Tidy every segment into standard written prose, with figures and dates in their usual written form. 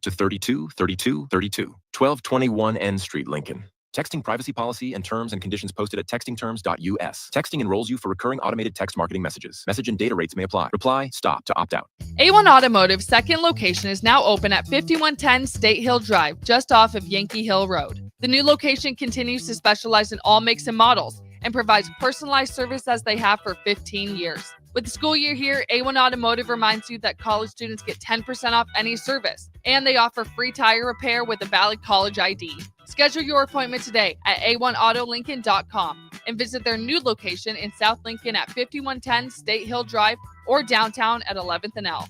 to 323232. 1221 N Street, Lincoln. Texting privacy policy and terms and conditions posted at textingterms.us. Texting enrolls you for recurring automated text marketing messages. Message and data rates may apply. Reply, stop to opt out. A1 Automotive's second location is now open at 5110 State Hill Drive, just off of Yankee Hill Road. The new location continues to specialize in all makes and models and provides personalized service as they have for 15 years. With the school year here, A1 Automotive reminds you that college students get 10% off any service, and they offer free tire repair with a valid college ID. Schedule your appointment today at a1autolincoln.com and visit their new location in South Lincoln at 5110 State Hill Drive or downtown at 11th and L.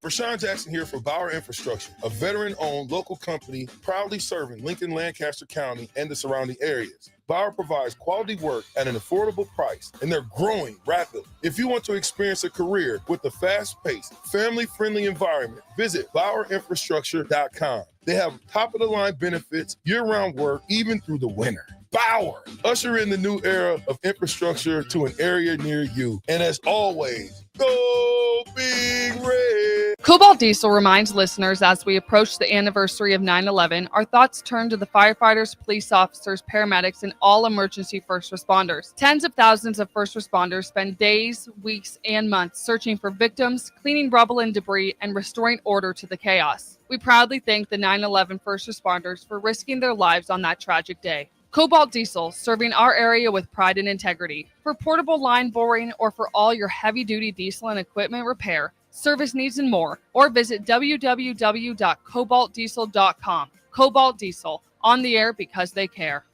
Rashawn Jackson here for Bauer Infrastructure, a veteran-owned local company proudly serving Lincoln, Lancaster County, and the surrounding areas. Bauer provides quality work at an affordable price, and they're growing rapidly. If you want to experience a career with a fast-paced, family-friendly environment, visit BauerInfrastructure.com. They have top-of-the-line benefits, year-round work, even through the winter. Bauer, usher in the new era of infrastructure to an area near you. And as always, go Big Red! Cobalt Diesel reminds listeners as we approach the anniversary of 9/11, our thoughts turn to the firefighters, police officers, paramedics, and all emergency first responders. Tens of thousands of first responders spend days, weeks, and months searching for victims, cleaning rubble and debris, and restoring order to the chaos. We proudly thank the 9/11 first responders for risking their lives on that tragic day. Cobalt Diesel, serving our area with pride and integrity. For portable line boring or for all your heavy-duty diesel and equipment repair, service needs, and more, or visit www.cobaltdiesel.com. Cobalt Diesel, on the air because they care.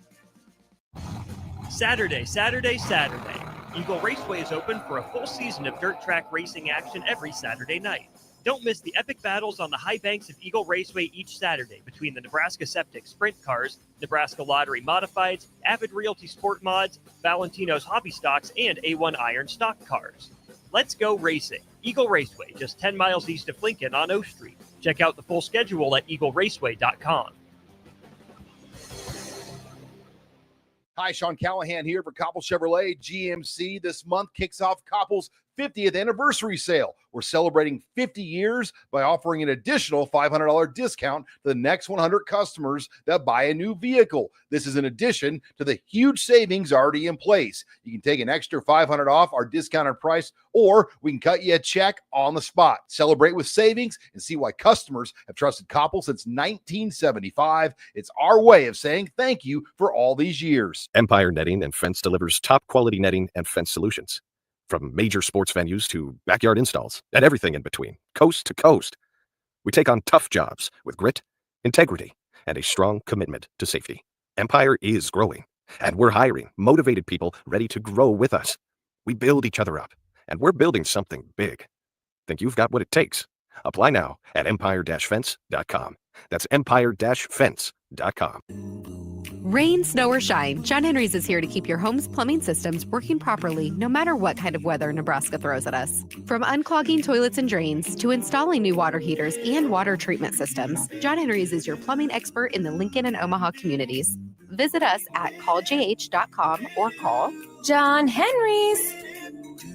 Saturday. Eagle Raceway is open for a full season of dirt track racing action every Saturday night. Don't miss the epic battles on the high banks of Eagle Raceway each Saturday between the Nebraska Septic Sprint Cars, Nebraska Lottery Modifieds, Avid Realty Sport Mods, Valentino's Hobby Stocks, and A1 Iron Stock Cars. Let's go racing. Eagle Raceway, just 10 miles east of Lincoln on O Street. Check out the full schedule at eagleraceway.com. Hi, Sean Callahan here for Koppel Chevrolet GMC. This month kicks off Koppel's 50th anniversary sale. We're celebrating 50 years by offering an additional $500 discount to the next 100 customers that buy a new vehicle. This is in addition to the huge savings already in place. You can take an extra $500 off our discounted price, or we can cut you a check on the spot. Celebrate with savings and see why customers have trusted Koppel since 1975. It's our way of saying thank you for all these years. Empire Netting and Fence delivers top quality netting and fence solutions. From major sports venues to backyard installs and everything in between, coast to coast. We take on tough jobs with grit, integrity, and a strong commitment to safety. Empire is growing, and we're hiring motivated people ready to grow with us. We build each other up, and we're building something big. Think you've got what it takes? Apply now at empire-fence.com. That's empire-fence.com. Rain, snow, or shine, John Henry's is here to keep your home's plumbing systems working properly no matter what kind of weather Nebraska throws at us. From unclogging toilets and drains to installing new water heaters and water treatment systems, John Henry's is your plumbing expert in the Lincoln and Omaha communities. Visit us at calljh.com or call John Henry's.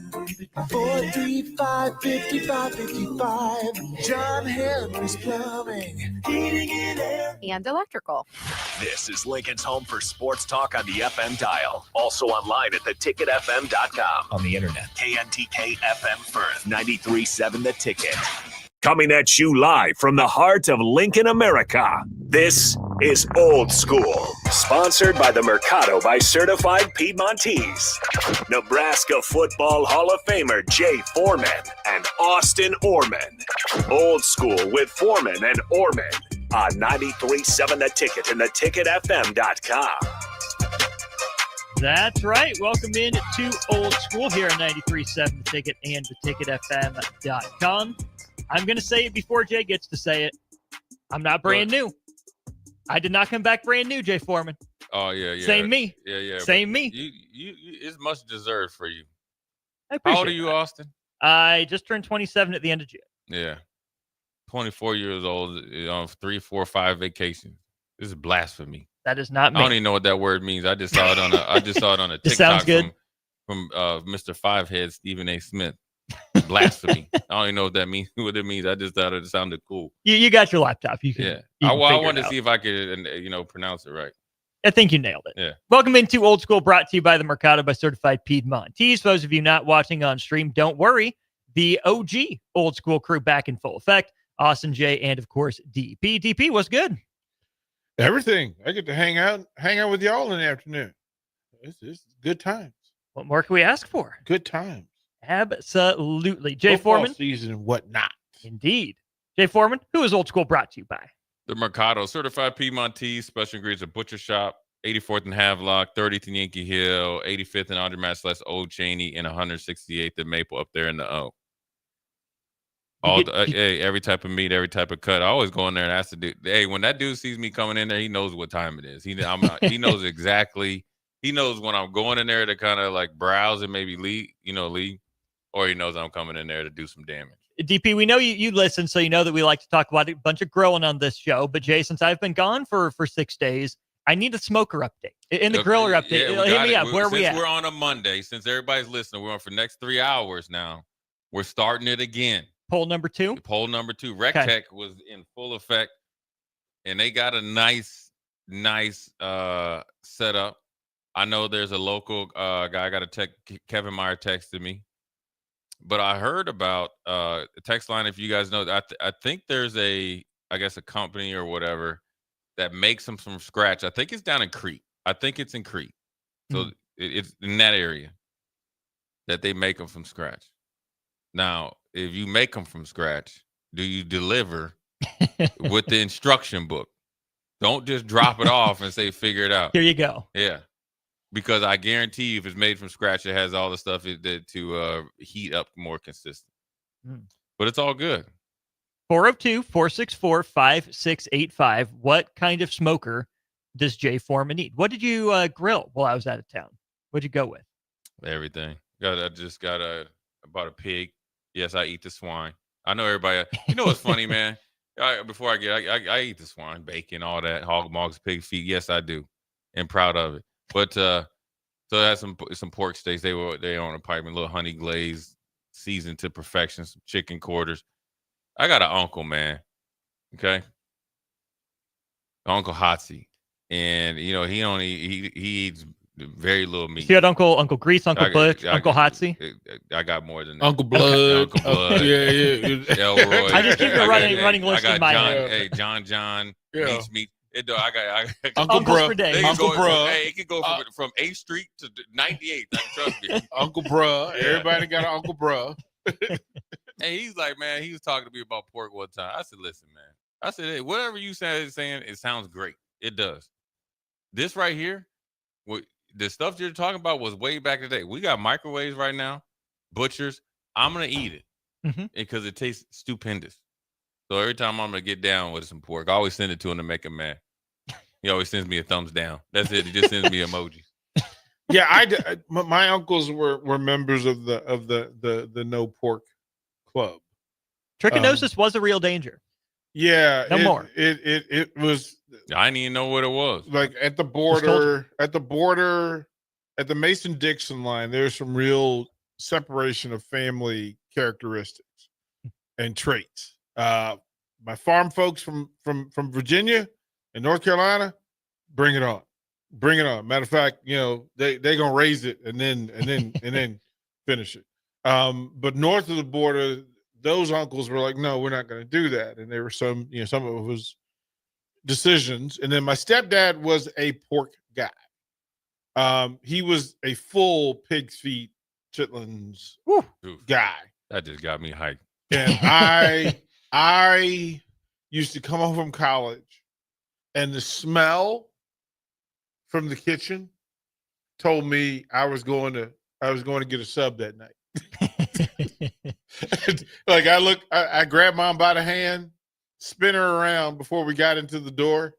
435-5555. John Henry's Plumbing, Heating and Air, and Electrical. This is Lincoln's home for sports talk on the FM dial. Also online at theticketfm.com. On the internet. KNTK FM Firth, 93.7 The Ticket. Coming at you live from the heart of Lincoln, America. This is Old School, sponsored by the Mercado by Certified Piedmontese. Nebraska Football Hall of Famer Jay Foreman and Austin Oerman. Old School with Foreman and Oerman on 93.7 The Ticket and theticketfm.com. That's right. Welcome in to Old School here on 93.7 The Ticket and theticketfm.com. I'm going to say it before Jay gets to say it. I'm not brand new. I did not come back brand new, Jay Foreman. Oh, yeah. Same me. Yeah. Same me. You, it's much deserved for you. I appreciate How old are you, that. Austin? I just turned 27 at the end of June. Yeah. 24 years old on 3, 4, 5 vacations. This is blasphemy. That is not me. I don't even know what that word means. I just saw it on a TikTok sounds good. from Mr. Fivehead, Stephen A. Smith. blasphemy. I don't even know what that means. What it means. I just thought it sounded cool. You got your laptop. You can. Yeah. You I can figure wanted it to out. see if I could, pronounce it right. I think you nailed it. Yeah. Welcome into Old School, brought to you by the Mercado by Certified Piedmontese. For those of you not watching on stream, don't worry. The OG Old School crew back in full effect. Austin J and, of course, DP. DP, what's good? Everything. I get to hang out with y'all in the afternoon. It's good times. What more can we ask for? Good times. Absolutely. Jay Football Foreman. season and whatnot. Indeed. Jay Foreman, who is Old School brought to you by? The Mercado, Certified Piedmontese, Special Ingredients, a butcher shop, 84th and Havelock, 30th and Yankee Hill, 85th and Andrew Old Cheney, and 168th and Maple up there in the O. Hey, every type of meat, every type of cut. I always go in there and ask the dude. Hey, when that dude sees me coming in there, he knows what time it is. He knows exactly. He knows when I'm going in there to kind of like browse and maybe leave, or he knows I'm coming in there to do some damage. DP, we know you listen, so you know that we like to talk about a bunch of grilling on this show. But Jay, since I've been gone for 6 days, I need a smoker update. In the griller update, hit me up. Where are we at? We're on a Monday. Since everybody's listening, we're on for the next 3 hours now. We're starting it again. Poll number 2? Poll number 2. Rec Tech was in full effect, and they got a nice setup. I know there's a local guy. I got a Kevin Meyer texted me. But I heard about the text line. If you guys know, I think there's a company or whatever that makes them from scratch. I think it's down in Crete. I think it's in Crete. So it's in that area that they make them from scratch. Now, if you make them from scratch, do you deliver with the instruction book? Don't just drop it off and say, figure it out. Here you go. Yeah. Because I guarantee you, if it's made from scratch, it has all the stuff to heat up more consistent. But it's all good. 402-464-5685. What kind of smoker does Jay Foreman need? What did you grill while I was out of town? What'd you go with? Everything. I bought a pig. Yes, I eat the swine. I know everybody. You know what's funny, man? I eat the swine, bacon, all that, hog mugs, pig feet. Yes, I do, and proud of it. But so I had some pork steaks. They on a pipe, a little honey glazed, seasoned to perfection. Some chicken quarters. I got an uncle, man. Okay, Uncle Hotsy, and he eats very little meat. You had Uncle Grease, Uncle Butch, Uncle Hotsy. I got more than that. Uncle Blood. Uncle Blood. Yeah. Elroy. I just keep the running list in my head. Hey, John. Yeah. Meat. I got Uncle Bruh. Uncle Bruh. Hey, it can go from 8th Street to 98th. Trust me. Uncle Bruh. Yeah. Everybody got an Uncle Bruh. Hey, he's like, man, he was talking to me about pork one time. I said, listen, man. I said, hey, whatever you saying, it sounds great. It does. This right here, the stuff you're talking about was way back in the day. We got microwaves right now, butchers. I'm going to eat it because it tastes stupendous. So every time I'm going to get down with some pork, I always send it to him to make him mad. He always sends me a thumbs down. That's it. He just sends me emojis. Yeah, my uncles were members of the no pork club. Trichinosis was a real danger. Yeah, no more. It was. I didn't even know what it was. Like at the border, at the Mason-Dixon line, there's some real separation of family characteristics and traits. My farm folks from Virginia and North Carolina, bring it on. Matter of fact, they gonna raise it and then finish it. But north of the border, those uncles were like, no, we're not going to do that. And there were some of it was decisions. And then my stepdad was a pork guy. He was a full pig's feet chitlins guy. That just got me hyped. And I used to come home from college, and the smell from the kitchen told me I was going to get a sub that night. Like I grabbed mom by the hand, spin her around before we got into the door.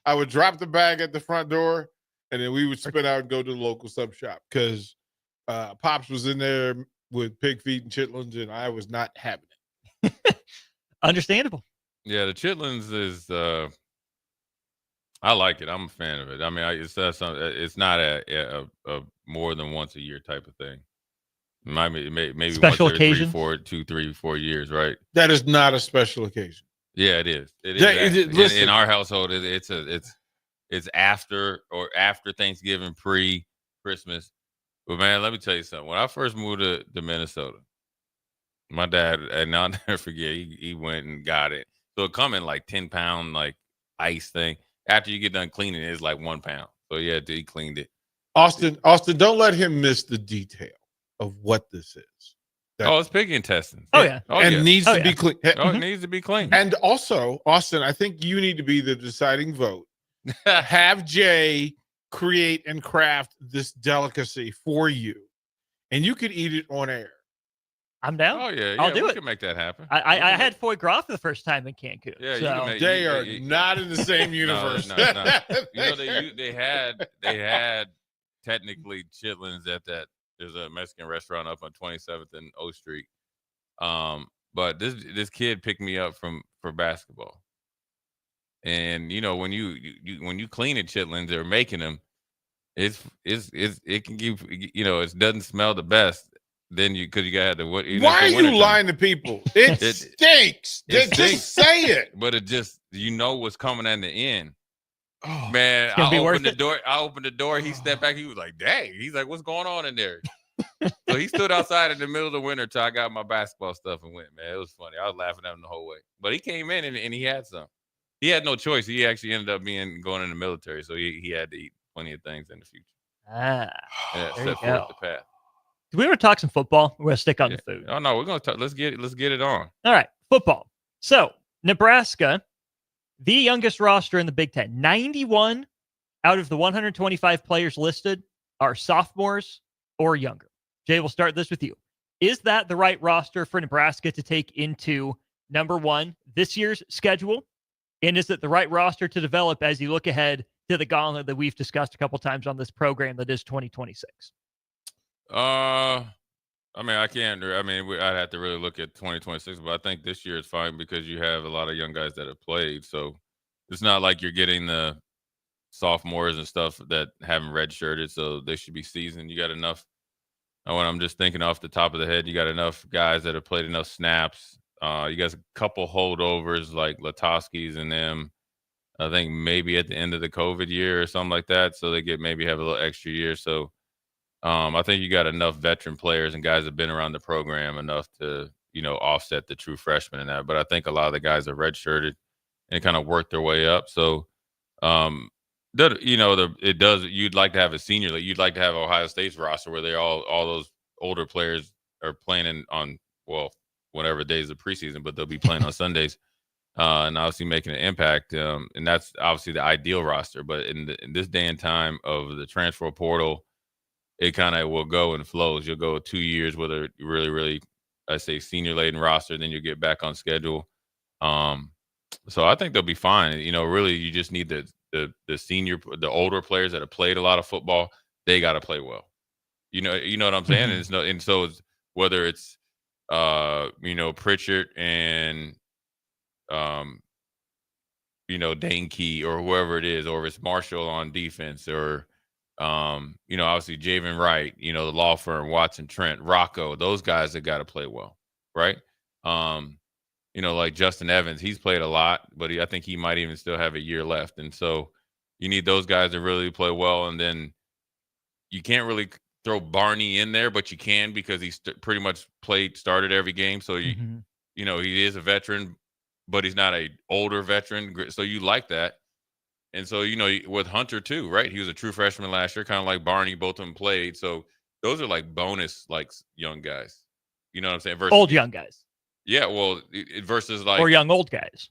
I would drop the bag at the front door, and then we would spin out and go to the local sub shop because Pops was in there with pig feet and chitlins, and I was not having it. Understandable. Yeah, the chitlins is I like it. I'm a fan of it. I mean, it's not a more than once a year type of thing. Maybe Special once every occasions? 3, 4 years, right? That is not a special occasion. Yeah, it is. It is. Listen. In our household, it's after Thanksgiving, pre-Christmas. But man, let me tell you something. When I first moved to Minnesota, my dad, and I'll never forget, he went and got it. So it come in like 10-pound like ice thing. After you get done cleaning it, it's like 1 pound. So yeah, he cleaned it. Austin, don't let him miss the detail of what this is. It's pig intestines. Oh yeah. And needs to be clean. It needs to be clean. And also, Austin, I think you need to be the deciding vote. Have Jay create and craft this delicacy for you, and you could eat it on air. I'm down. Oh yeah, I'll do we it. can make that happen. I had foie gras for the first time in Cancun. Yeah, so. They are not in the same universe. No. They had technically chitlins at that. There's a Mexican restaurant up on 27th and O Street. But this kid picked me up for basketball. And when you clean a chitlins or making them, it can give it doesn't smell the best. Then because you got to what? Why are you lying to people? It stinks. Just say it. But it just what's coming at the end. Oh, man, I opened the door. He stepped back. He was like, "Dang!" He's like, "What's going on in there?" So he stood outside in the middle of the winter till I got my basketball stuff and went. Man, it was funny. I was laughing at him the whole way. But he came in and he had some. He had no choice. He actually ended up going in the military, so he had to eat plenty of things in the future. Set forth the path. Do we ever talk some football? We're gonna stick on the food. Oh no, we're gonna talk. Let's get it on. All right, football. So Nebraska, the youngest roster in the Big Ten. 91 out of the 125 players listed are sophomores or younger. Jay, we'll start this with you. Is that the right roster for Nebraska to take into number one this year's schedule? And is it the right roster to develop as you look ahead to the gauntlet that we've discussed a couple times on this program that is 2026? I mean, I'd have to really look at 2026, but I think this year is fine because you have a lot of young guys that have played. So it's not like you're getting the sophomores and stuff that haven't redshirted, so they should be seasoned. You got enough. When I'm just thinking off the top of the head, you got enough guys that have played enough snaps. You got a couple holdovers like Latoski's and them. I think maybe at the end of the COVID year or something like that, so they maybe have a little extra year. So I think you got enough veteran players and guys that have been around the program enough to offset the true freshmen in that. But I think a lot of the guys are redshirted and kind of worked their way up. So it does. You'd like to have a senior league. You'd like to have Ohio State's roster where all those older players are playing on whatever days of preseason, but they'll be playing on Sundays and obviously making an impact. And that's obviously the ideal roster. But in this day and time of the transfer portal, it kind of will go in flows. You'll go 2 years with a really, really, I say, senior-laden roster, then you'll get back on schedule. So I think they'll be fine. Really, you just need the older players that have played a lot of football. They got to play well. You know what I'm saying? Mm-hmm. And so whether it's Pritchard and Dane Key or whoever it is, or if it's Marshall on defense, or obviously Javen Wright, the law firm, Watson Trent, Rocco, those guys that got to play well, right? Like Justin Evans, he's played a lot, but I think he might even still have a year left. And so you need those guys to really play well. And then you can't really throw Barney in there, but you can because he's pretty much started every game. So, he is a veteran, but he's not an older veteran. So you like that. And so, with Hunter too, right? He was a true freshman last year, kind of like Barney. Both of them played. So those are like bonus, like young guys. You know what I'm saying? Versus old young guys. Yeah, well, versus like or young old guys.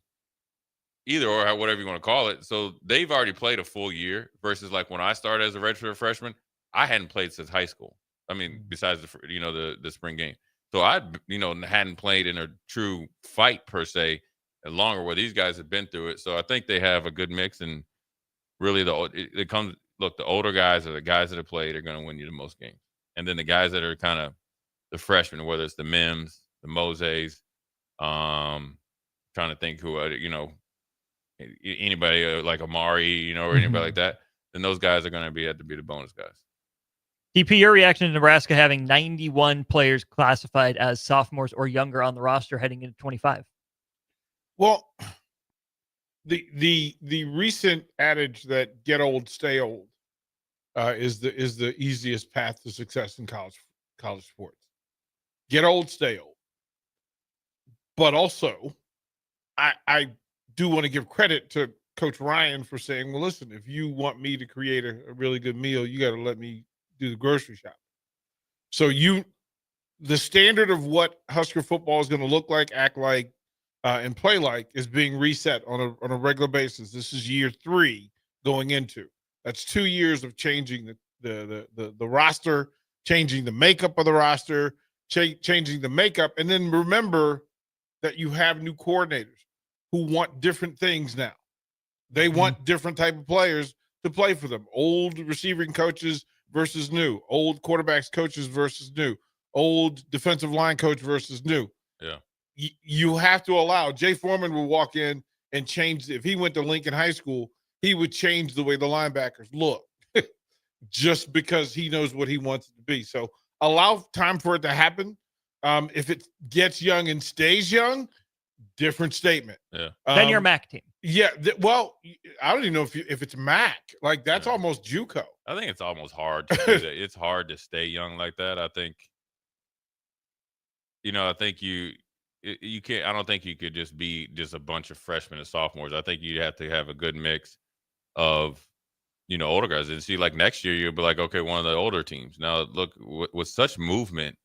Either or whatever you want to call it. So they've already played a full year versus like when I started as a redshirt freshman, I hadn't played since high school. I mean, besides the spring game. So I hadn't played in a true fight per se longer where these guys have been through it. So I think they have a good mix, and really the older guys are the guys that have played are going to win you the most games. And then the guys that are kind of the freshmen, whether it's the Mims, the Mose's, trying to think who, anybody like Amari, or anybody like that, then those guys are going to have to be the bonus guys. DP, your reaction to Nebraska having 91 players classified as sophomores or younger on the roster heading into 25? Well, the recent adage that get old, stay old is the easiest path to success in college sports. Get old, stay old. But also, I do want to give credit to Coach Ryan for saying, well, listen, if you want me to create a really good meal, you got to let me do the grocery shop. So the standard of what Husker football is going to look like, act like, and play like is being reset on a regular basis. This is year 3 going into. That's 2 years of changing the roster, changing the makeup of the roster, changing the makeup, and then remember that you have new coordinators who want different things now. They want different type of players to play for them. Old receiving coaches versus new. Old quarterbacks coaches versus new. Old defensive line coach versus new. Yeah. You have to allow. Jay Foreman will walk in and change. If he went to Lincoln High School, he would change the way the linebackers look just because he knows what he wants it to be. So allow time for it to happen. If it gets young and stays young, different statement. Yeah. Then you're MAC team. Yeah. Well, I don't even know if it's MAC. Like, that's almost JUCO. I think it's almost hard to do that. It's hard to stay young like that. I think you can't. I don't think you could just be just a bunch of freshmen and sophomores. I think you have to have a good mix of, older guys. And see, like next year, you'll be like, okay, one of the older teams. Now, look, with such movement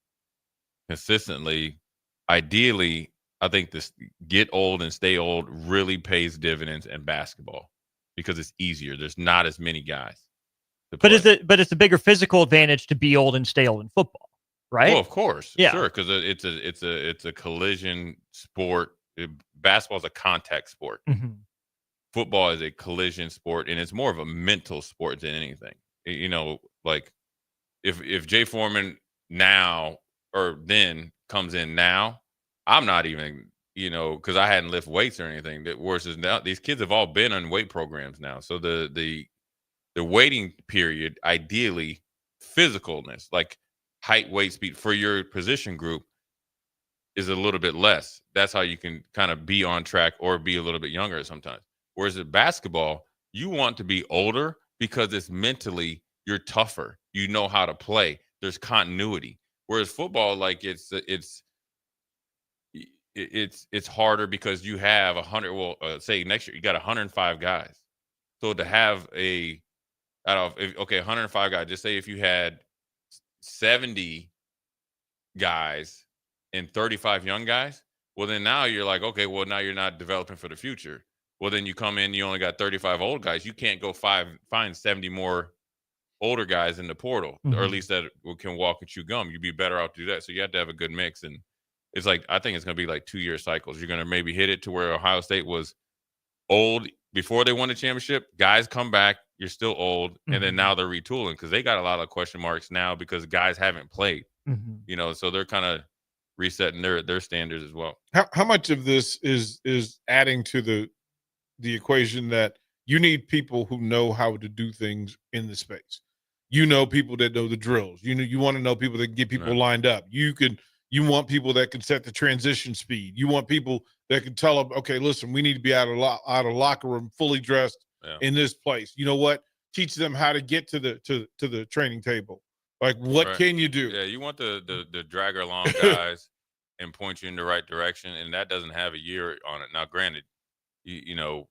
consistently, ideally, I think this get old and stay old really pays dividends in basketball because it's easier. There's not as many guys. But it's a bigger physical advantage to be old and stay old in football, right? Well, of course, yeah, sure, because it's a collision sport. Basketball is a contact sport. Mm-hmm. Football is a collision sport, and it's more of a mental sport than anything. Like if Jay Foreman now or then comes in now, I'm not even, because I hadn't lifted weights or anything. Versus now, these kids have all been on weight programs now, so the waiting period, ideally, physicalness, like height, weight, speed for your position group is a little bit less. That's how you can kind of be on track or be a little bit younger sometimes. Whereas in basketball, you want to be older because it's mentally, you're tougher. You know how to play. There's continuity. Whereas football, like it's harder because you have 100. Say next year you got 105 guys. So to have 105 guys. Just say if you had 70 guys and 35 young guys. Well, then now you're like, okay, well now you're not developing for the future. Well, then you come in, you only got 35 old guys. You can't go find 70 more older guys in the portal, or at least that can walk and chew gum. You'd be better off to do that. So you have to have a good mix. And it's like, I think it's going to be like 2-year cycles. You're going to maybe hit it to where Ohio State was old before they won the championship. Guys come back, you're still old. And then now they're retooling because they got a lot of question marks now because guys haven't played, so they're kind of resetting their standards as well. How much of this is adding to the equation that you need people who know how to do things in the space? People that know the drills. You want to know people that can get people lined up. You want people that can set the transition speed. You want people that can tell them, okay, listen, we need to be out of locker room fully dressed in this place. You know what? Teach them how to get to the training table. Like, what can you do? Yeah, you want the dragger along guys and point you in the right direction, and that doesn't have a year on it. Now, granted, you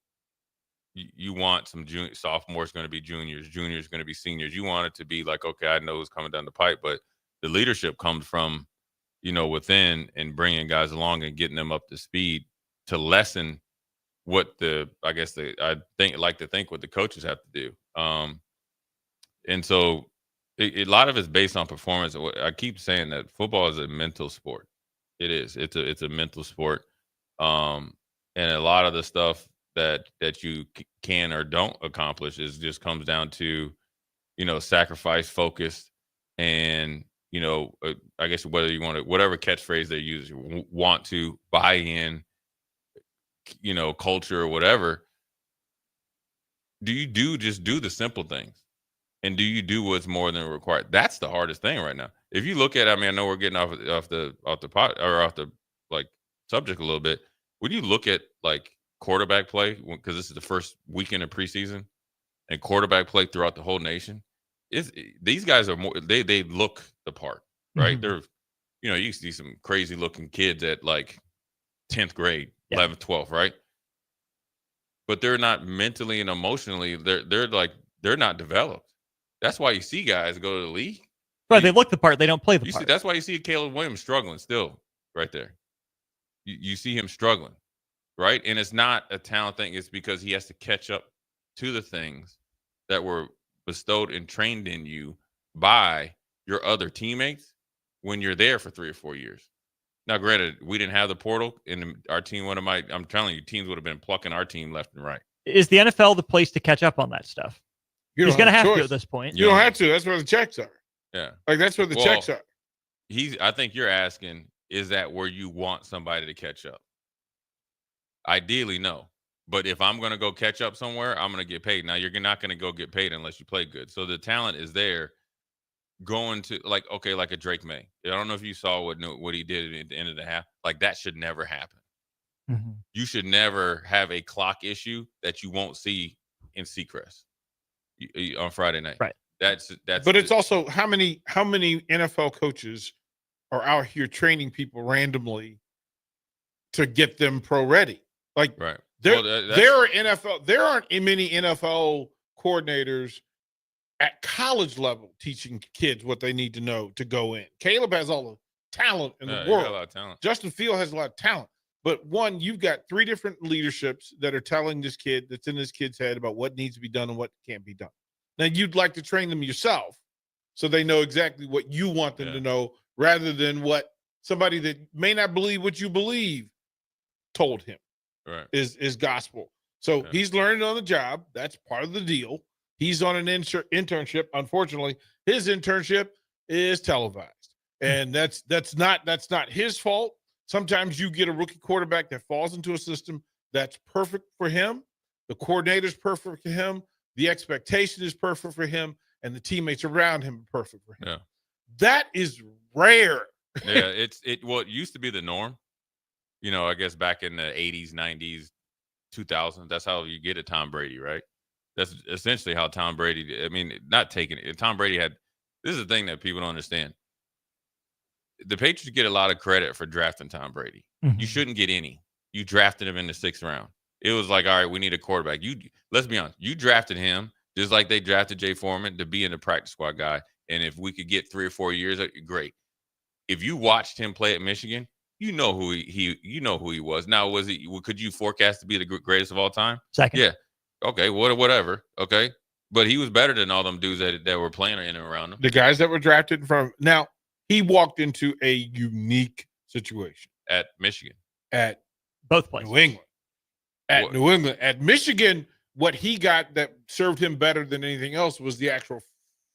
want some sophomores going to be juniors going to be seniors. You want it to be like, okay, I know who's coming down the pipe, but the leadership comes from, within and bringing guys along and getting them up to speed to lessen what I like to think what the coaches have to do. And so a lot of it's based on performance. I keep saying that football is a mental sport. It is. It's a mental sport. And a lot of the stuff that you can or don't accomplish just comes down to, sacrifice, focus, and, I guess whether you want to, whatever catchphrase they use, want to buy in, culture or whatever. Just do the simple things. And do you do what's more than required? That's the hardest thing right now. If you look at, I know we're getting off the pot or off the like subject a little bit. When you look at like quarterback play, because this is the first weekend of preseason, and quarterback play throughout the whole nation, these guys are more. They look the part, right? Mm-hmm. They're, you see some crazy looking kids at like 10th grade, 11th, 12th, right? But they're not mentally and emotionally. They're not developed. That's why you see guys go to the league. Right, they look the part. They don't play the part. That's why you see Caleb Williams struggling still right there. You see him struggling, right? And it's not a talent thing. It's because he has to catch up to the things that were bestowed and trained in you by your other teammates when you're there for 3 or 4 years. Now, granted, we didn't have the portal, and our team, I'm telling you, teams would have been plucking our team left and right. Is the NFL the place to catch up on that stuff? He's going to have to at this point. You don't have to. That's where the checks are. Yeah. Like, that's where the checks are. I think you're asking, is that where you want somebody to catch up? Ideally, no. But if I'm going to go catch up somewhere, I'm going to get paid. Now, you're not going to go get paid unless you play good. So the talent is there. Going to like a Drake May. I don't know if you saw what he did at the end of the half. Like, that should never happen. Mm-hmm. You should never have a clock issue that you won't see in Seacrest on Friday night. Right. That's. But it's also how many NFL coaches are out here training people randomly to get them pro ready? Like, right. There aren't many NFL coordinators at college level teaching kids what they need to know to go in. Caleb has all the talent in the world. Got a lot of talent. Justin Field has a lot of talent. But one, you've got 3 different leaderships that are telling this kid that's in this kid's head about what needs to be done and what can't be done. Now, you'd like to train them yourself so they know exactly what you want them to know rather than what somebody that may not believe what you believe told him is gospel. So he's learning on the job. That's part of the deal. He's on an internship. Unfortunately, his internship is televised, and that's not his fault. Sometimes you get a rookie quarterback that falls into a system that's perfect for him. The coordinator's perfect for him. The expectation is perfect for him, and the teammates around him are perfect for him. Yeah. That is rare. Yeah, it used to be the norm. I guess back in the 80s, 90s, 2000s, that's how you get a Tom Brady, right? That's essentially how Tom Brady, not taking it. Tom Brady this is the thing that people don't understand. The Patriots get a lot of credit for drafting Tom Brady. Mm-hmm. You shouldn't get any. You drafted him in the 6th round. It was like, all right, we need a quarterback. Let's be honest. You drafted him just like they drafted Jay Foreman to be in the practice squad guy. And if we could get 3 or 4 years, great. If you watched him play at Michigan, you know who he was. Now, could you forecast to be the greatest of all time? Second. Yeah. Okay. Whatever. Okay. But he was better than all them dudes that were playing in and around him. The guys that were drafted from now, he walked into a unique situation at Michigan, at both places, New England, New England, at Michigan. What he got that served him better than anything else was the actual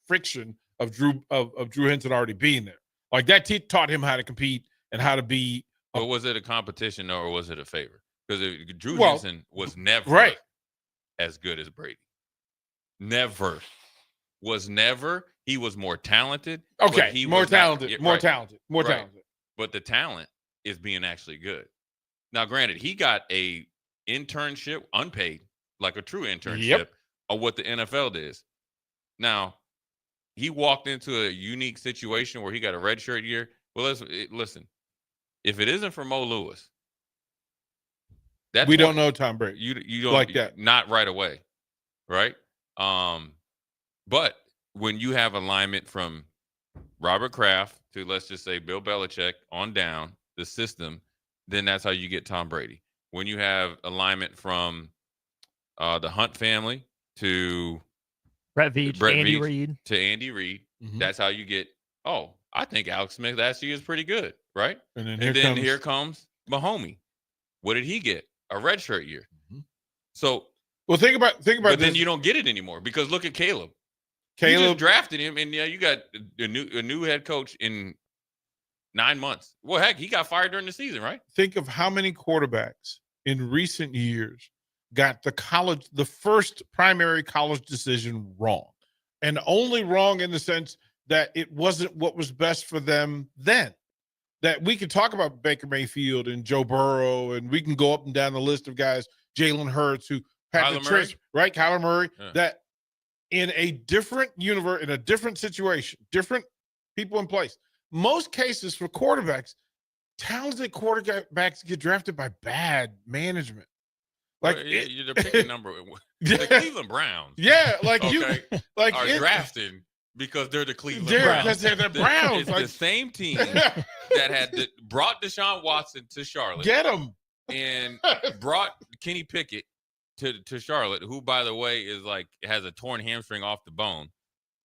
friction of Drew Henson already being there. Like that taught him how to compete and how to be. But was it a competition or was it a favor? Because Drew Henson was never as good as Brady. Never. He was more talented. Okay, he more was talented. Talented. But the talent is being actually good. Now, granted, he got a internship unpaid, like a true internship of what the NFL is. Now, he walked into a unique situation where he got a redshirt year. Well, listen. If it isn't for Mo Lewis, we don't know Tom Brady. You don't like that. Not right away, right? But when you have alignment from Robert Kraft to, let's just say, Bill Belichick on down the system, then that's how you get Tom Brady. When you have alignment from the Hunt family to Brett Veach, Andy Reid to Andy Reid, that's how you get. Oh, I think Alex Smith last year is pretty good, right? And then here comes Mahomie. What did he get? A redshirt year. So, well, think about. But then you don't get it anymore because look at Caleb. You just drafted him, and you got a new head coach in 9 months. Well, heck, he got fired during the season, right? Think of how many quarterbacks in recent years got the first primary college decision wrong. and only wrong in the sense that it wasn't what was best for them then. That we could talk about Baker Mayfield and Joe Burrow, and we can go up and down the list of guys, Jalen Hurts, who had the transfer, right? Kyler Murray, that in a different universe, in a different situation, different people in place. Most cases for quarterbacks, talented quarterbacks get drafted by bad management. Like they're picking number. The Cleveland Browns. Yeah, like are drafting because they're the Cleveland Browns. Because they're the Browns. It's the same team that had brought Deshaun Watson to Charlotte. Get him. And brought Kenny Pickett to Charlotte, who, by the way, has a torn hamstring off the bone.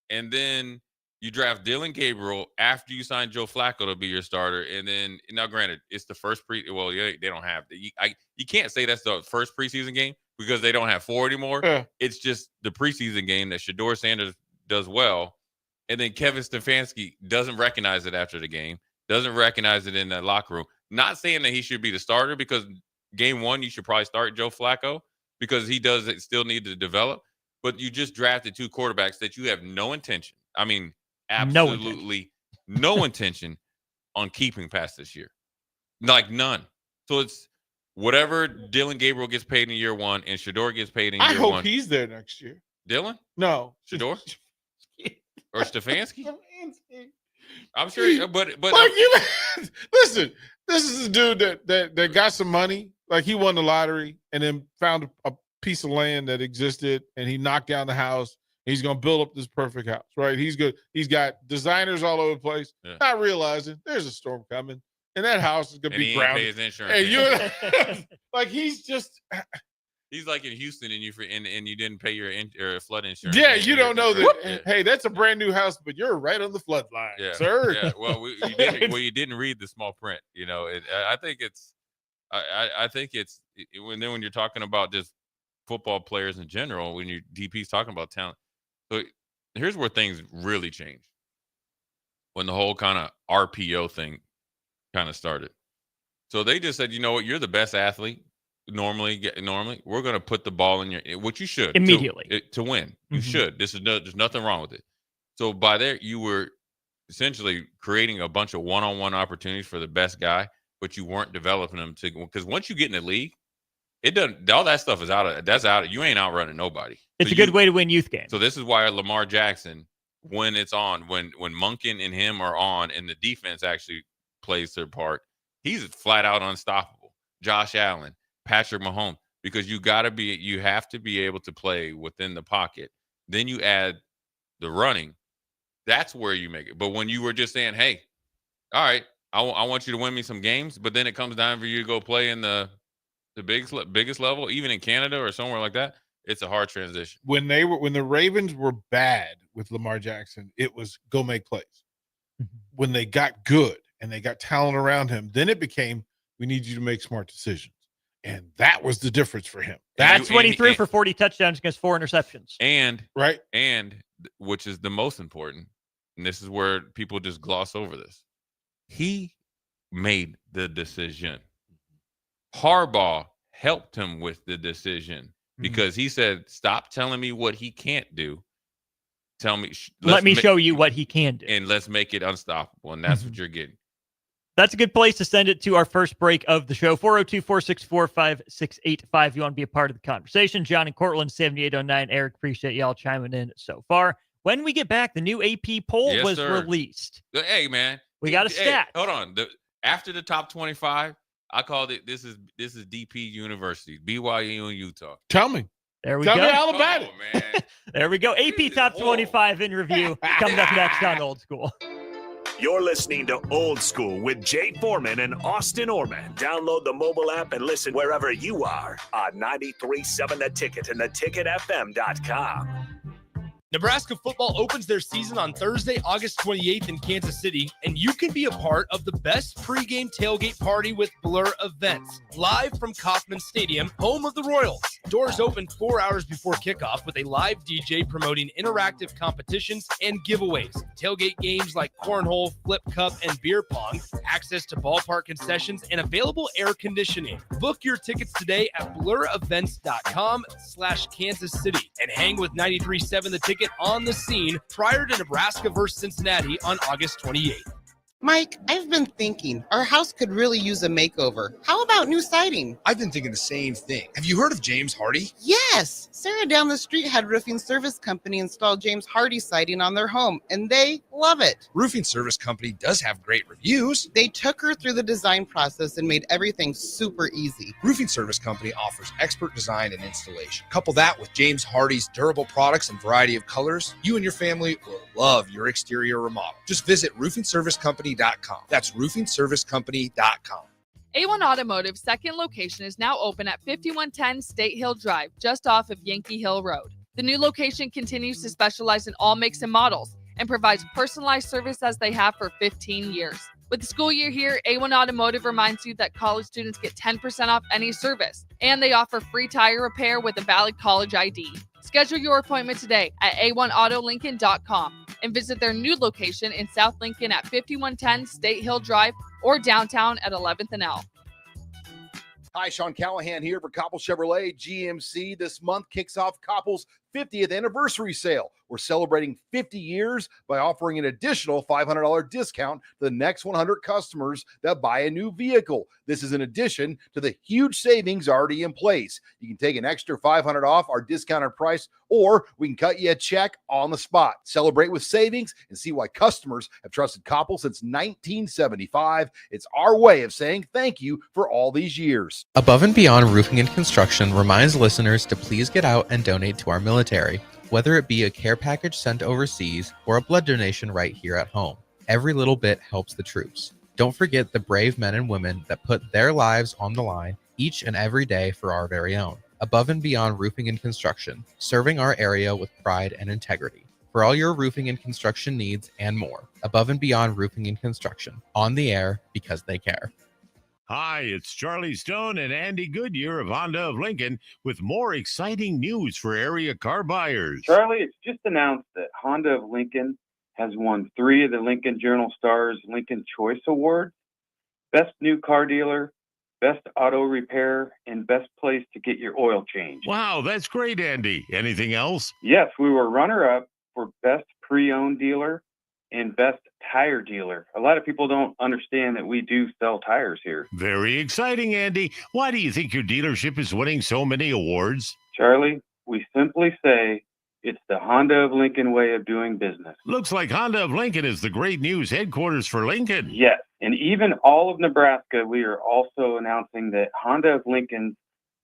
And then you draft Dylan Gabriel after you sign Joe Flacco to be your starter. And then, now granted, it's the first they don't have you can't say that's the first preseason game because they don't have 4 anymore. Yeah. It's just the preseason game that Shedeur Sanders does well. And then Kevin Stefanski doesn't recognize it after the game, doesn't recognize it in the locker room. Not saying that he should be the starter, because game 1, you should probably start Joe Flacco because he does still need to develop. But you just drafted 2 quarterbacks that you have no intention. I mean, absolutely no intention on keeping past this year. Like none. So it's whatever Dylan Gabriel gets paid in year 1 and Shedeur gets paid in year 1. I hope he's there next year. Dylan? No. Shedeur? Or Stefanski? I'm sure, but like listen, this is a dude that got some money. Like, he won the lottery and then found a piece of land that existed, and he knocked down the house. He's going to build up this perfect house, right? He's good. He's got designers all over the place, not realizing there's a storm coming, and that house is going to be grounded. Pay his insurance. Hey, like, he's like in Houston, and you didn't pay your flood insurance. Yeah, you don't know that. Yeah. Hey, that's a brand new house, but you're right on the flood line, sir. Yeah. Well, you didn't read the small print. You know, I think it's when you're talking about just football players in general, when your DP's talking about talent. So here's where things really changed. When the whole kind of RPO thing kind of started. So they just said, you know what, you're the best athlete. Normally, we're going to put the ball in which you should immediately to win. You should. There's nothing wrong with it. So by there, you were essentially creating a bunch of one-on-one opportunities for the best guy, but you weren't developing them because once you get in the league, it doesn't. All that stuff is out. You ain't outrunning nobody. It's a good way to win youth games. So this is why Lamar Jackson, when it's on, when Monken and him are on, and the defense actually plays their part, he's flat out unstoppable. Josh Allen. Patrick Mahomes, because you have to be able to play within the pocket. Then you add the running. That's where you make it. But when you were just saying, hey, all right, I want you to win me some games, but then it comes down for you to go play in the biggest level, even in Canada or somewhere like that, it's a hard transition. When the Ravens were bad with Lamar Jackson, it was go make plays. When they got good and they got talent around him, then it became, we need you to make smart decisions. And that was the difference for him. That's when he threw for 40 touchdowns against 4 interceptions. And which is the most important, and this is where people just gloss over this. He made the decision. Harbaugh helped him with the decision because he said, stop telling me what he can't do. Let me show you what he can do. And let's make it unstoppable. And that's what you're getting. That's a good place to send it to our first break of the show. 402-464-5685. You want to be a part of the conversation. John and Cortland, 7809. Eric, appreciate y'all chiming in so far. When we get back, the new AP poll was released. Hey, man. We got a stat. Hold on. After the top 25, I called it, this is DP University, BYU and Utah. Tell me. There we go. Tell me all about it. Man. There we go. AP Top 25 in review. Coming up next on Old School. You're listening to Old School with Jay Foreman and Austin Oerman. Download the mobile app and listen wherever you are on 93.7 The Ticket and theticketfm.com. Nebraska football opens their season on Thursday, August 28th in Kansas City, and you can be a part of the best pregame tailgate party with Blur Events, live from Kauffman Stadium, home of the Royals. Doors open 4 hours before kickoff with a live DJ promoting interactive competitions and giveaways. Tailgate games like cornhole, flip cup, and beer pong. Access to ballpark concessions and available air conditioning. Book your tickets today at blurevents.com/Kansas City and hang with 93.7 The Ticket on the scene prior to Nebraska versus Cincinnati on August 28th. Mike, I've been thinking our house could really use a makeover. How about new siding? I've been thinking the same thing. Have you heard of James Hardy? Yes! Sarah down the street had Roofing Service Company install James Hardy siding on their home, and they love it. Roofing Service Company does have great reviews. They took her through the design process and made everything super easy. Roofing Service Company offers expert design and installation. Couple that with James Hardy's durable products and variety of colors, you and your family will love your exterior remodel. Just visit roofingservicecompany.com. That's roofingservicecompany.com. A1 Automotive's second location is now open at 5110 State Hill Drive, just off of Yankee Hill Road. The new location continues to specialize in all makes and models and provides personalized service as they have for 15 years. With the school year here, A1 Automotive reminds you that college students get 10% off any service, and they offer free tire repair with a valid college ID. Schedule your appointment today at a1autolincoln.com and visit their new location in South Lincoln at 5110 State Hill Drive or downtown at 11th and L. Hi, Sean Callahan here for Koppel Chevrolet GMC. This month kicks off Koppel's 50th anniversary sale. We're celebrating 50 years by offering an additional $500 discount to the next 100 customers that buy a new vehicle. This is in addition to the huge savings already in place. You can take an extra $500 off our discounted price, or we can cut you a check on the spot. Celebrate with savings and see why customers have trusted Koppel since 1975. It's our way of saying thank you for all these years. Above and Beyond Roofing and Construction reminds listeners to please get out and donate to our military, whether it be a care package sent overseas or a blood donation right here at home. Every little bit helps the troops. Don't forget the brave men and women that put their lives on the line each and every day for our very own. Above and Beyond Roofing and Construction, serving our area with pride and integrity. For all your roofing and construction needs and more, Above and Beyond Roofing and Construction, on the air because they care. Hi, it's Charlie Stone and Andy Goodyear of Honda of Lincoln with more exciting news for area car buyers. Charlie, it's just announced that Honda of Lincoln has won 3 of the Lincoln Journal-Star's Lincoln Choice Awards: Best New Car Dealer, Best Auto Repair, and Best Place to Get Your Oil Changed. Wow, that's great, Andy. Anything else? Yes, we were runner-up for Best Pre-Owned Dealer and Best Tire Dealer. A lot of people don't understand that we do sell tires here. Very exciting, Andy. Why do you think your dealership is winning so many awards? Charlie, we simply say it's the Honda of Lincoln way of doing business. Looks like Honda of Lincoln is the great news headquarters for Lincoln. Yes, and even all of Nebraska, we are also announcing that Honda of Lincoln's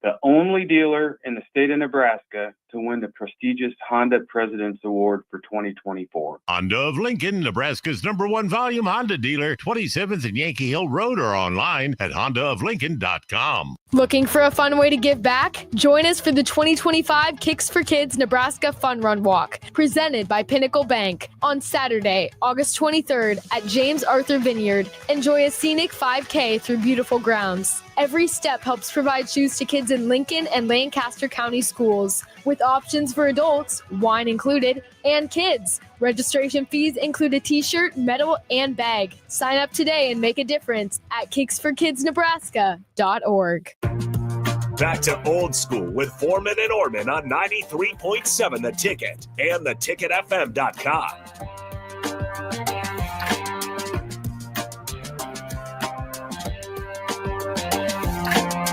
the only dealer in the state of Nebraska to win the prestigious Honda President's Award for 2024. Honda of Lincoln, Nebraska's #1 volume Honda dealer, 27th and Yankee Hill Road, or online at hondaoflincoln.com. Looking for a fun way to give back? Join us for the 2025 Kicks for Kids Nebraska Fun Run Walk, presented by Pinnacle Bank, on Saturday, August 23rd at James Arthur Vineyard. Enjoy a scenic 5K through beautiful grounds. Every step helps provide shoes to kids in Lincoln and Lancaster County schools, with options for adults, wine included, and kids. Registration fees include a t-shirt, medal, and bag. Sign up today and make a difference at kicksforkidsnebraska.org. Back to old school with Foreman and Oerman on 93.7 The Ticket and theticketfm.com.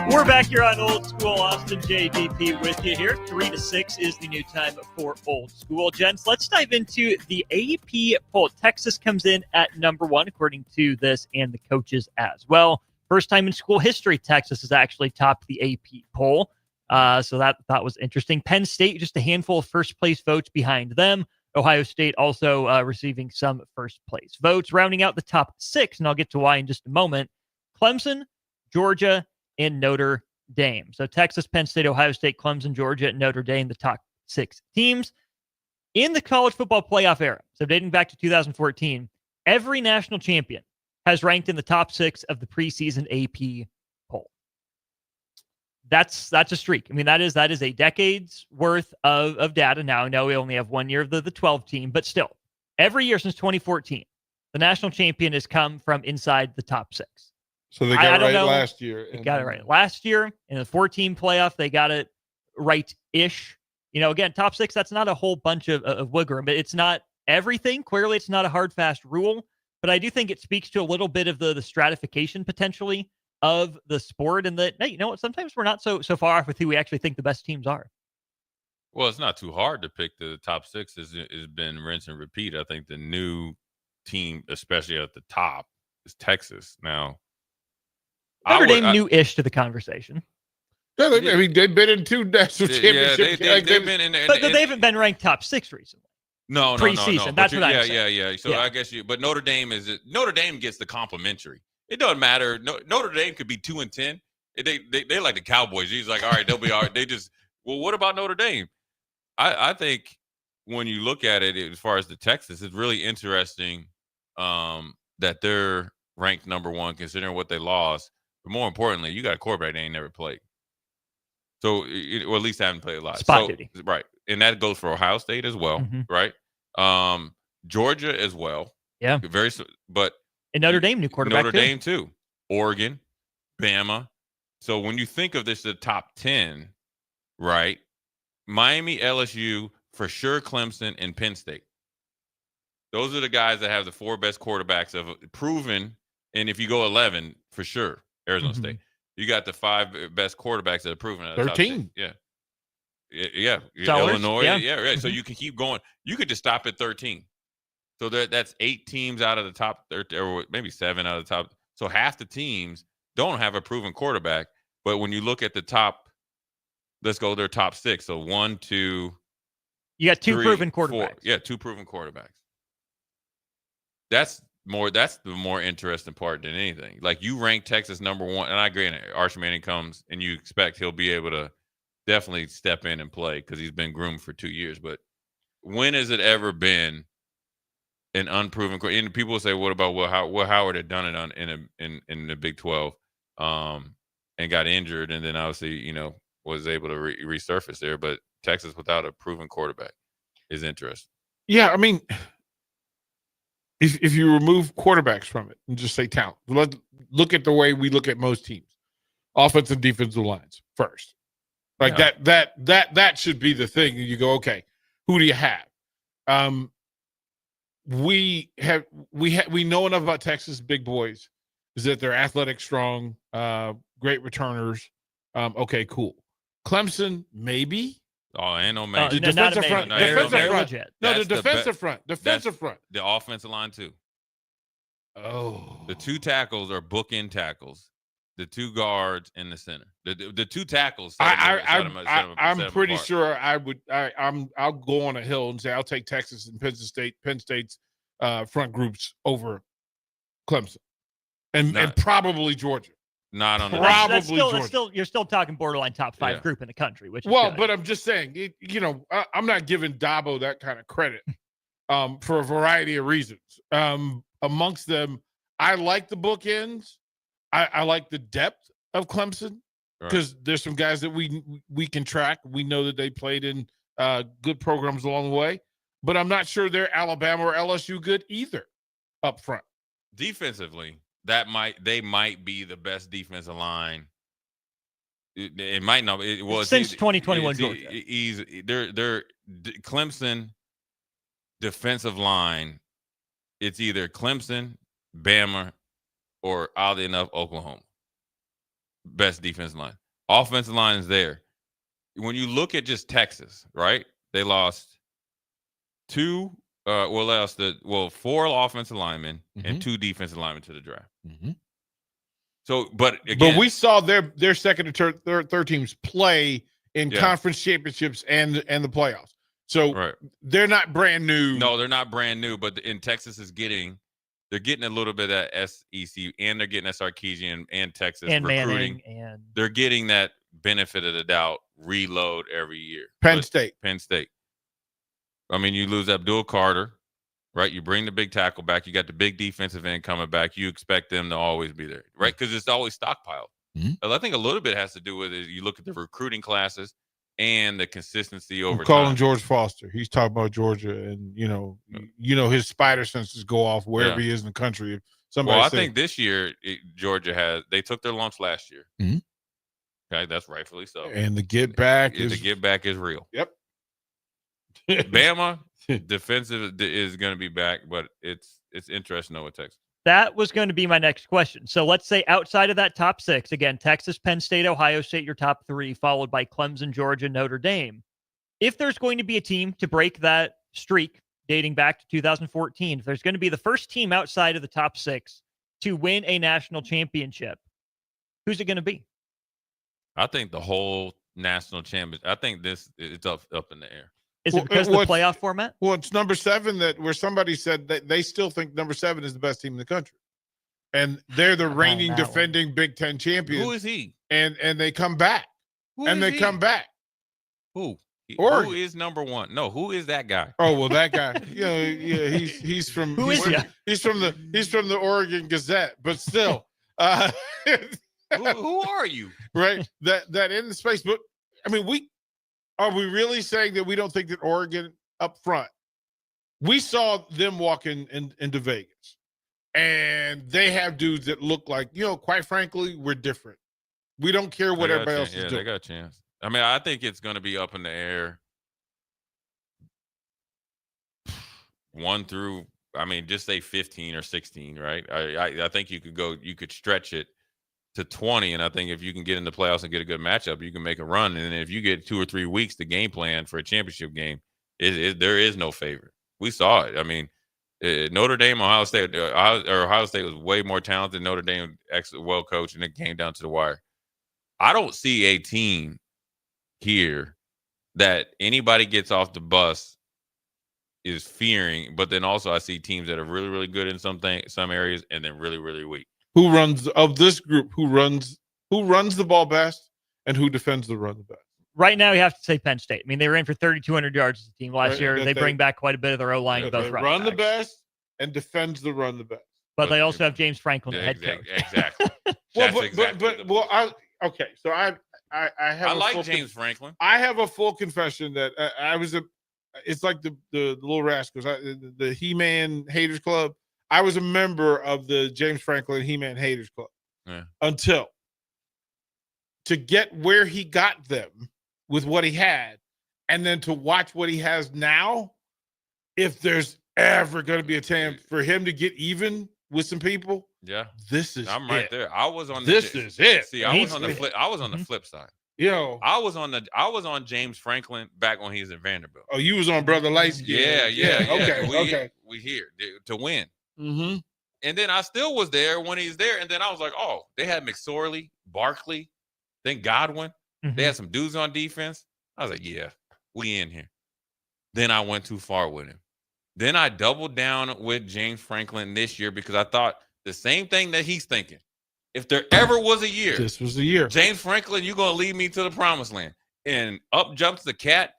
We're back here on Old School. Austin JDP with you here. 3 to 6 is the new time for Old School. Gents, let's dive into the AP poll. Texas comes in at #1, according to this, and the coaches as well. First time in school history, Texas has actually topped the AP poll. So that was interesting. Penn State, just a handful of first place votes behind them. Ohio State also receiving some first place votes. Rounding out the top 6, and I'll get to why in just a moment, Clemson, Georgia, and Notre Dame. So Texas, Penn State, Ohio State, Clemson, Georgia, and Notre Dame, the top 6 teams. In the college football playoff era, so dating back to 2014, every national champion has ranked in the top 6 of the preseason AP poll. that's a streak. I mean, that is a decade's worth of data. Now, I know we only have 1 year of the 12 team, but still, every year since 2014, the national champion has come from inside the top 6. So they got it right last year. They got it right last year. In the 14 playoff, they got it right-ish. Again, top 6, that's not a whole bunch of wiggle room, but it's not everything. Clearly, it's not a hard, fast rule, but I do think it speaks to a little bit of the stratification potentially of the sport, and that, hey, you know what, sometimes we're not so far off with who we actually think the best teams are. Well, it's not too hard to pick the top 6. Has been rinse and repeat. I think the new team, especially at the top, is Texas. Now, Notre Dame new-ish to the conversation. Yeah, they've been in 2 national championships. They've been in there, but they haven't been ranked top 6 recently. No, preseason. That's what I'm saying. Yeah. So I guess but Notre Dame gets the complimentary. It doesn't matter. Notre Dame could be 2-10. They like the Cowboys. He's like, all right, they'll be all right. Well, what about Notre Dame? I think when you look at it as far as the Texas, it's really interesting that they're ranked number 1 considering what they lost. But more importantly, you got a quarterback they ain't never played. So, or at least haven't played a lot. Spot duty. Right. And that goes for Ohio State as well, right? Georgia as well. Yeah. And Notre Dame new quarterback. Notre Dame too. Oregon, Bama. So when you think of this, the top 10, right? Miami, LSU, for sure, Clemson, and Penn State. Those are the guys that have the 4 best quarterbacks of proven. And if you go 11, for sure, Arizona State. You got the 5 best quarterbacks that are proven. 13. Yeah. Illinois. Yeah. Right. So you can keep going. You could just stop at 13. So that's 8 teams out of the top 13, or maybe 7 out of the top. So half the teams don't have a proven quarterback. But when you look at the top, let's go their top 6. So 1, 2. You got 2 3, proven quarterbacks. 4. Yeah, 2 proven quarterbacks. That's the more interesting part than anything. Like, you rank Texas number 1, and I agree. Arch Manning comes, and you expect he'll be able to definitely step in and play because he's been groomed for 2 years. But when has it ever been an unproven? And people will say, "What about Will Howard had done it in the Big 12, and got injured, and then obviously was able to resurface there." But Texas without a proven quarterback is interesting. Yeah, I mean, if you remove quarterbacks from it and just say talent, look at the way we look at most teams, offensive and defensive lines first. Like that should be the thing. You go, okay, who do you have? We know enough about Texas big boys is that they're athletic, strong, great returners. Okay, cool. Clemson, maybe. Oh, ain't no man. The defensive front. The defensive front. Defensive front. The offensive line too. Oh. The 2 tackles are bookend tackles. The 2 guards in the center. The 2 tackles. I'm pretty sure I'll go on a hill and say I'll take Texas and Penn State's front groups over Clemson, and probably Georgia. Not on that's still you're still talking borderline top 5 group in the country, which is good. But I'm just saying, I'm not giving Dabo that kind of credit for a variety of reasons. Amongst them, I like the bookends. I like the depth of Clemson because there's some guys that we can track. We know that they played in good programs along the way, but I'm not sure they're Alabama or LSU good either up front. Defensively, they might be the best defensive line. It might not. It was since 2021. They're Clemson defensive line. It's either Clemson, Bama, or oddly enough, Oklahoma. Best defensive line. Offensive line is there. When you look at just Texas, right? They lost 4 offensive linemen and 2 defensive linemen to the draft. So, but we saw their second and third teams play in conference championships and the playoffs. So they're not brand new. No, they're not brand new. But in Texas they're getting a little bit of that SEC, and they're getting that Sarkisian and Texas and recruiting. And they're getting that benefit of the doubt reload every year. Penn State. I mean, you lose Abdul Carter, right? You bring the big tackle back. You got the big defensive end coming back. You expect them to always be there, right? Because it's always stockpiled. I think a little bit has to do with it. You look at the recruiting classes and the consistency over I'm calling time. George Foster. He's talking about Georgia, and his spider senses go off wherever he is in the country. If somebody I think this year Georgia they took their lumps last year. Mhm. Okay, that's rightfully so. And the get back is real. Yep. Bama defensive is going to be back, but it's interesting to know what Texas. That was going to be my next question. So let's say outside of that top 6, again, Texas, Penn State, Ohio State, your top 3, followed by Clemson, Georgia, Notre Dame. If there's going to be a team to break that streak dating back to 2014, if there's going to be the first team outside of the top 6 to win a national championship, who's it going to be? I think the whole national championship. I think it's up in the air. Is it because of the playoff format? Well, it's number 7 where somebody said that they still think number 7 is the best team in the country. And they're the reigning, defending Big Ten champions. Who is he? And they come back. Come back. Who? Oregon. Who is number 1? No, who is that guy? Oh, well, that guy. He's from Who is he? He's from the Oregon Gazette, but still. Who are you? Right? That in the space. But I mean, are we really saying that we don't think that Oregon up front? We saw them walking into Vegas, and they have dudes that look like, quite frankly, we're different. We don't care what everybody else is doing. They got a chance. I mean, I think it's going to be up in the air. 1 through, just say 15 or 16, right? I think you could stretch it to 20, and I think if you can get in the playoffs and get a good matchup, you can make a run. And if you get 2 or 3 weeks to game plan for a championship game, there is no favorite. We saw it. I mean, Notre Dame, Ohio State was way more talented. Notre Dame, well coached, and it came down to the wire. I don't see a team here that anybody gets off the bus is fearing, but then also I see teams that are really, really good in some areas and then really, really weak. Who runs of this group? Who runs the ball best, and who defends the run the best? Right now, you have to say Penn State. I mean, they were in for 3,200 yards as a team last year. They bring back quite a bit of their O-line. Both run the best and defends the run the best. But they also have James Franklin, the head coach. Exactly. Okay. So I have. I like James Franklin. I have a full confession that it's like the Little Rascals, the He-Man Haters Club. I was a member of the James Franklin He-Man Haters Club until to get where he got them with what he had, and then to watch what he has now. If there's ever going to be a chance for him to get even with some people, I'm right there. I was on this is it. See, I was on the flip. I was on the flip side. I was on James Franklin back when he was at Vanderbilt. Oh, you was on Brother Lightskin. Yeah. Okay. We here to win. Mm-hmm. And then I still was there when he's there. And then I was like, oh, they had McSorley, Barkley, then Godwin. They had some dudes on defense. I was like, yeah, we in here. Then I went too far with him. Then I doubled down with James Franklin this year because I thought the same thing that he's thinking. If there ever was a year, this was the year. James Franklin, you're going to lead me to the promised land. And up jumps the cat.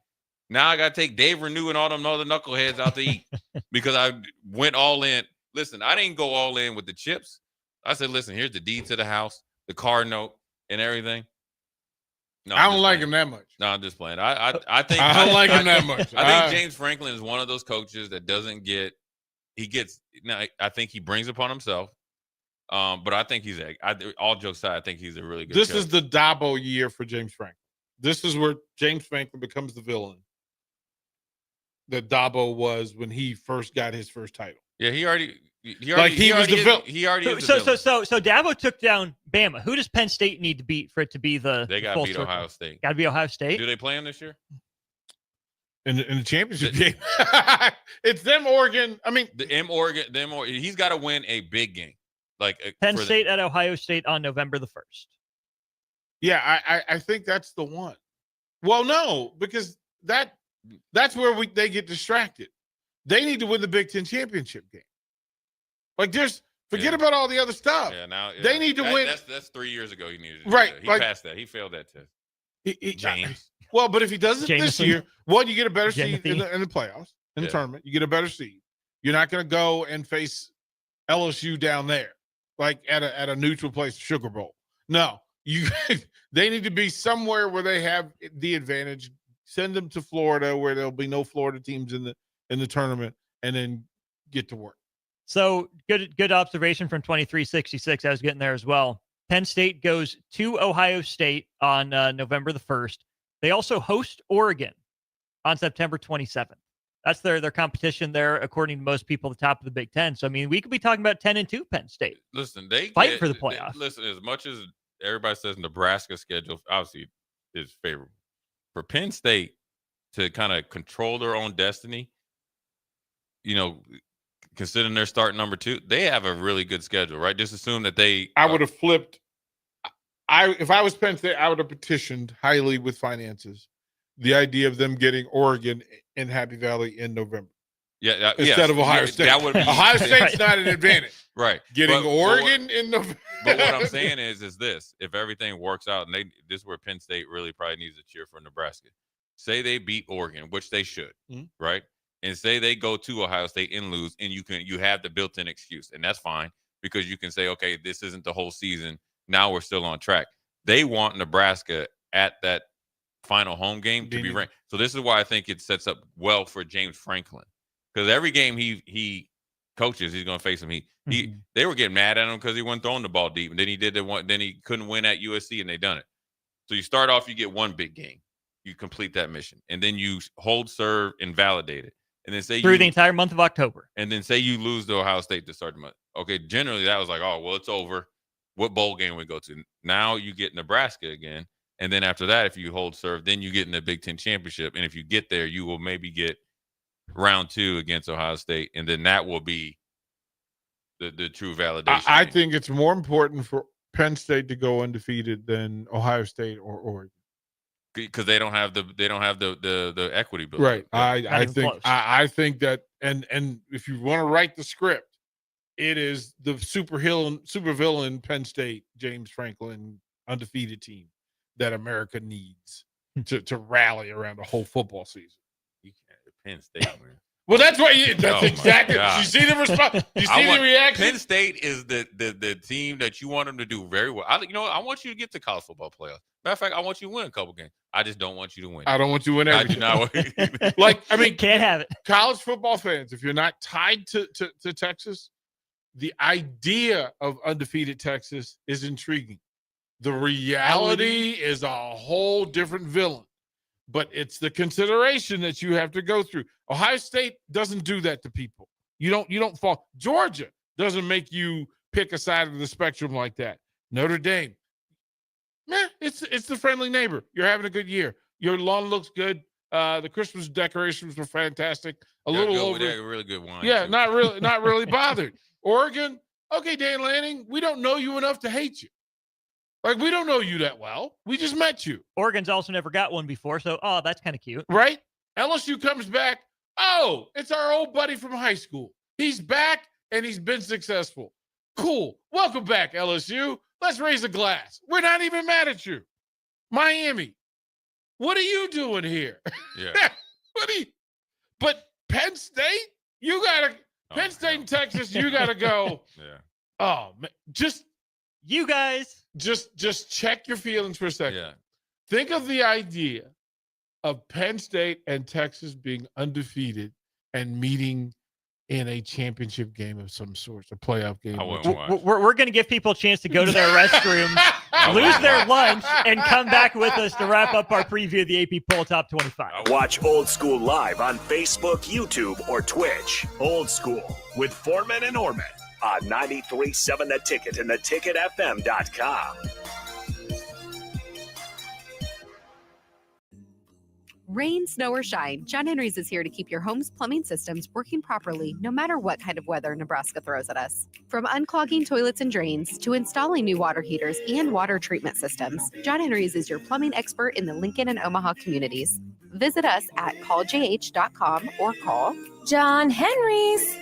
Now I got to take Dave Renew and all them other knuckleheads out to eat because I went all in. Listen, I didn't go all in with the chips. I said, listen, here's the deed to the house, the car note, and everything. No, I don't like him that much. No, I'm just playing. I think I don't like him that much. I think James Franklin is one of those coaches that doesn't get. Now I think he brings upon himself. But I think all jokes aside, I think he's a really good This coach. is the Dabo year for James Franklin. This is where James Franklin becomes the villain that Dabo was when he first got his first title. Yeah, he already was the villain. He already is the villain. So Dabo took down Bama. Who does Penn State need to beat for it to be the? They got to beat Ohio State. Got to be Ohio State. Do they play him this year? In the championship game, it's them. Oregon. I mean, Oregon. He's got to win a big game. Like Penn State at Ohio State on November the 1st. Yeah, I think that's the one. Well, no, because that's where they get distracted. They need to win the Big Ten championship game. Like, forget about all the other stuff. Yeah, now they need to win. That's 3 years ago. He needed to right. He passed that. He failed that test. James. Well, but if he does it this year, you get a better seed in the playoffs, in the Yeah. tournament. You get a better seed. You're not going to go and face LSU down there, like at a neutral place, Sugar Bowl. No, They need to be somewhere where they have the advantage. Send them to Florida where there'll be no Florida teams in the tournament, and then get to work. So good observation from 2366. I was getting there as well. Penn State goes to Ohio State on November the 1st. They also host Oregon on September 27th. That's their competition there, according to most people, the top of the Big Ten. So, I mean, we could be talking about 10-2 Penn State. Listen, they fight for the playoff. Listen, as much as everybody says Nebraska's schedule obviously is favorable, for Penn State to kind of control their own destiny, considering they're starting number 2, they have a really good schedule, right? Just assume that they. I would have flipped. If I was Penn State, I would have petitioned highly with finances the idea of them getting Oregon and Happy Valley in November. Yeah, instead of Ohio State. That would be, Ohio State's not an advantage. Right. Getting Oregon in November. But what I'm saying is this: if everything works out, and this is where Penn State really probably needs to cheer for Nebraska. Say they beat Oregon, which they should, right? And say they go to Ohio State and lose, and you have the built-in excuse, and that's fine because you can say, okay, this isn't the whole season. Now we're still on track. They want Nebraska at that final home game to be ranked. So this is why I think it sets up well for James Franklin, because every game he coaches, he's going to face him. They were getting mad at him because he wasn't throwing the ball deep, and then he did the one. Then he couldn't win at USC, and they done it. So you start off, you get one big game, you complete that mission, and then you hold, serve, and validate it, and then say through the entire month of October, and then say you lose to Ohio State to start the month. Okay, generally that was like, oh well, it's over. What bowl game we go to? Now you get Nebraska again. And then after that, if you hold serve, then you get in the Big Ten championship. And if you get there, you will maybe get round 2 against Ohio State. And then that will be the true validation. I think it's more important for Penn State to go undefeated than Ohio State or Oregon. Because they don't have the equity built. Right. I think that and if you want to write the script, it is the supervillain Penn State, James Franklin undefeated team that America needs to rally around the whole football season. You can't Penn State, man. Well, that's what that's exactly. You see the response. You see the reaction. Penn State is the team that you want them to do very well. I want you to get to college football playoffs. Matter of fact, I want you to win a couple games. I just don't want you to win. I don't want you to win everything. I do not. Can't have it. College football fans, if you're not tied to Texas, the idea of undefeated Texas is intriguing. The reality is a whole different villain, but it's the consideration that you have to go through. Ohio State doesn't do that to people. You don't fall. Georgia doesn't make you pick a side of the spectrum like that. Notre Dame, it's the friendly neighbor. You're having a good year. Your lawn looks good. The Christmas decorations were fantastic. Really good wine. Yeah, too. not really bothered. Oregon, okay, Dan Lanning, we don't know you enough to hate you. Like, we don't know you that well. We just met you. Oregon's also never got one before, so, that's kind of cute. Right? LSU comes back. Oh, it's our old buddy from high school. He's back, and he's been successful. Cool. Welcome back, LSU. Let's raise a glass. We're not even mad at you. Miami, what are you doing here? Yeah. But Penn State, Penn State and Texas, you got to go. Yeah. Oh, man. You guys. Just check your feelings for a second. Yeah. Think of the idea of Penn State and Texas being undefeated and meeting in a championship game of some sort, a playoff game. We're going to give people a chance to go to their restrooms, lose their lunch, and come back with us to wrap up our preview of the AP Poll Top 25. Watch Old School live on Facebook, YouTube, or Twitch. Old School with Foreman and Oerman on 93.7 The Ticket and theticketfm.com. Rain, snow, or shine, John Henry's is here to keep your home's plumbing systems working properly no matter what kind of weather Nebraska throws at us. From unclogging toilets and drains to installing new water heaters and water treatment systems, John Henry's is your plumbing expert in the Lincoln and Omaha communities. Visit us at calljh.com or call John Henry's.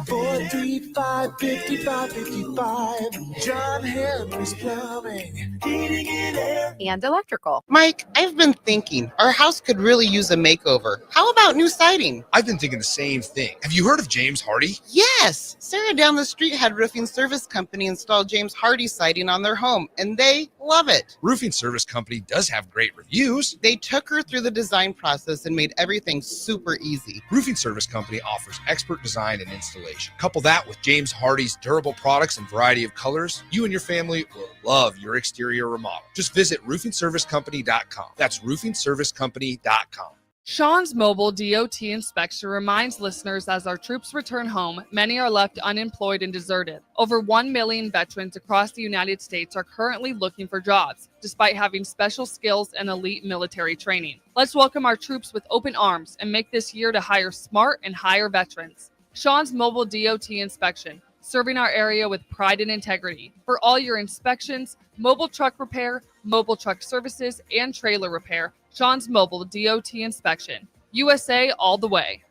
435-5555. John Henry's Plumbing, Heating and Air. And electrical. Mike, I've been thinking our house could really use a makeover. How about new siding? I've been thinking the same thing. Have you heard of James Hardy? Yes. Sarah down the street had roofing service company install James Hardy siding on their home, and they love it. Roofing Service Company does have great reviews. They took her through the design process and made everything super easy. Roofing Service Company offers expert design and installation. Couple that with James Hardy's durable products and variety of colors, you and your family will love your exterior remodel. Just visit roofingservicecompany.com. That's roofingservicecompany.com. Sean's mobile DOT inspection reminds listeners as our troops return home, many are left unemployed and deserted. Over 1 million veterans across the United States are currently looking for jobs, despite having special skills and elite military training. Let's welcome our troops with open arms and make this year to hire smart and hire veterans. Sean's mobile DOT inspection, serving our area with pride and integrity. For all your inspections, mobile truck repair, mobile truck services, and trailer repair, Sean's mobile DOT inspection. USA all the way.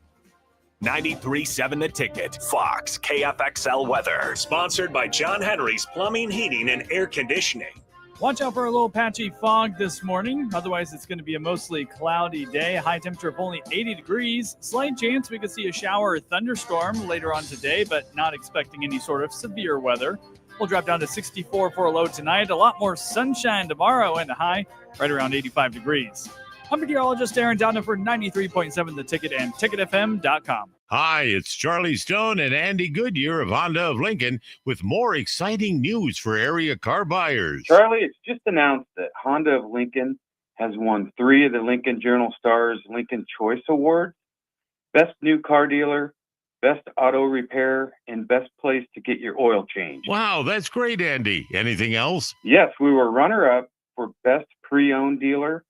93.7 The Ticket. Fox KFXL weather. Sponsored by John Henry's Plumbing, Heating, and Air Conditioning. Watch out for a little patchy fog this morning. Otherwise, it's going to be a mostly cloudy day. High temperature of only 80 degrees. Slight chance we could see a shower or thunderstorm later on today, but not expecting any sort of severe weather. We'll drop down to 64 for a low tonight. A lot more sunshine tomorrow and a high right around 85 degrees. I'm meteorologist Aaron Dannen for 93.7 The Ticket and ticketfm.com. Hi, it's Charlie Stone and Andy Goodyear of Honda of Lincoln with more exciting news for area car buyers. Charlie, it's just announced that Honda of Lincoln has won 3 of the Lincoln Journal-Star's Lincoln Choice Awards. Best New Car Dealer, Best Auto Repair, and Best Place to Get Your Oil Changed. Wow, that's great, Andy. Anything else? Yes, we were runner-up for Best Pre-Owned Dealer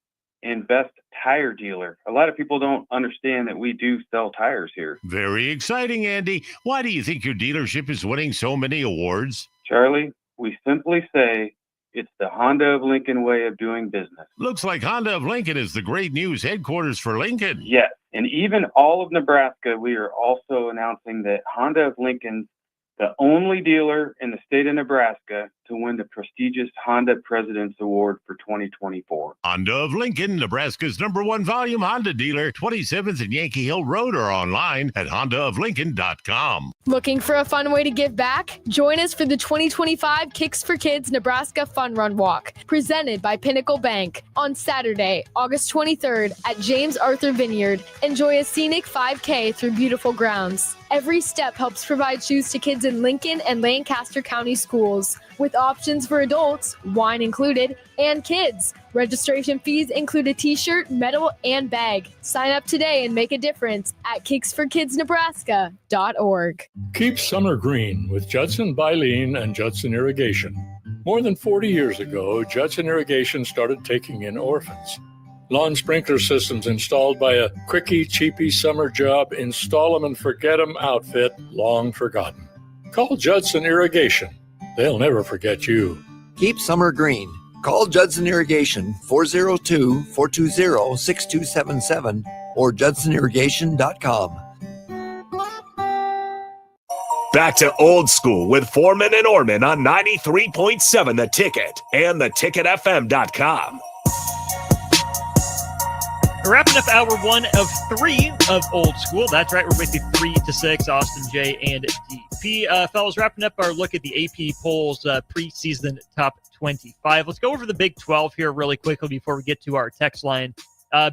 and Best Tire Dealer. A lot of people don't understand that we do sell tires here. Very exciting, Andy. Why do you think your dealership is winning so many awards? Charlie, we simply say it's the Honda of Lincoln way of doing business. Looks like Honda of Lincoln is the great news headquarters for Lincoln. Yes, and even all of Nebraska, we are also announcing that Honda of Lincoln's the only dealer in the state of Nebraska to win the prestigious Honda President's Award for 2024. Honda of Lincoln, Nebraska's #1 volume Honda dealer, 27th and Yankee Hill Road, or online at hondaoflincoln.com. Looking for a fun way to give back? Join us for the 2025 Kicks for Kids Nebraska Fun Run Walk, presented by Pinnacle Bank. On Saturday, August 23rd at James Arthur Vineyard, enjoy a scenic 5K through beautiful grounds. Every step helps provide shoes to kids in Lincoln and Lancaster County schools, with options for adults, wine included, and kids. Registration fees include a t-shirt, medal, and bag. Sign up today and make a difference at kicksforkidsnebraska.org. Keep summer green with Judson Baleen and Judson Irrigation. More than 40 years ago, Judson Irrigation started taking in orphans. Lawn sprinkler systems installed by a quickie, cheapy summer job, install 'em and forget 'em outfit, long forgotten. Call Judson Irrigation. They'll never forget you. Keep summer green. Call Judson Irrigation 402-420-6277 or judsonirrigation.com. Back to old school with Foreman and Oerman on 93.7 The Ticket and theticketfm.com. We're wrapping up hour 1 of 3 of Old School. That's right. We're with you 3 to 6. Austin, Jay, and DP. Fellas, wrapping up our look at the AP polls preseason top 25. Let's go over the Big 12 here really quickly before we get to our text line.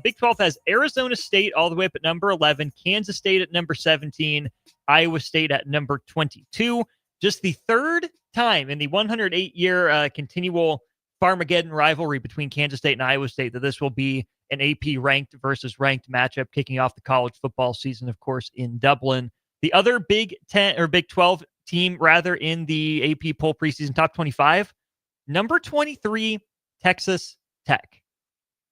Big 12 has Arizona State all the way up at number 11, Kansas State at number 17, Iowa State at number 22. Just the third time in the 108-year continual Farmageddon rivalry between Kansas State and Iowa State that this will be an AP ranked versus ranked matchup kicking off the college football season, of course, in Dublin. The other Big 10 or Big 12 team, rather, in the AP poll preseason top 25, number 23, Texas Tech.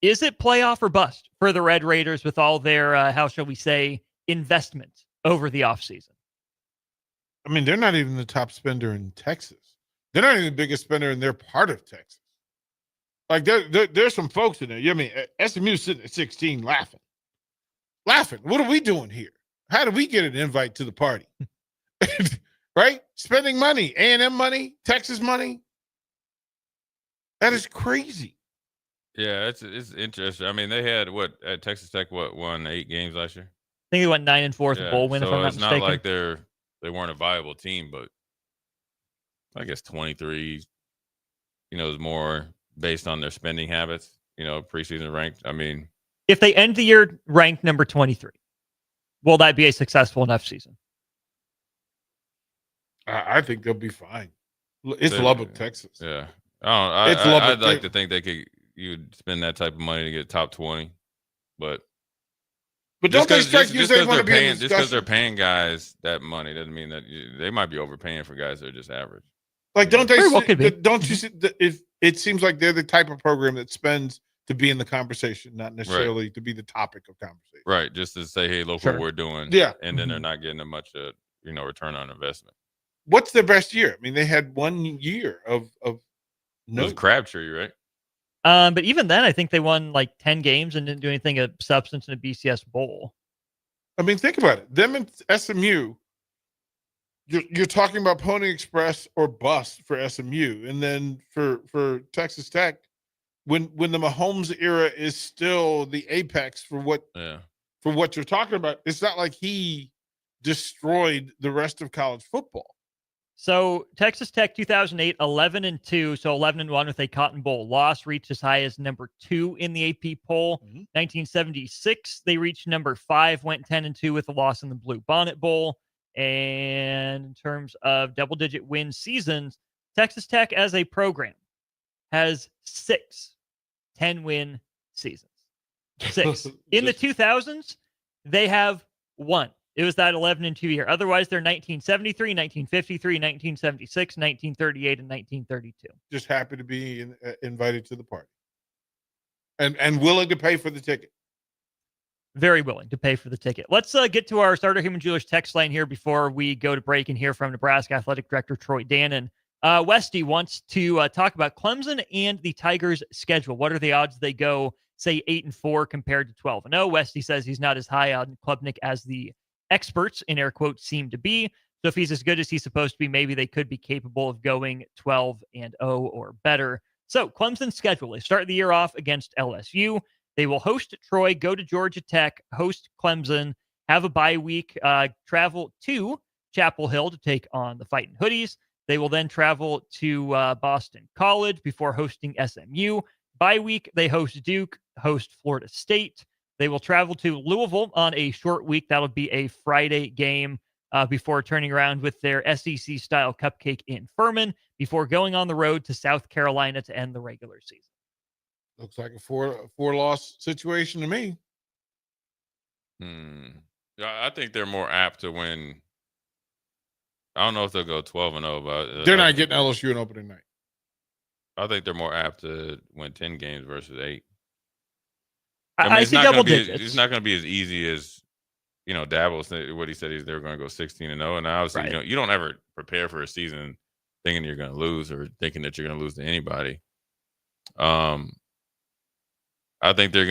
Is it playoff or bust for the Red Raiders with all their, how shall we say, investment over the offseason? I mean, they're not even the top spender in Texas. They're not even the biggest spender in their part of Texas. Like, there's some folks in there. I mean, SMU sitting at 16 laughing. What are we doing here? How do we get an invite to the party? Right? Spending money, A&M money, Texas money. That is crazy. Yeah, it's interesting. I mean, they had at Texas Tech won 8 games last year. I think they went 9-4 with a bowl win, if I'm not it's mistaken. not like they weren't a viable team, but I guess 23, is more based on their spending habits. Preseason ranked. I mean, if they end the year ranked number 23, will that be a successful enough season? I think they'll be fine. It's Lubbock, Texas. Yeah, I'd like to think you'd spend that type of money to get top 20, but don't they strike you as they want to be in just because they're paying guys that money doesn't mean that they might be overpaying for guys that are just average. Like, don't they? Don't you see? It seems like they're the type of program that spends to be in the conversation, not necessarily to be the topic of conversation. Right, just to say, "Hey, look what we're doing." Yeah, and then they're not getting much, return on investment. What's their best year? I mean, they had 1 year of no. It was Crabtree, right? But even then, I think they won like 10 games and didn't do anything of substance in a BCS bowl. I mean, think about it. Them and SMU, you're talking about Pony Express or bust for SMU, and then for Texas Tech, when the Mahomes era is still the apex for what you're talking about, it's not like he destroyed the rest of college football. So Texas Tech 2008, 11-2, so 11-1 with a Cotton Bowl loss, reached as high as number 2 in the AP poll. 1976, they reached number 5, went 10-2 with a loss in the Blue Bonnet Bowl. And in terms of double-digit win seasons, Texas Tech as a program has 6 10-win seasons. 6. In the 2000s, they have 1. It was that 11-2 year. Otherwise, they're 1973, 1953, 1976, 1938, and 1932. Just happy to be invited to the party. And willing to pay for the ticket. Very willing to pay for the ticket. Let's get to our Starter Human Jewelers text line here before we go to break and hear from Nebraska Athletic Director Troy Dannen. Westy wants to talk about Clemson and the Tigers' schedule. What are the odds they go, say, 8-4 compared to 12-0? Westy says he's not as high on Klubnik as the experts, in air quotes, seem to be. So if he's as good as he's supposed to be, maybe they could be capable of going 12-0 or better. So Clemson's schedule, they start the year off against LSU. They will host Troy, go to Georgia Tech, host Clemson, have a bye week, travel to Chapel Hill to take on the Fighting Hoodies. They will then travel to Boston College before hosting SMU. Bye week, they host Duke, host Florida State. They will travel to Louisville on a short week. That'll be a Friday game before turning around with their SEC-style cupcake in Furman before going on the road to South Carolina to end the regular season. Looks like a four-loss situation to me. I think they're more apt to win. I don't know if they'll go 12-0, but they're not getting LSU an opening night. I think they're more apt to win 10 games versus 8. I see double digits. It's not going to be as easy as, Dabo, what he said is they're going to go 16-0. And obviously, you don't ever prepare for a season thinking you're going to lose or thinking that you're going to lose to anybody. I think they're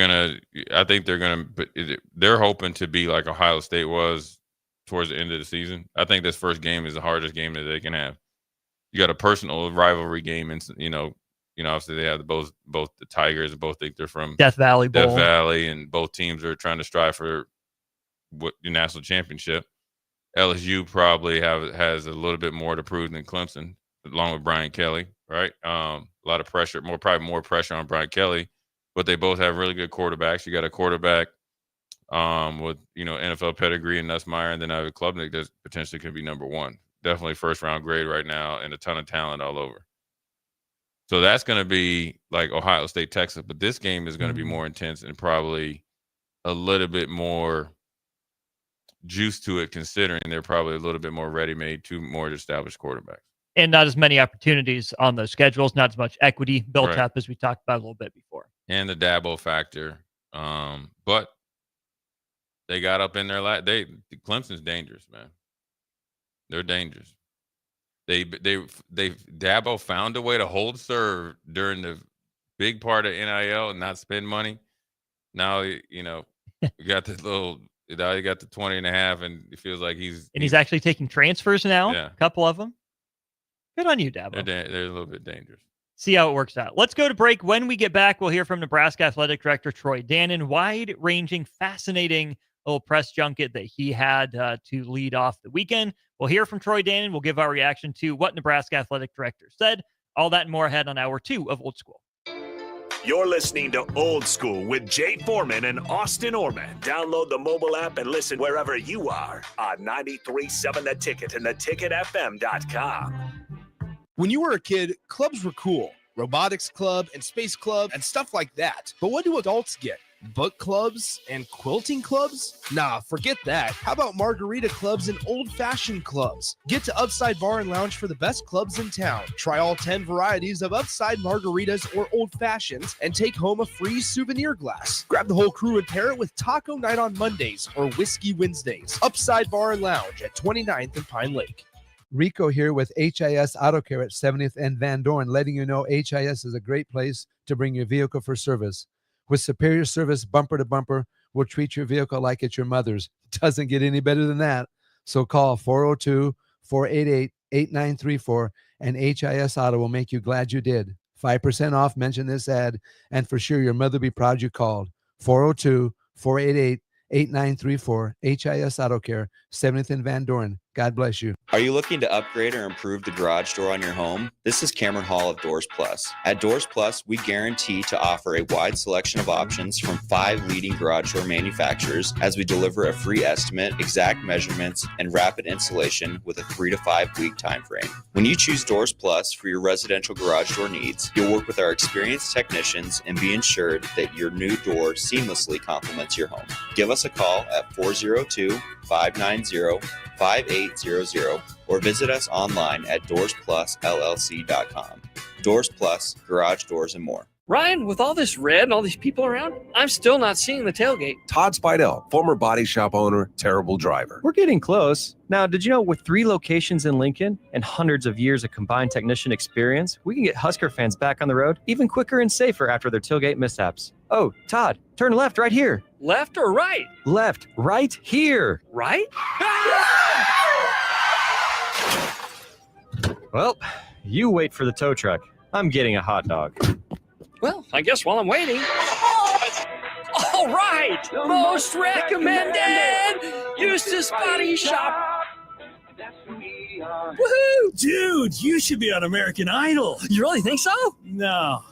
hoping to be like Ohio State was towards the end of the season. I think this first game is the hardest game that they can have. You got a personal rivalry game, and obviously they have both the Tigers, both think they're from Death Valley Bowl. And both teams are trying to strive for the national championship. LSU probably has a little bit more to prove than Clemson, along with Brian Kelly, right? A lot of pressure, probably more pressure on Brian Kelly, but they both have really good quarterbacks. You got a quarterback with NFL pedigree and Nussmeier, and then I have a Klubnik that potentially could be number 1. Definitely first round grade right now, and a ton of talent all over. So that's going to be like Ohio State, Texas, but this game is going to be more intense and probably a little bit more juice to it, considering they're probably a little bit more ready-made to more established quarterbacks. And not as many opportunities on those schedules, not as much equity built up as we talked about a little bit before. And the Dabo factor. But they got up in their Clemson's dangerous, man. They're dangerous. Dabo found a way to hold serve during the big part of NIL and not spend money. Now, we got this little Now he got the 20.5, and it feels like he's actually taking transfers now. Yeah. A couple of them. Good on you, Dabo. They're a little bit dangerous. See how it works out. Let's go to break. When we get back, we'll hear from Nebraska Athletic Director Troy Dannen. Wide-ranging, fascinating little press junket that he had to lead off the weekend. We'll hear from Troy Dannen. We'll give our reaction to what Nebraska Athletic Director said. All that and more ahead on Hour 2 of Old School. You're listening to Old School with Jay Foreman and Austin Oerman. Download the mobile app and listen wherever you are on 93.7 The Ticket and theticketfm.com. When you were a kid, clubs were cool. Robotics club and space club and stuff like that. But what do adults get? Book clubs and quilting clubs? Nah, forget that. How about margarita clubs and old-fashioned clubs? Get to Upside Bar and Lounge for the best clubs in town. Try all 10 varieties of Upside margaritas or old fashions and take home a free souvenir glass. Grab the whole crew and pair it with taco night on Mondays or whiskey Wednesdays. Upside Bar and Lounge at 29th and Pine Lake. Rico here with HIS Auto Care at 70th and Van Dorn, letting you know HIS is a great place to bring your vehicle for service. With superior service bumper to bumper, we'll treat your vehicle like it's your mother's. Doesn't get any better than that. So call 402-488-8934 and HIS Auto will make you glad you did. 5% off, mention this ad, and for sure your mother will be proud you called. 402-488-8934, HIS Auto Care, 70th and Van Dorn. God bless you. Are you looking to upgrade or improve the garage door on your home? This is Cameron Hall of Doors Plus. At Doors Plus, we guarantee to offer a wide selection of options from 5 leading garage door manufacturers as we deliver a free estimate, exact measurements, and rapid installation with a 3 to 5 week time frame. When you choose Doors Plus for your residential garage door needs, you'll work with our experienced technicians and be ensured that your new door seamlessly complements your home. Give us a call at 402-590-5800 or visit us online at DoorsPlusLLC.com. Doors Plus, garage doors and more. Ryan, with all this red and all these people around, I'm still not seeing the tailgate. Todd Spidell, former body shop owner, terrible driver. We're getting close. Now, did you know with 3 locations in Lincoln and hundreds of years of combined technician experience, we can get Husker fans back on the road even quicker and safer after their tailgate mishaps? Oh, Todd, turn left right here. Left or right? Left, right here. Right? Well, you wait for the tow truck. I'm getting a hot dog. Well, I guess while I'm waiting. All right! Most recommended! Eustace Body Shop! Woohoo! Dude, you should be on American Idol. You really think so? No.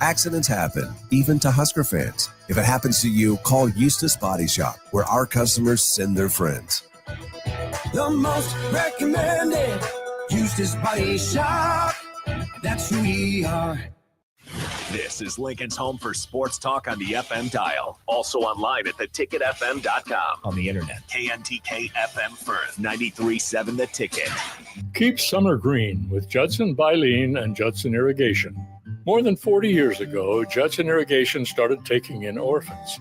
Accidents happen, even to Husker fans. If it happens to you, call Eustace Body Shop, where our customers send their friends. The most recommended Eustace Body Shop. That's who we are. This is Lincoln's home for sports talk on the FM dial. Also online at theticketfm.com. On the internet, KNTK FM Firth, 93.7 The Ticket. Keep summer green with Judson Baleen and Judson Irrigation. More than 40 years ago, Judson Irrigation started taking in orphans.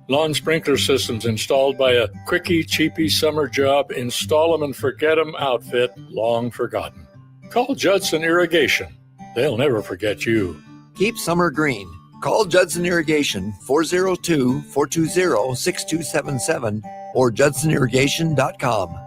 Lawn sprinkler systems installed by a quickie, cheapy summer job, install them and forget them outfit, long forgotten. Call Judson Irrigation. They'll never forget you. Keep summer green. Call Judson Irrigation 402-420-6277 or judsonirrigation.com.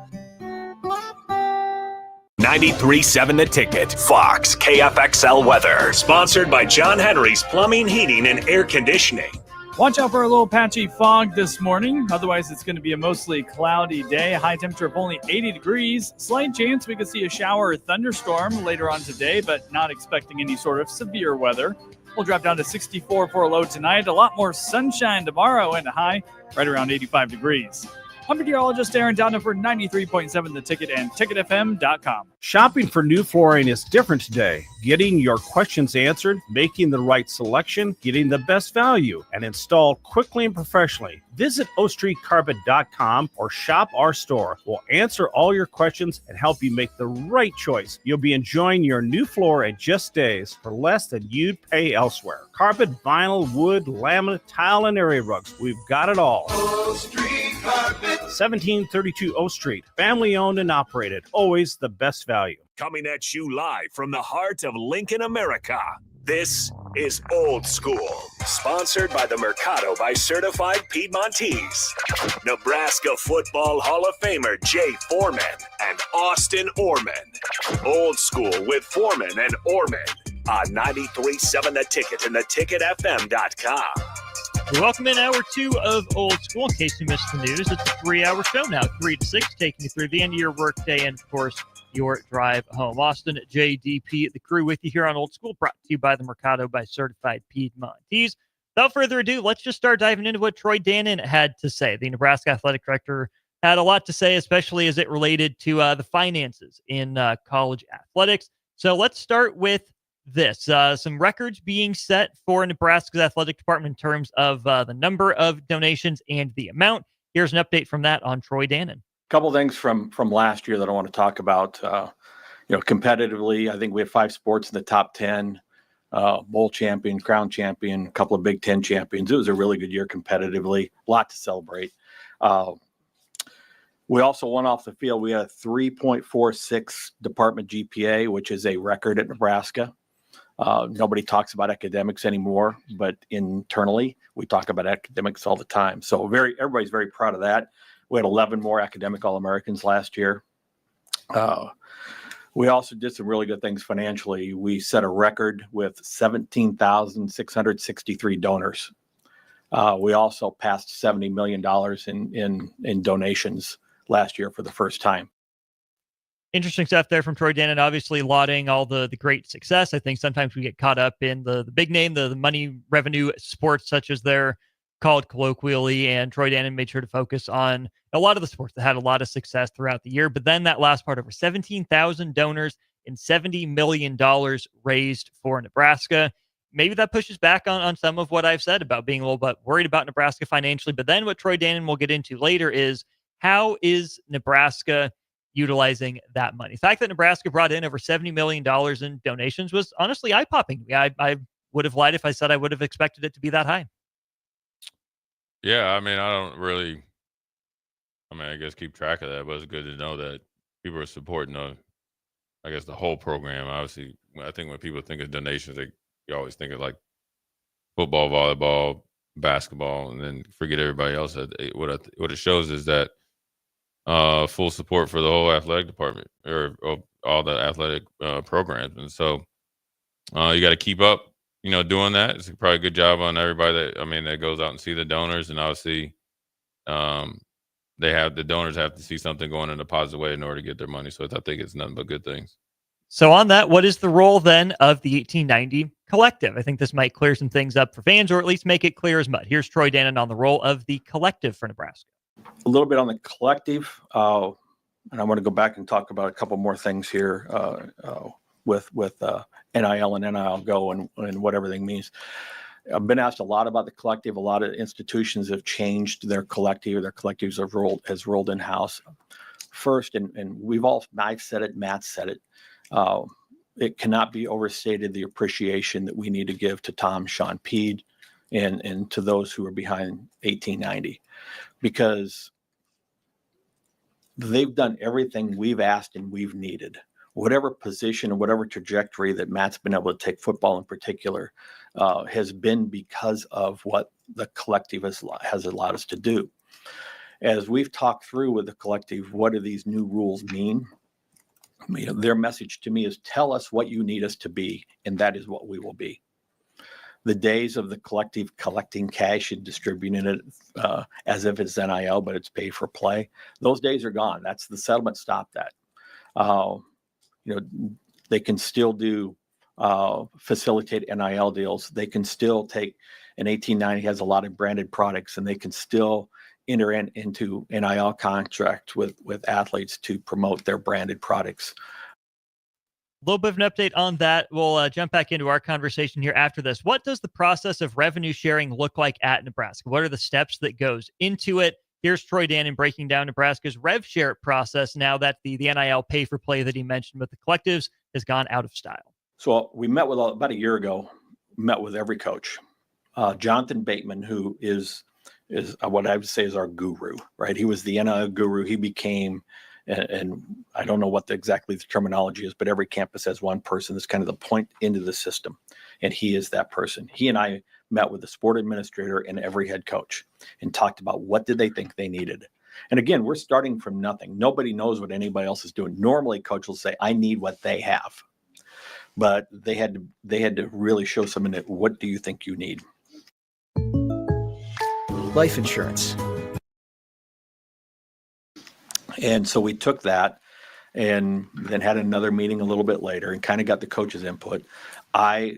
93.7 The Ticket. Fox KFXL weather. Sponsored by John Henry's Plumbing, Heating, and Air Conditioning. Watch out for a little patchy fog this morning. Otherwise, it's going to be a mostly cloudy day. High temperature of only 80 degrees. Slight chance we could see a shower or thunderstorm later on today, but not expecting any sort of severe weather. We'll drop down to 64 for a low tonight. A lot more sunshine tomorrow and a high right around 85 degrees. I'm meteorologist Aaron Dannen for 93.7 The Ticket and ticketfm.com. Shopping for new flooring is different today. Getting your questions answered, making the right selection, getting the best value, and installed quickly and professionally. Visit ostreetcarpet.com or shop our store. We'll answer all your questions and help you make the right choice. You'll be enjoying your new floor in just days for less than you'd pay elsewhere. Carpet, vinyl, wood, laminate, tile, and area rugs. We've got it all. O Street Carpet. 1732 O Street. Family owned and operated. Always the best value. Coming at you live from the heart of Lincoln, America. This is Old School, sponsored by the Mercado by Certified Piedmontese. Nebraska Football Hall of Famer Jay Foreman and Austin Oerman. Old School with Foreman and Oerman on 93.7 The Ticket and theticketfm.com. Welcome in hour 2 of Old School. In case you missed the news, it's a 3-hour show now, 3 to 6, taking you through the end of your workday and, of course, your drive home. Austin, JDP, the crew with you here on Old School, brought to you by the Mercado by Certified Piedmontese. Without further ado, let's just start diving into what Troy Dannen had to say. The Nebraska athletic director had a lot to say, especially as it related to the finances in college athletics. So let's start with this. Some records being set for Nebraska's athletic department in terms of the number of donations and the amount. Here's an update from that on Troy Dannen. Couple things from last year that I want to talk about. Competitively, I think we have 5 sports in the top 10, bowl champion, crown champion, a couple of Big Ten champions. It was a really good year competitively, a lot to celebrate. We also went off the field. We had a 3.46 department GPA, which is a record at Nebraska. Nobody talks about academics anymore, but internally we talk about academics all the time. So everybody's very proud of that. We had 11 more academic All-Americans last year. We also did some really good things financially. We set a record with 17,663 donors. We also passed $70 million in donations last year for the first time. Interesting stuff there from Troy Dannen, obviously lauding all the great success. I think sometimes we get caught up in the big name, the money revenue sports, such as they're called colloquially, and Troy Dannen made sure to focus on a lot of the sports that had a lot of success throughout the year. But then that last part, over 17,000 donors and $70 million raised for Nebraska. Maybe that pushes back on some of what I've said about being a little bit worried about Nebraska financially. But then what Troy Dannen will get into later is, how is Nebraska utilizing that money? The fact that Nebraska brought in over $70 million in donations was honestly eye-popping. I would have lied if I said I would have expected it to be that high. Yeah, I mean, I guess keep track of that, but it's good to know that people are supporting the whole program. Obviously, I think when people think of donations, you always think of like football, volleyball, basketball, and then forget everybody else. What it shows is that full support for the whole athletic department or all the athletic programs. And so you got to keep up, doing that. It's probably a good job on everybody that goes out and see the donors. And obviously the donors have to see something going in a positive way in order to get their money. So I think it's nothing but good things. So on that, what is the role then of the 1890 collective? I think this might clear some things up for fans, or at least make it clear as mud. Here's Troy Dannen on the role of the collective for Nebraska. A little bit on the collective, and I want to go back and talk about a couple more things here with NIL and NIL Go and what everything means. I've been asked a lot about the collective. A lot of institutions have changed their collective. Their collectives has rolled in house. First, and I've said it, Matt said it. It cannot be overstated the appreciation that we need to give to Tom, Sean Pede, and to those who are behind 1890, because they've done everything we've asked and we've needed. Whatever position or whatever trajectory that Matt's been able to take, football in particular, has been because of what the collective has allowed us to do. As we've talked through with the collective, what do these new rules mean? Their message to me is, tell us what you need us to be, and that is what we will be. The days of the collective collecting cash and distributing it as if it's NIL, but it's pay for play, those days are gone. That's the settlement stopped that. They can still do facilitate NIL deals. They can still take, and 1890 has a lot of branded products, and they can still enter into NIL contract with athletes to promote their branded products. A little bit of an update on that. We'll jump back into our conversation here after this. What does the process of revenue sharing look like at Nebraska? What are the steps that goes into it? Here's Troy Dannen breaking down Nebraska's rev share process now that the NIL pay for play that he mentioned with the collectives has gone out of style. So we met with, about a year ago, met with every coach. Jonathan Bateman, who is what I would say is our guru, right? He was the NIL guru. He became and I don't know what exactly the terminology is, but every campus has one person that's kind of the point into the system, and he is that person. He and I met with the sport administrator and every head coach and talked about what did they think they needed. And again, we're starting from nothing. Nobody knows what anybody else is doing. Normally, coach will say, "I need what they have," but they had to really show someone that, what do you think you need? Life insurance. And so we took that and then had another meeting a little bit later and kind of got the coaches' input. My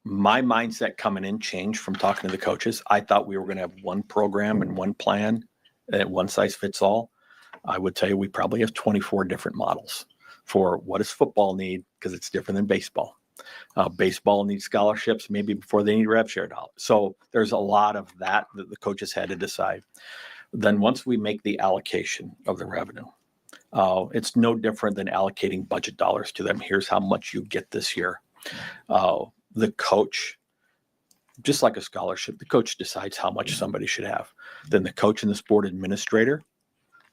mindset coming in changed from talking to the coaches. I thought we were going to have one program and one plan, and one size fits all. I would tell you we probably have 24 different models for what does football need, because it's different than baseball. Baseball needs scholarships maybe before they need rev share dollars. So there's a lot of that the coaches had to decide. Then once we make the allocation of the revenue, it's no different than allocating budget dollars to them. Here's how much you get this year. The coach, just like a scholarship, the coach decides how much somebody should have. Then the coach and the sport administrator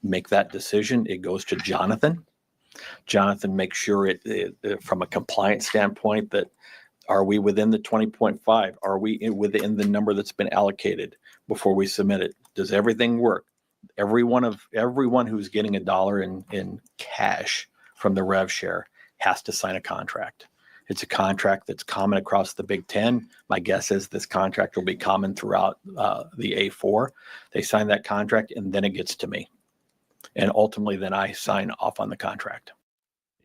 make that decision. It goes to Jonathan. Jonathan makes sure it from a compliance standpoint that are we within the 20.5? Are we within the number that's been allocated before we submit it? Does everything work? Everyone who's getting $1 in cash from the rev share has to sign a contract. It's a contract that's common across the Big Ten. My guess is this contract will be common throughout the A4. They sign that contract, and then it gets to me. And ultimately, then I sign off on the contract.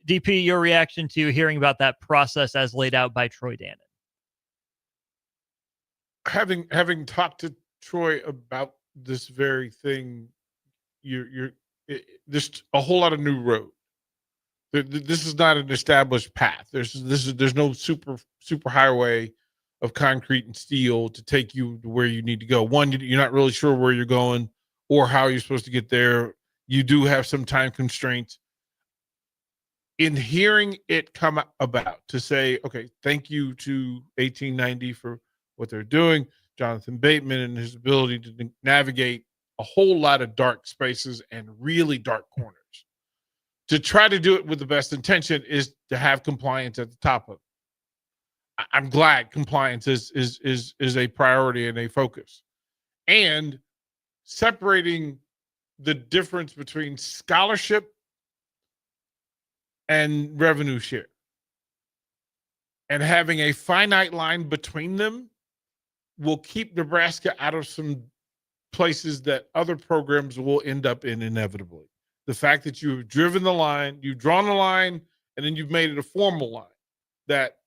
DP, your reaction to hearing about that process as laid out by Troy Dannen? Having talked to Troy about this very thing, you're there's a whole lot of new road. This is not an established path. There's no super highway of concrete and steel to take you to where you need to go. One, you're not really sure where you're going or how you're supposed to get there. You do have some time constraints. In hearing it come about to say, okay, thank you to 1890 for what they're doing, Jonathan Bateman and his ability to navigate a whole lot of dark spaces and really dark corners. To try to do it with the best intention is to have compliance at the top of it. I'm glad compliance is a priority and a focus. And separating the difference between scholarship and revenue share and having a finite line between them will keep Nebraska out of some places that other programs will end up in inevitably. The fact that you've driven the line, you've drawn the line, and then you've made it a formal line, that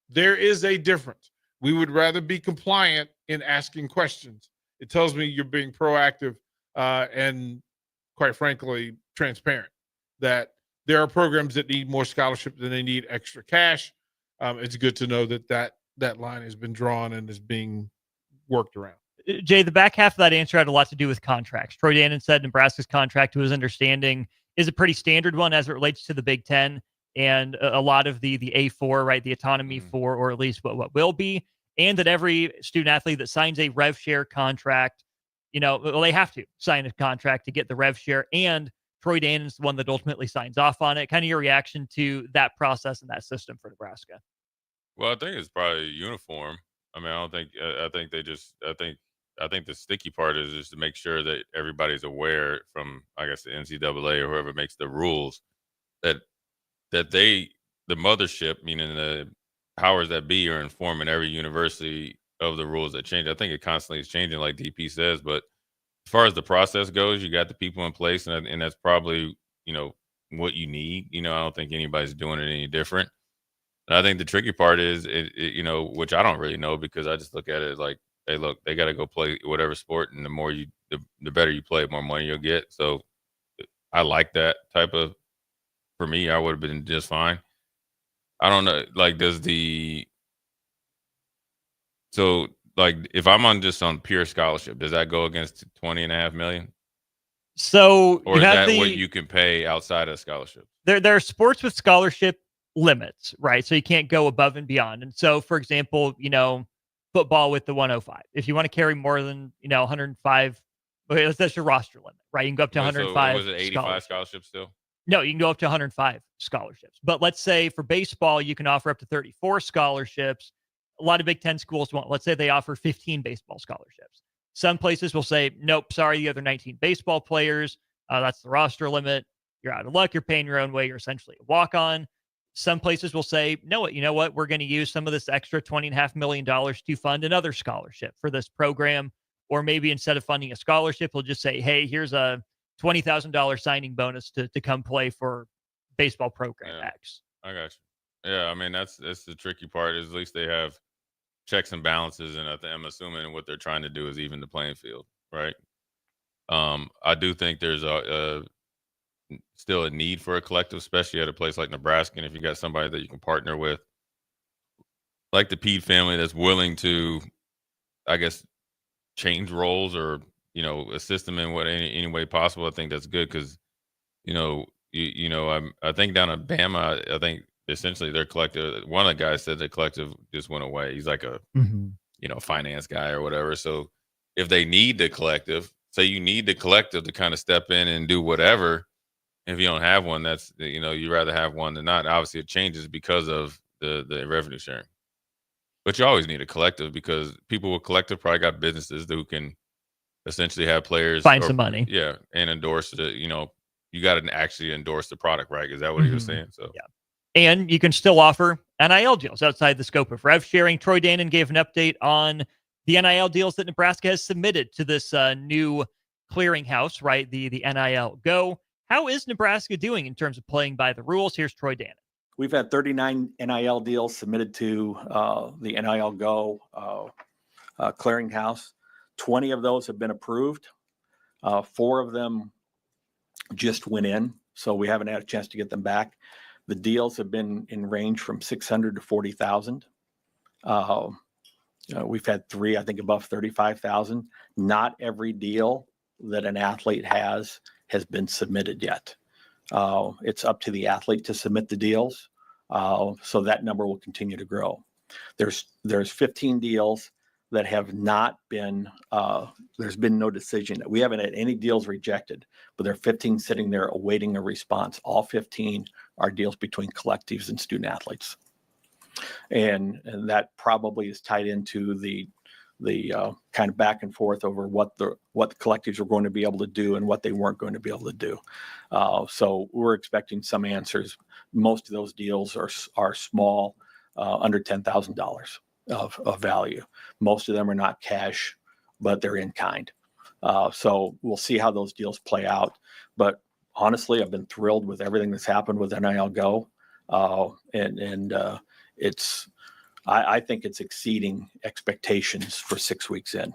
there is a difference. We would rather be compliant in asking questions. It tells me you're being proactive and, quite frankly, transparent, that there are programs that need more scholarship than they need extra cash. It's good to know that line has been drawn and is being worked around. Jay, the back half of that answer had a lot to do with contracts. Troy Dannen said Nebraska's contract, to his understanding, is a pretty standard one as it relates to the Big Ten and a lot of the A4, right, the autonomy for, or at least what will be, and that every student athlete that signs a rev share contract, they have to sign a contract to get the rev share, and Troy Dannen's the one that ultimately signs off on it. Kind of your reaction to that process and that system for Nebraska? Well, I think it's probably uniform. I mean, I think the sticky part is just to make sure that everybody's aware from, I guess, the NCAA or whoever makes the rules that the mothership, meaning the powers that be, are informing every university of the rules that change. I think it constantly is changing, like DP says, but as far as the process goes, you got the people in place, and that's probably, what you need. I don't think anybody's doing it any different. And I think the tricky part is, which I don't really know, because I just look at it like, hey, look, they got to go play whatever sport, and the better you play, the more money you'll get. So I like that type of. For me, I would have been just fine. I don't know, like, if I'm on pure scholarship, does that go against $20.5 million? So, or is that what you can pay outside of scholarship? There are sports with scholarship limits, right? So you can't go above and beyond. And so, for example, football with the 105. If you want to carry more than, $105 Okay, that's your roster limit, right? You can go up to 105. So was it 85 scholarships still? No, you can go up to 105 scholarships. But let's say for baseball, you can offer up to 34 scholarships. A lot of Big Ten schools won't. Let's say they offer 15 baseball scholarships. Some places will say, nope, sorry, the other 19 baseball players, that's the roster limit. You're out of luck. You're paying your own way. You're essentially a walk-on. Some places will say, no, you know what? We're going to use some of this extra $20.5 million to fund another scholarship for this program. Or maybe instead of funding a scholarship, we'll just say, hey, here's a $20,000 signing bonus to come play for baseball program X. I got you. Yeah, I mean, that's the tricky part is at least they have checks and balances, and I'm assuming what they're trying to do is even the playing field, right? I do think there's still a need for a collective, especially at a place like Nebraska, and if you got somebody that you can partner with, like the Pede family that's willing to, I guess, change roles or, assist them in any way possible, I think that's good because, I think down in Bama, I think essentially their collective, one of the guys said the collective just went away. He's like a, finance guy or whatever. So if they need the collective, say you need the collective to kind of step in and do whatever. If you don't have one, that's, you'd rather have one than not. Obviously it changes because of the revenue sharing. But you always need a collective because people with collective probably got businesses who can essentially have players find some money. Yeah. And endorse you got to actually endorse the product, right? Is that what he was saying? So, yeah. And you can still offer NIL deals outside the scope of rev sharing. Troy Dannen gave an update on the NIL deals that Nebraska has submitted to this new clearinghouse, right? The NIL Go. How is Nebraska doing in terms of playing by the rules? Here's Troy Dannen. We've had 39 NIL deals submitted to the NIL Go clearinghouse. 20 of those have been approved. 4 of them just went in, so we haven't had a chance to get them back. The deals have been in range from 600 to 40,000. We've had 3, I think, above 35,000. Not every deal that an athlete has been submitted yet. It's up to the athlete to submit the deals. So that number will continue to grow. There's 15 deals that have not been, there's been no decision. We haven't had any deals rejected, but there are 15 sitting there awaiting a response. All 15 are deals between collectives and student athletes. And that probably is tied into the kind of back and forth over what the collectives were going to be able to do and what they weren't going to be able to do. So we're expecting some answers. Most of those deals are small, under $10,000 of value. Most of them are not cash, but they're in kind. So we'll see how those deals play out. But honestly, I've been thrilled with everything that's happened with NIL Go. I think it's exceeding expectations for 6 weeks in.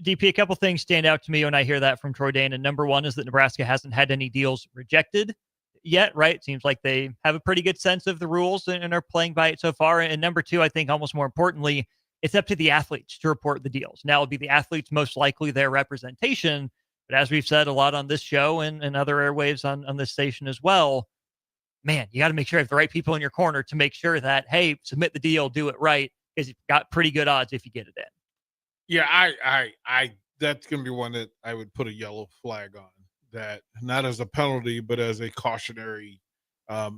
DP, a couple things stand out to me when I hear that from Troy Dannen. Number one is that Nebraska hasn't had any deals rejected yet, right? It seems like they have a pretty good sense of the rules and are playing by it so far. And number two, I think almost more importantly, it's up to the athletes to report the deals. Now it'll be the athletes, most likely their representation. But as we've said a lot on this show and other airwaves on this station as well, man, you got to make sure you have the right people in your corner to make sure that, hey, submit the deal, do it right, because you've got pretty good odds if you get it in. Yeah, I that's going to be one that I would put a yellow flag on, that not as a penalty, but as a cautionary,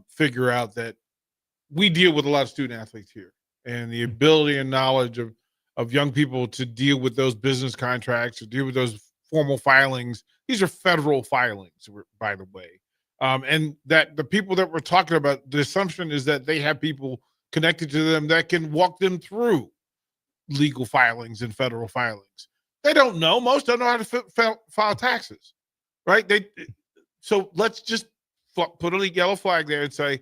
figure out that we deal with a lot of student athletes here, and the ability and knowledge of young people to deal with those business contracts, to deal with those formal filings. These are federal filings, by the way. And that the people that we're talking about, the assumption is that they have people connected to them that can walk them through legal filings and federal filings. They don't know. Most don't know how to file taxes, right? So let's just put a yellow flag there and say,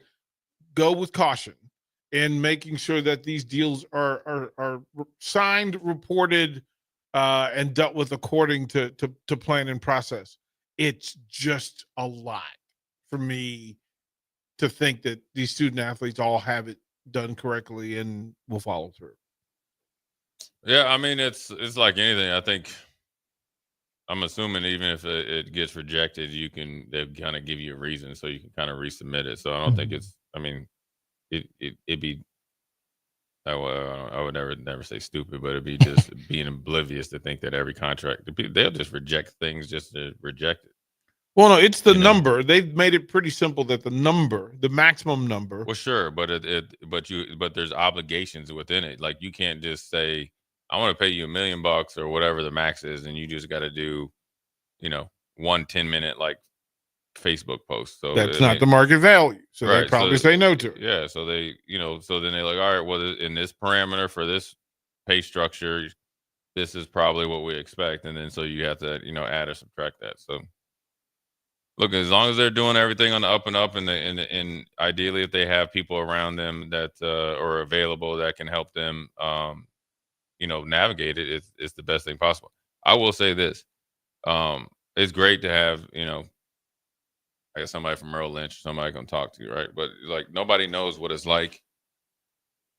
go with caution in making sure that these deals are signed, reported, and dealt with according to plan and process. It's just a lot for me to think that these student athletes all have it done correctly and will follow through. Yeah, I mean, it's like anything. I think I'm assuming even if it gets rejected, they kind of give you a reason, so you can kind of resubmit it. So I don't think it's. I mean, it'd be I would never say stupid, but it'd be just being oblivious to think that every contract, they'll just reject things just to reject it. Well, no, it's the number. They've made it pretty simple that the maximum number. Well, sure, but but there's obligations within it. Like you can't just say, I want to pay you $1 million or whatever the max is, and you just got to do, 1 10-minute like Facebook post. So that's not the market value. So right, they probably say no to it. Yeah. So they, so then they're like, all right, well, in this parameter for this pay structure, this is probably what we expect. And then so you have to, add or subtract that. So look, as long as they're doing everything on the up and up, and ideally if they have people around them that are available that can help them, navigate it, it's the best thing possible. I will say this. It's great to have, I got somebody from Merrill Lynch, somebody can talk to you, right? But like nobody knows what it's like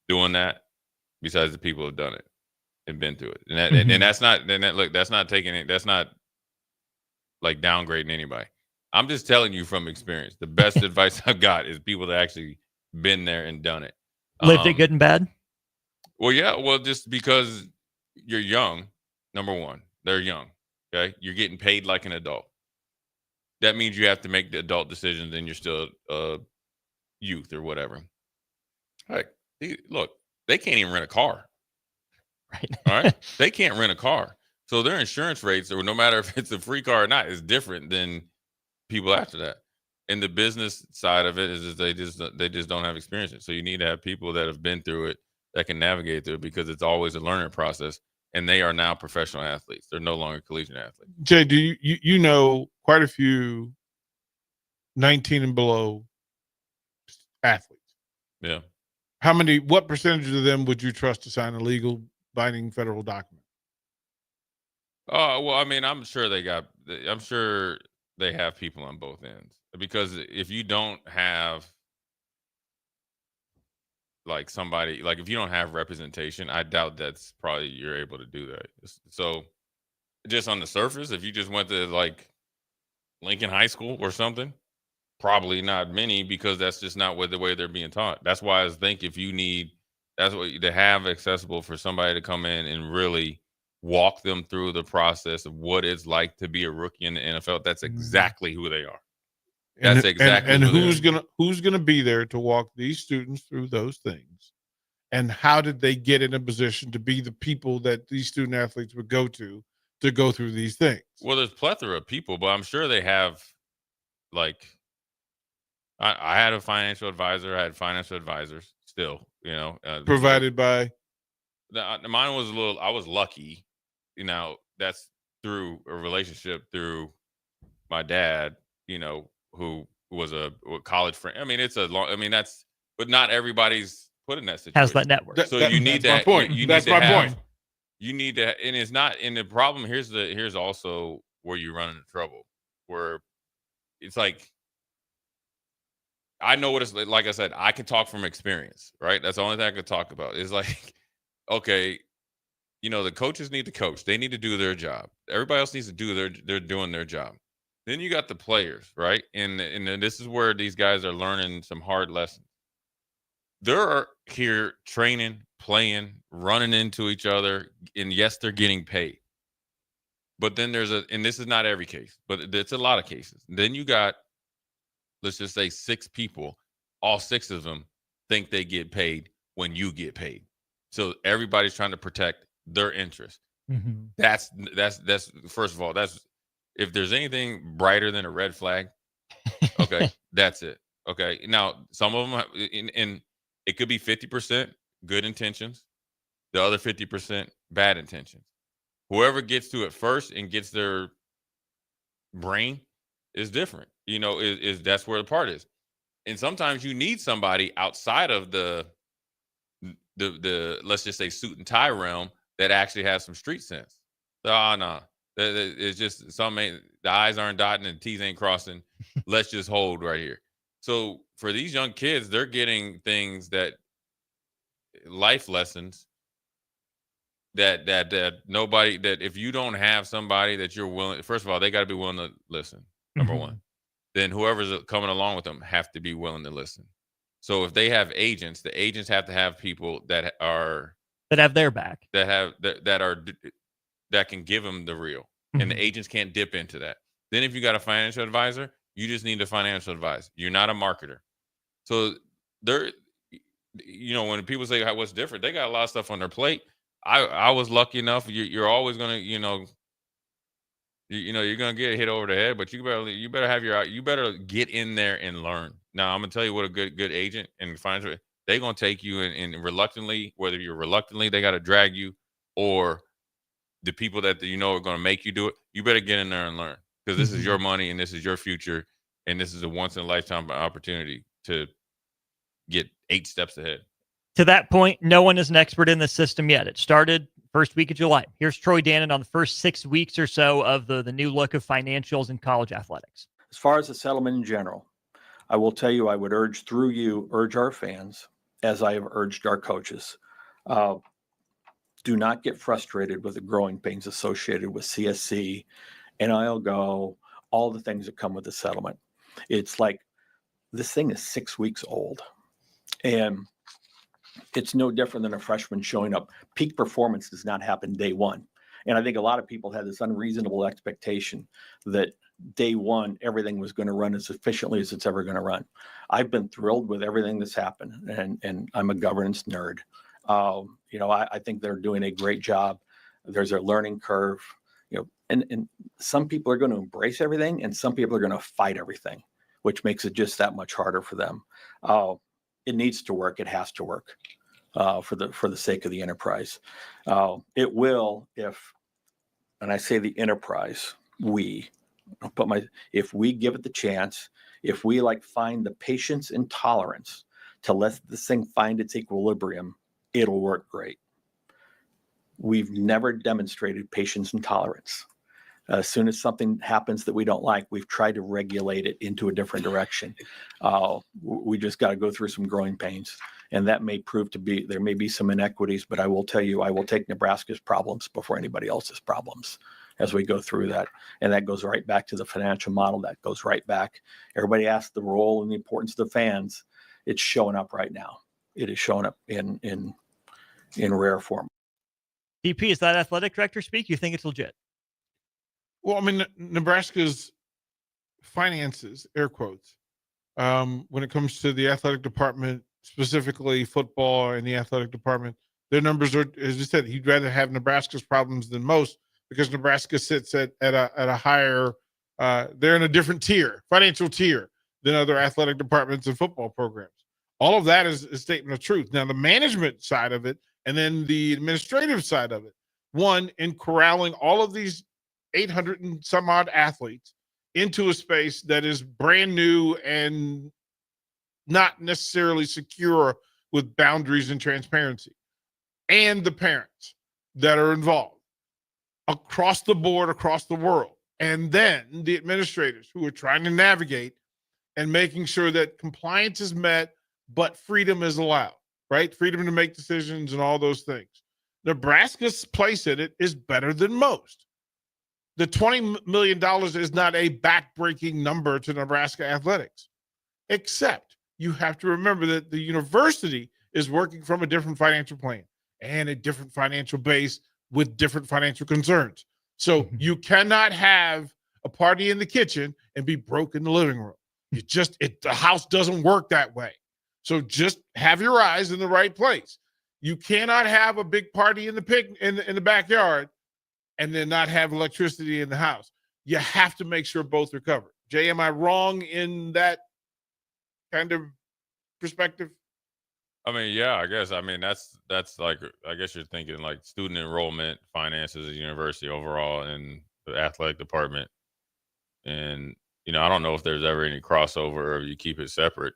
doing that besides the people who've done it and been through it. And that's not, that's not taking it. That's not like downgrading anybody. I'm just telling you from experience. The best advice I've got is people that actually been there and done it. Lived it good and bad? Well, yeah. Well, just because you're young, number one, they're young. Okay. You're getting paid like an adult. That means you have to make the adult decisions and you're still youth or whatever. Like, look, they can't even rent a car. Right. All right. They can't rent a car. So their insurance rates, or no matter if it's a free car or not, is different than people after that. And the business side of it is they just don't have experience. So you need to have people that have been through it that can navigate through it, because it's always a learning process. And they are now professional athletes. They're no longer collegiate athletes. Jay, do you know quite a few 19 and below athletes? Yeah. What percentage of them would you trust to sign a legal binding federal document? Well, I mean, I'm sure they have people on both ends, because if you don't have like somebody, like if you don't have representation, I doubt that's probably you're able to do that. So just on the surface, if you just went to like Lincoln High School or something, probably not many, because that's just not the way they're being taught. That's why I think if you need, that's what to have accessible for somebody to come in and really walk them through the process of what it's like to be a rookie in the NFL. That's exactly who they are. That's exactly. And who's gonna be there to walk these students through those things? And how did they get in a position to be the people that these student athletes would go to go through these things? Well, there's plethora of people, but I'm sure they have, like, I had a financial advisor. I had financial advisors still, provided by. Mine was I was lucky, that's through a relationship through my dad, who was a college friend. I mean, but not everybody's put in that situation. Has that network. So you need that. That's my point. You need to, and it's not, and the problem, here's also where you run into trouble, where it's like, I know what it's like. I said, I can talk from experience, right? That's the only thing I could talk about. It's like, okay, the coaches need to coach. They need to do their job. Everybody else needs to do they're doing their job. Then you got the players, right? And this is where these guys are learning some hard lessons. They're here training, playing, running into each other, and yes, they're getting paid. But then and this is not every case, but it's a lot of cases. Then you got, let's just say 6 people, all 6 of them think they get paid when you get paid. So everybody's trying to protect their interest. Mm-hmm. That's first of all, if there's anything brighter than a red flag, okay, that's it. Okay. Now, some of them, and it could be 50% good intentions, the other 50% bad intentions. Whoever gets to it first and gets their brain is different. That's where the part is. And sometimes you need somebody outside of the let's just say suit and tie realm that actually has some street sense. So, no. It's just the I's aren't dotting and the T's ain't crossing. Let's just hold right here. So for these young kids, they're getting things life lessons that if you don't have somebody that you're willing, first of all, they got to be willing to listen. Number one. Then whoever's coming along with them have to be willing to listen. So if they have agents, the agents have to have people that have their back, that can give them the real, and the agents can't dip into that. Then if you got a financial advisor, you just need a financial advisor. You're not a marketer. So there, when people say what's different, they got a lot of stuff on their plate. I was lucky enough. You're always gonna, you're gonna get hit over the head, but you better get in there and learn. Now I'm gonna tell you what a good agent and financial, they're gonna take you and reluctantly, whether you're reluctantly, they got to drag you, or the people that are gonna make you do it. You better get in there and learn, because this is your money and this is your future, and this is a once in a lifetime opportunity to get 8 steps ahead. To that point, no one is an expert in the system yet. It started first week of July. Here's Troy Dannen on the first 6 weeks or so of the new look of financials in college athletics. As far as the settlement in general, I will tell you, I would urge our fans, as I have urged our coaches, do not get frustrated with the growing pains associated with CSC, NIL Go, all the things that come with the settlement. It's like, this thing is 6 weeks old, and it's no different than a freshman showing up. Peak performance does not happen day one. And I think a lot of people had this unreasonable expectation that day one, everything was going to run as efficiently as it's ever going to run. I've been thrilled with everything that's happened, and I'm a governance nerd. I think they're doing a great job. There's a learning curve, and some people are going to embrace everything, and some people are going to fight everything, which makes it just that much harder for them. It needs to work. It has to work for the sake of the enterprise. It will and I say the enterprise, if we give it the chance, if we find the patience and tolerance to let this thing find its equilibrium, it'll work great. We've never demonstrated patience and tolerance. As soon as something happens that we don't like, we've tried to regulate it into a different direction. We just got to go through some growing pains, and that may prove to be, there may be some inequities, but I will tell you, I will take Nebraska's problems before anybody else's problems as we go through that. And that goes right back to the financial model. That goes right back. Everybody asked the role and the importance of the fans. It's showing up right now. It is showing up in rare form. DP, is that athletic director speak? You think it's legit? Well, I mean, Nebraska's finances, air quotes, when it comes to the athletic department, specifically football and the athletic department, their numbers are, as you said, he'd rather have Nebraska's problems than most, because Nebraska sits at a higher, they're in a different financial tier than other athletic departments and football programs. All of that is a statement of truth. Now, the management side of it, and then the administrative side of it, one, in corralling all of these 800 and some odd athletes into a space that is brand new and not necessarily secure with boundaries and transparency, and the parents that are involved across the board, across the world, and then the administrators who are trying to navigate and making sure that compliance is met, but freedom is allowed, right? Freedom to make decisions and all those things. Nebraska's place in it is better than most. The $20 million is not a backbreaking number to Nebraska athletics, except you have to remember that the university is working from a different financial plan and a different financial base with different financial concerns. So you cannot have a party in the kitchen and be broke in the living room. The house doesn't work that way. So just have your eyes in the right place. You cannot have a big party in the backyard and then not have electricity in the house. You have to make sure both are covered. Jay, am I wrong in that kind of perspective? I mean, yeah, I guess. I mean, that's like, I guess you're thinking like student enrollment, finances at university overall, and the athletic department. And, I don't know if there's ever any crossover or you keep it separate.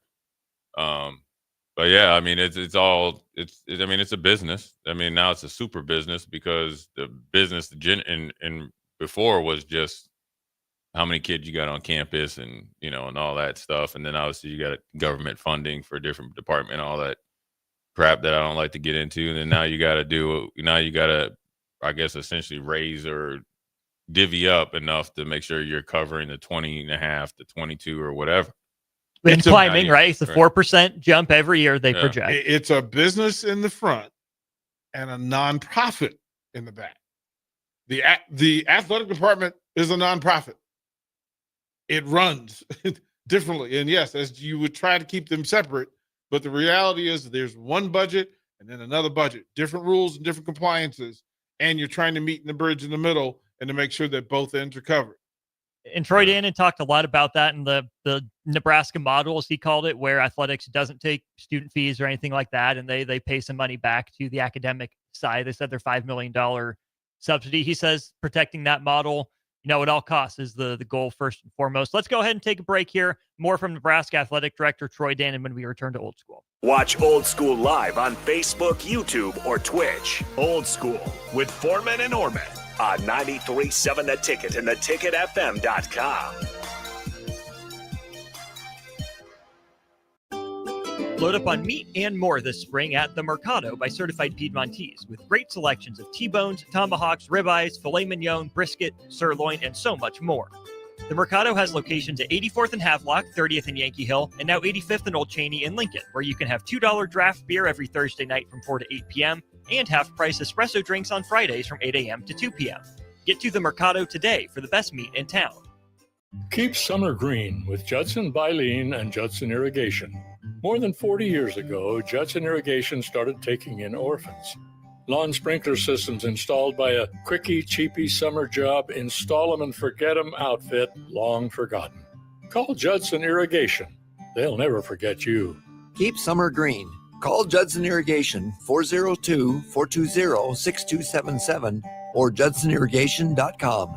But yeah, I mean, it's a business. I mean, now it's a super business, because the business and before was just how many kids you got on campus and, and all that stuff. And then obviously you got government funding for a different department, all that crap that I don't like to get into. And then now you got to, I guess, essentially raise or divvy up enough to make sure you're covering the 20 and a half, the 22 or whatever. And climbing, right? It's a 4% jump every year they project. It's a business in the front and a nonprofit in the back. The athletic department is a nonprofit. It runs differently. And yes, as you would try to keep them separate, but the reality is there's one budget and then another budget, different rules and different compliances, and you're trying to meet in the bridge in the middle and to make sure that both ends are covered. And Troy Dannen talked a lot about that in the Nebraska model, as he called it, where athletics doesn't take student fees or anything like that, and they pay some money back to the academic side. They said their $5 million subsidy. He says protecting that model, at all costs is the goal first and foremost. Let's go ahead and take a break here. More from Nebraska Athletic Director Troy Dannen when we return to Old School. Watch Old School live on Facebook, YouTube, or Twitch. Old School with Foreman and Oerman on 93.7 The Ticket and theticketfm.com. Load up on meat and more this spring at The Mercado by Certified Piedmontese with great selections of T-bones, tomahawks, ribeyes, filet mignon, brisket, sirloin, and so much more. The Mercado has locations at 84th and Havelock, 30th and Yankee Hill, and now 85th and Old Cheney in Lincoln, where you can have $2 draft beer every Thursday night from 4 to 8 p.m. and half-price espresso drinks on Fridays from 8 a.m. to 2 p.m. Get to The Mercado today for the best meat in town. Keep summer green with Judson Baleen and Judson Irrigation. More than 40 years ago, Judson Irrigation started taking in orphans. Lawn sprinkler systems installed by a quickie, cheapy summer job, install them and forget them outfit long forgotten. Call Judson Irrigation. They'll never forget you. Keep summer green. Call Judson Irrigation 402-420-6277 or judsonirrigation.com.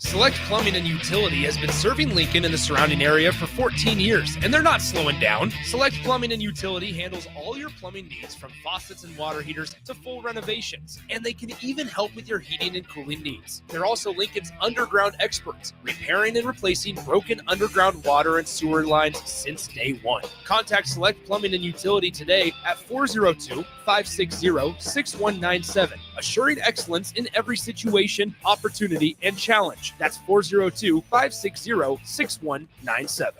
Select Plumbing and Utility has been serving Lincoln and the surrounding area for 14 years, and they're not slowing down. Select Plumbing and Utility handles all your plumbing needs, from faucets and water heaters to full renovations, and they can even help with your heating and cooling needs. They're also Lincoln's underground experts, repairing and replacing broken underground water and sewer lines since day one. Contact Select Plumbing and Utility today at 402-560-6197, assuring excellence in every situation, opportunity, and challenge. That's 402-560-6197.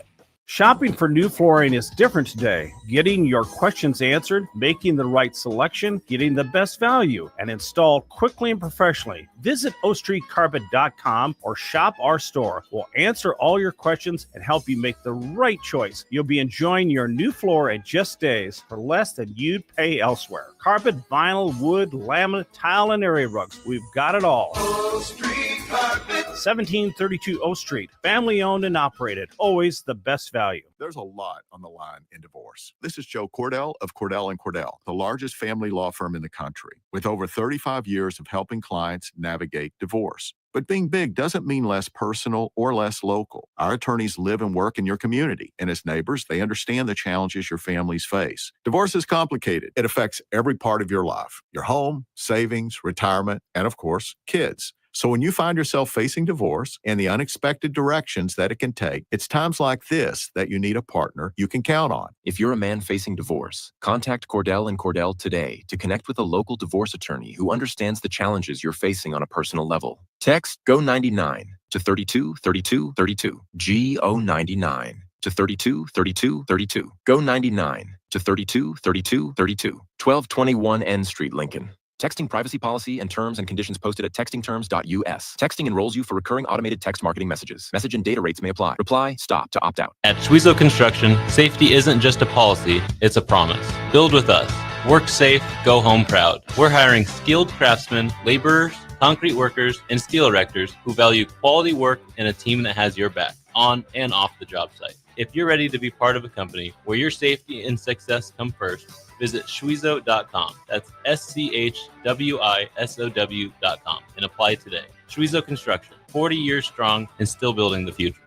Shopping for new flooring is different today. Getting your questions answered, making the right selection, getting the best value, and installed quickly and professionally. Visit ostreetcarpet.com or shop our store. We'll answer all your questions and help you make the right choice. You'll be enjoying your new floor in just days for less than you'd pay elsewhere. Carpet, vinyl, wood, laminate, tile, and area rugs. We've got it all. O Street Carpet. 1732 O Street. Family owned and operated. Always the best value. There's a lot on the line in divorce. This is Joe Cordell of Cordell & Cordell, the largest family law firm in the country, with over 35 years of helping clients navigate divorce. But being big doesn't mean less personal or less local. Our attorneys live and work in your community, and as neighbors, they understand the challenges your families face. Divorce is complicated. It affects every part of your life, your home, savings, retirement, and of course, kids. So when you find yourself facing divorce and the unexpected directions that it can take, it's times like this that you need a partner you can count on. If you're a man facing divorce, contact Cordell & Cordell today to connect with a local divorce attorney who understands the challenges you're facing on a personal level. Text GO99 to 323232. GO99 to 323232. GO99 to 323232. 1221 N Street, Lincoln. Texting privacy policy and terms and conditions posted at textingterms.us. Texting enrolls you for recurring automated text marketing messages. Message and data rates may apply. Reply, stop to opt out. At Schwezo Construction, safety isn't just a policy, it's a promise. Build with us. Work safe, go home proud. We're hiring skilled craftsmen, laborers, concrete workers, and steel erectors who value quality work and a team that has your back, on and off the job site. If you're ready to be part of a company where your safety and success come first, visit Schwezo.com. That's SCHWISOW.com and apply today. Schwezo Construction, 40 years strong and still building the future.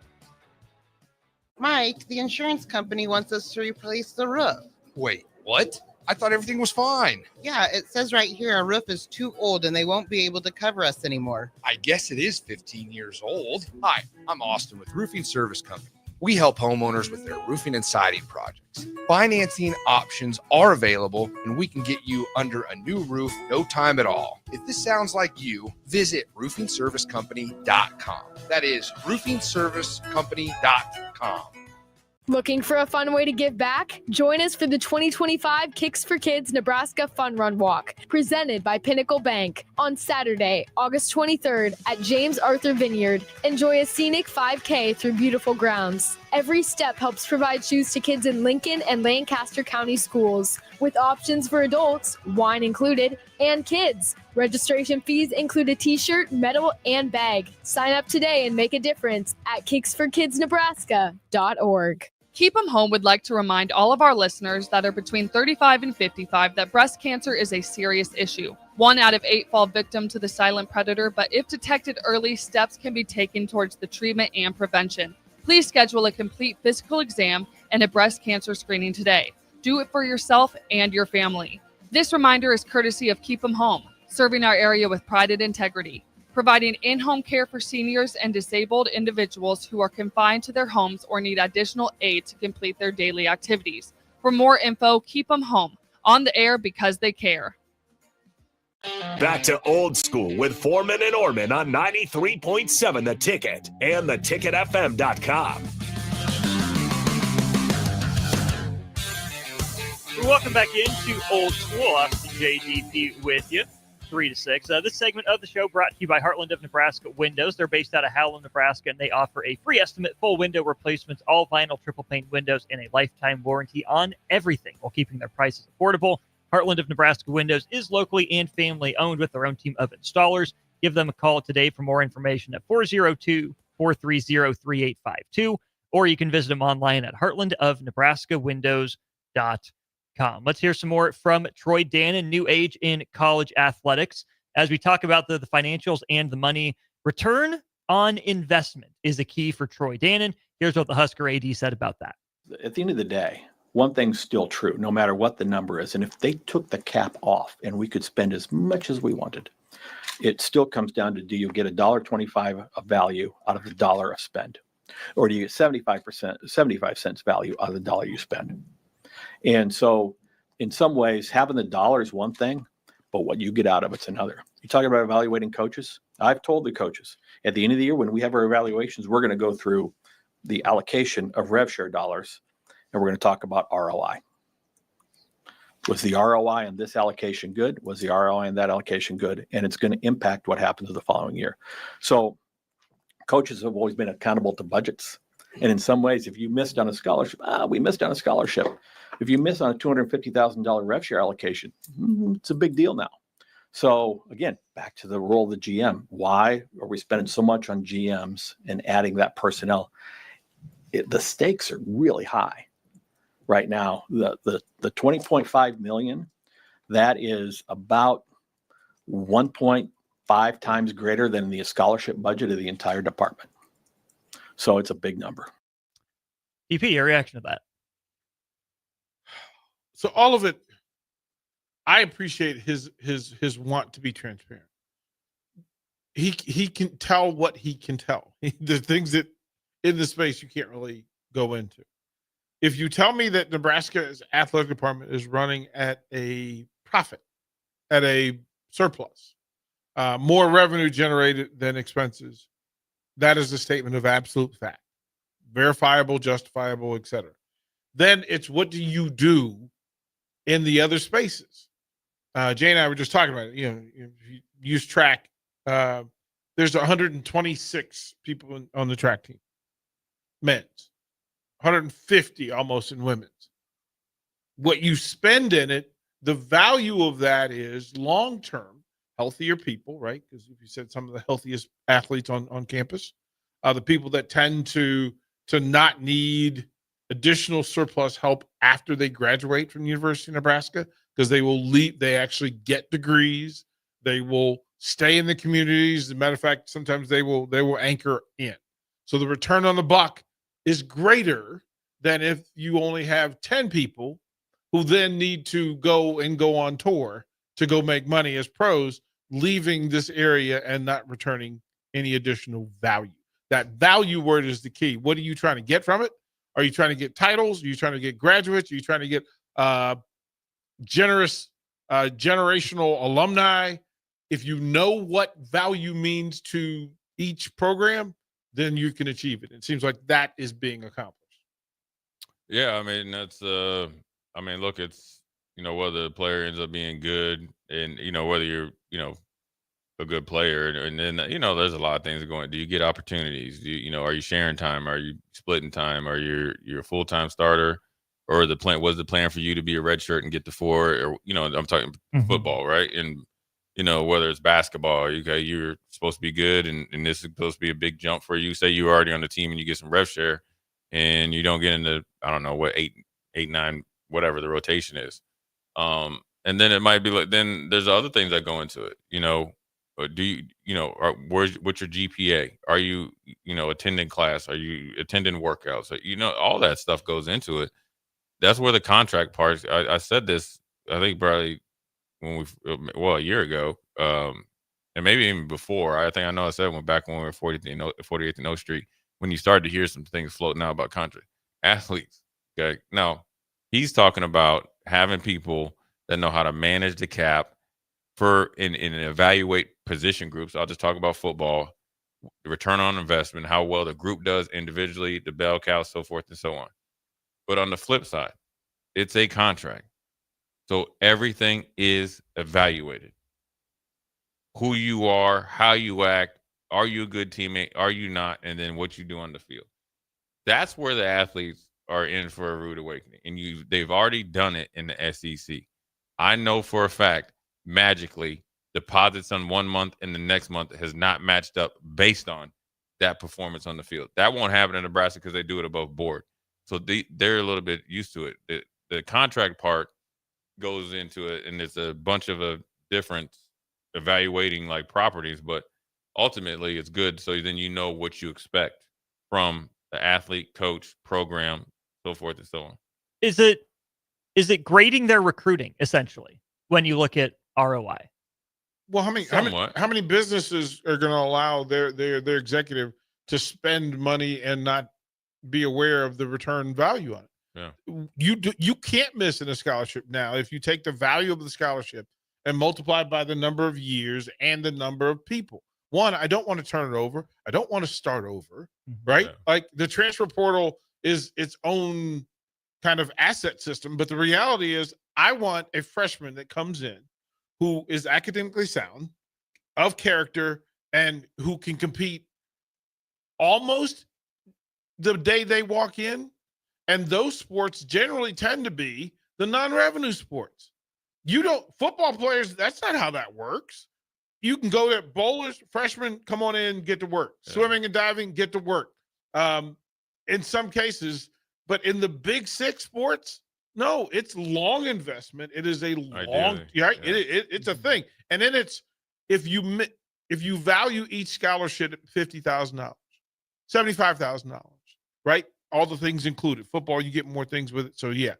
Mike, the insurance company wants us to replace the roof. Wait, what? I thought everything was fine. Yeah, it says right here our roof is too old and they won't be able to cover us anymore. I guess it is 15 years old. Hi, I'm Austin with Roofing Service Company. We help homeowners with their roofing and siding projects. Financing options are available, and we can get you under a new roof no time at all. If this sounds like you, visit roofingservicecompany.com. That is roofingservicecompany.com. Looking for a fun way to give back? Join us for the 2025 Kicks for Kids Nebraska Fun Run Walk, presented by Pinnacle Bank, on Saturday, August 23rd at James Arthur Vineyard. Enjoy a scenic 5K through beautiful grounds. Every step helps provide shoes to kids in Lincoln and Lancaster County schools, with options for adults, wine included, and kids. Registration fees include a t-shirt, medal, and bag. Sign up today and make a difference at kicksforkidsnebraska.org. Keep 'em Home would like to remind all of our listeners that are between 35 and 55 that breast cancer is a serious issue. 1 out of 8 fall victim to the silent predator, but if detected early, steps can be taken towards the treatment and prevention. Please schedule a complete physical exam and a breast cancer screening today. Do it for yourself and your family. This reminder is courtesy of Keep 'em Home, serving our area with pride and integrity, providing in-home care for seniors and disabled individuals who are confined to their homes or need additional aid to complete their daily activities. For more info, Keep 'em Home, on the air because they care. Back to old school with Foreman and Oerman on 93.7 The Ticket and theticketfm.com. Welcome back into Old School. Austin JDP with you, 3 to 6. This segment of the show brought to you by Heartland of Nebraska Windows. They're based out of Howland, Nebraska, and they offer a free estimate, full window replacements, all vinyl triple pane windows, and a lifetime warranty on everything while keeping their prices affordable. Heartland of Nebraska Windows is locally and family owned with their own team of installers. Give them a call today for more information at 402-430-3852, or you can visit them online at heartlandofnebraskawindows.com. Let's hear some more from Troy Dannen, new age in college athletics. As we talk about the financials and the money, return on investment is a key for Troy Dannen. Here's what the Husker AD said about that. At the end of the day, one thing's still true, no matter what the number is. And if they took the cap off and we could spend as much as we wanted, it still comes down to, do you get $1.25 of value out of the dollar of spend? Or do you get 75 cents value out of the dollar you spend? And so in some ways, having the dollar is one thing, but what you get out of it's another. You talking about evaluating coaches? I've told the coaches at the end of the year, when we have our evaluations, we're going to go through the allocation of rev share dollars, and we're going to talk about ROI. Was the ROI on this allocation good? Was the ROI on that allocation good? And it's going to impact what happens the following year. So coaches have always been accountable to budgets. And in some ways, if you missed on a scholarship, we missed on a scholarship. If you miss on a $250,000 rev share allocation, it's a big deal now. So again, back to the role of the GM. Why are we spending so much on GMs and adding that personnel? The stakes are really high right now. The $20.5 million, that is about 1.5 times greater than the scholarship budget of the entire department. So it's a big number. DP, your reaction to that? So all of it, I appreciate his want to be transparent. He can tell what he can tell. The things that in the space you can't really go into. If you tell me that Nebraska's athletic department is running at a profit, at a surplus, more revenue generated than expenses, that is a statement of absolute fact, verifiable, justifiable, etc. Then it's, what do you do in the other spaces? Jay and I were just talking about it. If you use track, there's 126 people on the track team, men's, 150 almost in women's. What you spend in it, the value of that is long-term, healthier people, right? Because if you said some of the healthiest athletes on campus, the people that tend to not need additional surplus help after they graduate from the University of Nebraska, because they will leave, they actually get degrees, they will stay in the communities. As a matter of fact, sometimes they will anchor in. So the return on the buck is greater than if you only have 10 people who then need to go on tour to go make money as pros, leaving this area and not returning any additional value. That value word is the key. What are you trying to get from it? Are you trying to get titles? Are you trying to get graduates? Are you trying to get generational alumni? If you know what value means to each program, then you can achieve it. It seems like that is being accomplished. Yeah, I mean that's look, it's whether the player ends up being good and whether you're a good player and then there's a lot of things going. Do you get opportunities? Do you are you sharing time? Are you splitting time? Are you're a full-time starter? Or was the plan for you to be a red shirt and get the 4 or I'm talking football, right? And whether it's basketball, you're supposed to be good and this is supposed to be a big jump for you. Say you're already on the team and you get some rev share and you don't get into, I don't know what, 8, 9, whatever the rotation is. And then it might be like, then there's other things that go into it. Do you, what's your GPA? Are you, attending class? Are you attending workouts? All that stuff goes into it. That's where the contract part, I said this, I think probably a year ago, and maybe even before. I said back when we were 48th and O Street, when you started to hear some things floating out about contract athletes. Okay. Now he's talking about having people that know how to manage the cap and evaluate position groups. I'll just talk about football, the return on investment, how well the group does individually, the bell cow, so forth and so on. But on the flip side, it's a contract. So everything is evaluated. Who you are, how you act, are you a good teammate, are you not, and then what you do on the field. That's where the athletes are in for a rude awakening. And they've already done it in the SEC. I know for a fact, magically, deposits on 1 month and the next month has not matched up based on that performance on the field. That won't happen in Nebraska because they do it above board. So they're a little bit used to it. The contract part goes into it, and it's a bunch of different evaluating like properties, but ultimately it's good. So then what you expect from the athlete, coach, program, so forth and so on. Is it grading their recruiting essentially when you look at ROI? Well, how many businesses are going to allow their executive to spend money and not be aware of the return value on it? Yeah. You can't miss in a scholarship now if you take the value of the scholarship and multiply by the number of years and the number of people. One, I don't want to turn it over. I don't want to start over, right? Yeah. Like the transfer portal is its own kind of asset system, but the reality is I want a freshman that comes in who is academically sound, of character, and who can compete almost the day they walk in. And those sports generally tend to be the non-revenue sports. Football players, that's not how that works. You can go there, bowlers, freshmen, come on in, get to work. Yeah. Swimming and diving, get to work. In some cases, but in the big 6 sports, no, it's long investment. It is a long, right? Yeah. It's a thing. And then it's, if you value each scholarship at $50,000, $75,000, right? All the things included. Football, you get more things with it. So yeah,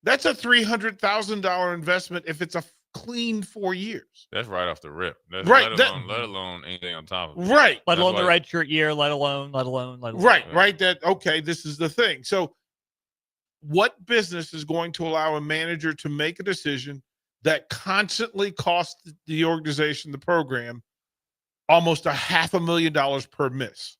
that's a $300,000 investment if it's a clean 4 years. That's right off the rip. Right. Let alone anything on top of it. Right. Let alone the redshirt year. Let alone. Right. Right. Okay. This is the thing. So, what business is going to allow a manager to make a decision that constantly costs the organization, the program, almost $500,000 per miss?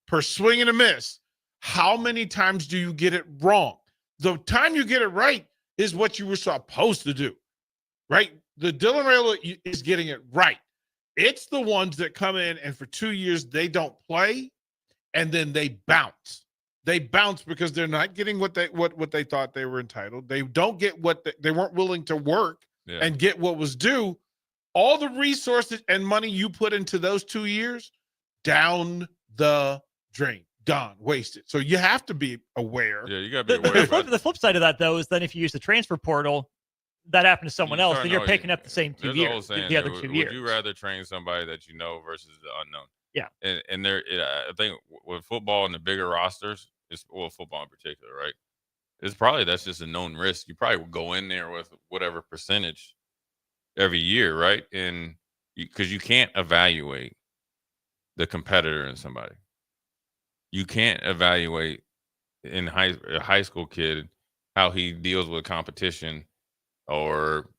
Per swing and a miss. How many times do you get it wrong? The time you get it right is what you were supposed to do, right? The Dylan Raiola is getting it right. It's the ones that come in and for 2 years they don't play, and then they bounce. They bounce because they're not getting what they thought they were entitled. They don't get what they weren't willing to work and get what was due. All the resources and money you put into those 2 years, down the drain, gone, wasted. So you have to be aware. Yeah, you got to be aware. The flip side of that, though, is then if you use the transfer portal, that happened to someone else, then you're picking up the same 2 years. The other 2 years. Would you rather train somebody that you know versus the unknown? Yeah. And I think with football and the bigger rosters, football in particular, right? That's just a known risk. You probably will go in there with whatever percentage every year, right? And because you can't evaluate the competitor in somebody. You can't evaluate in a high school kid how he deals with competition or,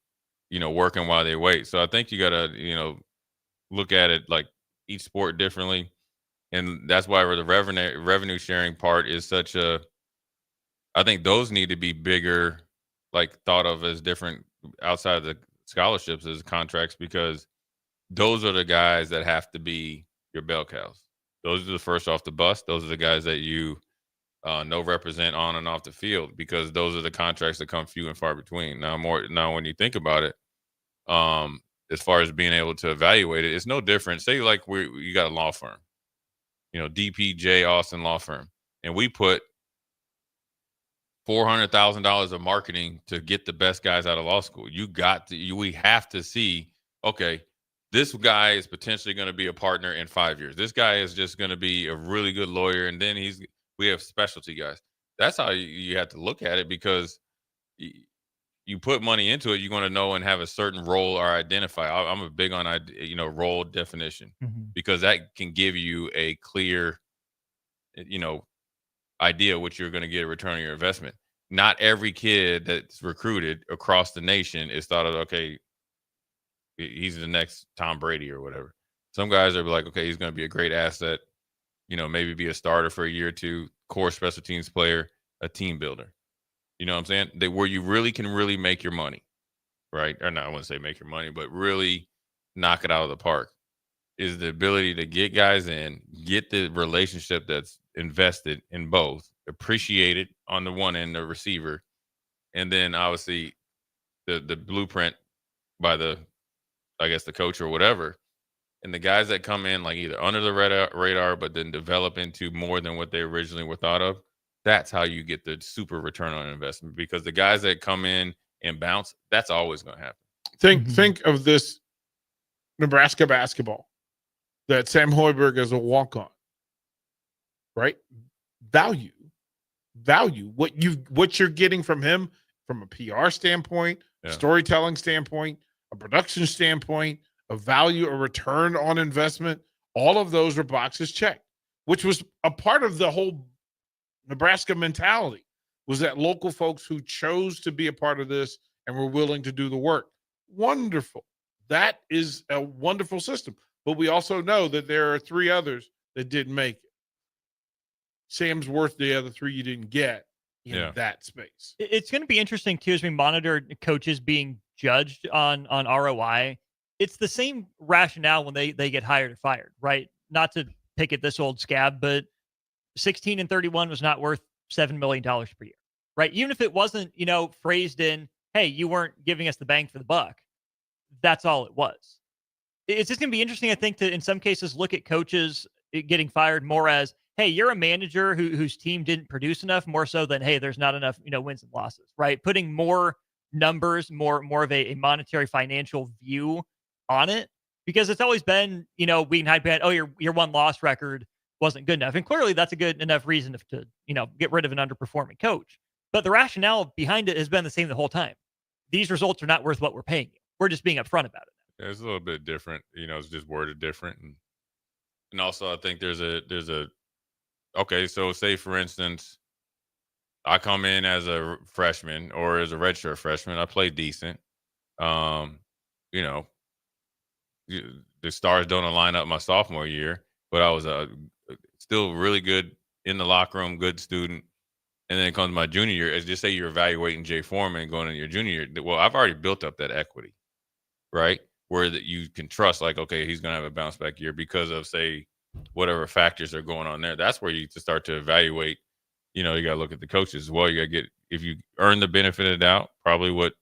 working while they wait. So I think you got to, look at it like each sport differently. And that's why the revenue sharing part is such I think those need to be bigger, like thought of as different outside of the scholarships as contracts, because those are the guys that have to be your bell cows. Those are the first off the bus. Those are the guys that you represent on and off the field, because those are the contracts that come few and far between. Now, when you think about it, as far as being able to evaluate it, it's no different. Say like you got a law firm, DPJ Austin law firm, and we put $400,000 of marketing to get the best guys out of law school. We have to see, okay, this guy is potentially going to be a partner in 5 years. This guy is just going to be a really good lawyer, and then we have specialty guys. That's how you have to look at it, because you put money into it, you're going to know and have a certain role or identify. I'm a big on role definition, because that can give you a clear idea what you're going to get a return on your investment. Not every kid that's recruited across the nation is thought of, okay, he's the next Tom Brady or whatever. Some guys are like, okay, he's going to be a great asset, maybe be a starter for a year or two, core special teams player, a team builder. You know what I'm saying? Where you really can make your money, right? Or no, I wouldn't say make your money, but really knock it out of the park is the ability to get guys in, get the relationship that's invested in both, appreciate it on the one end, the receiver, and then obviously the blueprint by the coach or whatever. And the guys that come in like either under the radar, but then develop into more than what they originally were thought of, that's how you get the super return on investment, because the guys that come in and bounce, that's always going to happen. Think of this Nebraska basketball that Sam Hoiberg is a walk-on, right? Value what you're getting from him from a PR standpoint, storytelling standpoint, a production standpoint, a value, a return on investment. All of those are boxes checked, which was a part of the whole Nebraska mentality, was that local folks who chose to be a part of this and were willing to do the work. Wonderful. That is a wonderful system. But we also know that there are 3 others that didn't make it. Sam's worth the other 3 you didn't get in that space. It's going to be interesting too, as we monitor coaches being judged on ROI. It's the same rationale when they get hired or fired, right? Not to pick at this old scab, but 16 and 31 was not worth $7 million per year, right? Even if it wasn't, phrased in, hey, you weren't giving us the bang for the buck. That's all it was. It's just going to be interesting, I think, to in some cases look at coaches getting fired more as, hey, you're a manager whose team didn't produce enough, more so than, hey, there's not enough, wins and losses, right? Putting more numbers, more of a monetary financial view on it, because it's always been, we can hide behind, oh, your one loss record wasn't good enough. And clearly that's a good enough reason to get rid of an underperforming coach. But the rationale behind it has been the same the whole time. These results are not worth what we're paying you. We're just being upfront about it. Yeah, it's a little bit different. It's just worded different. And also I think there's a okay, so say for instance, I come in as a freshman or as a redshirt freshman, I play decent. The stars don't align up my sophomore year, but I was still really good in the locker room, good student. And then it comes my junior year. As just say you're evaluating Jay Foreman going into your junior year. Well, I've already built up that equity, right? Where that you can trust, like, okay, he's going to have a bounce back year because of, say, whatever factors are going on there. That's where you start to evaluate. You got to look at the coaches as well. You got to get, if you earn the benefit of the doubt, probably what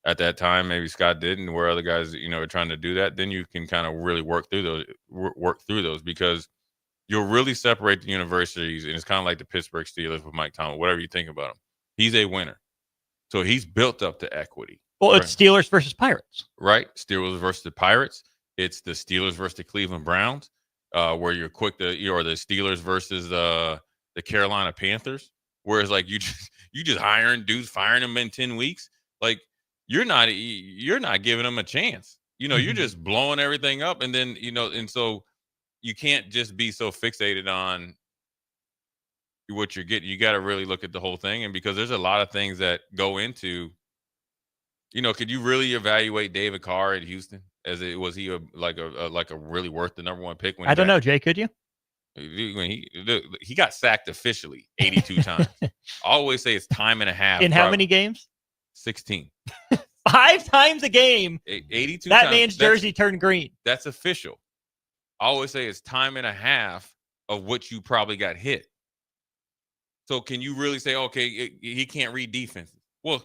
at that time maybe Scott did, and where other guys, are trying to do that, then you can kind of really work through those because you'll really separate the universities. And it's kind of like the Pittsburgh Steelers with Mike Tomlin, whatever you think about him. He's a winner. So he's built up the equity. Well, right? It's Steelers versus Pirates. Right. Steelers versus the Pirates. It's the Steelers versus the Cleveland Browns, where you're quick to, or the Steelers versus the Carolina Panthers. Whereas like you just hiring dudes, firing them in 10 weeks. Like you're not giving them a chance. You're just blowing everything up. And then, and so you can't just be so fixated on what you're getting. You got to really look at the whole thing. And because there's a lot of things that go into, could you really evaluate David Carr at Houston? Was he like a really worth the number one pick? When I don't know, Jay, could you? When he got sacked officially 82 times. I always say it's time and a half. In how many games? 16. 5 times a game. 82 that times. man's jersey turned green. That's official. I always say it's time and a half of what you probably got hit. So can you really say, okay, he can't read defenses? Well,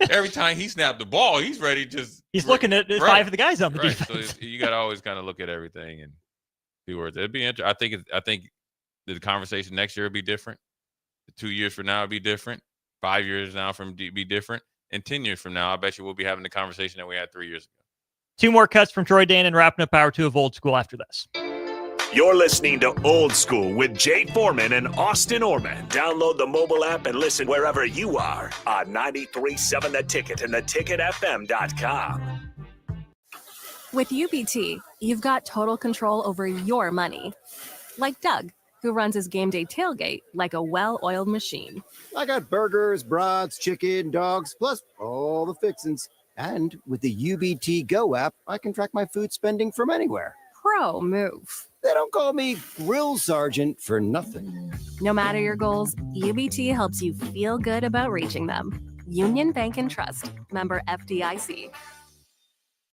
every time he snapped the ball, he's ready to just. He's looking at 5 of the guys on the defense. So you got to always kind of look at everything and see where it'd be interesting. I think the conversation next year will be different. 2 years from now, it'll be different. 5 years now from be different. And 10 years from now, I bet you we'll be having the conversation that we had 3 years ago. 2 more cuts from Troy Dannen, wrapping up hour 2 of Old School after this. You're listening to Old School with Jay Foreman and Austin Oerman. Download the mobile app and listen wherever you are on 93.7 The Ticket and theticketfm.com. With UBT, you've got total control over your money. Like Doug, who runs his game day tailgate like a well-oiled machine. I got burgers, brats, chicken, dogs, plus all the fixins'. And with the UBT Go app, I can track my food spending from anywhere. Pro move. They don't call me Grill Sergeant for nothing. No matter your goals, UBT helps you feel good about reaching them. Union Bank and Trust. Member FDIC.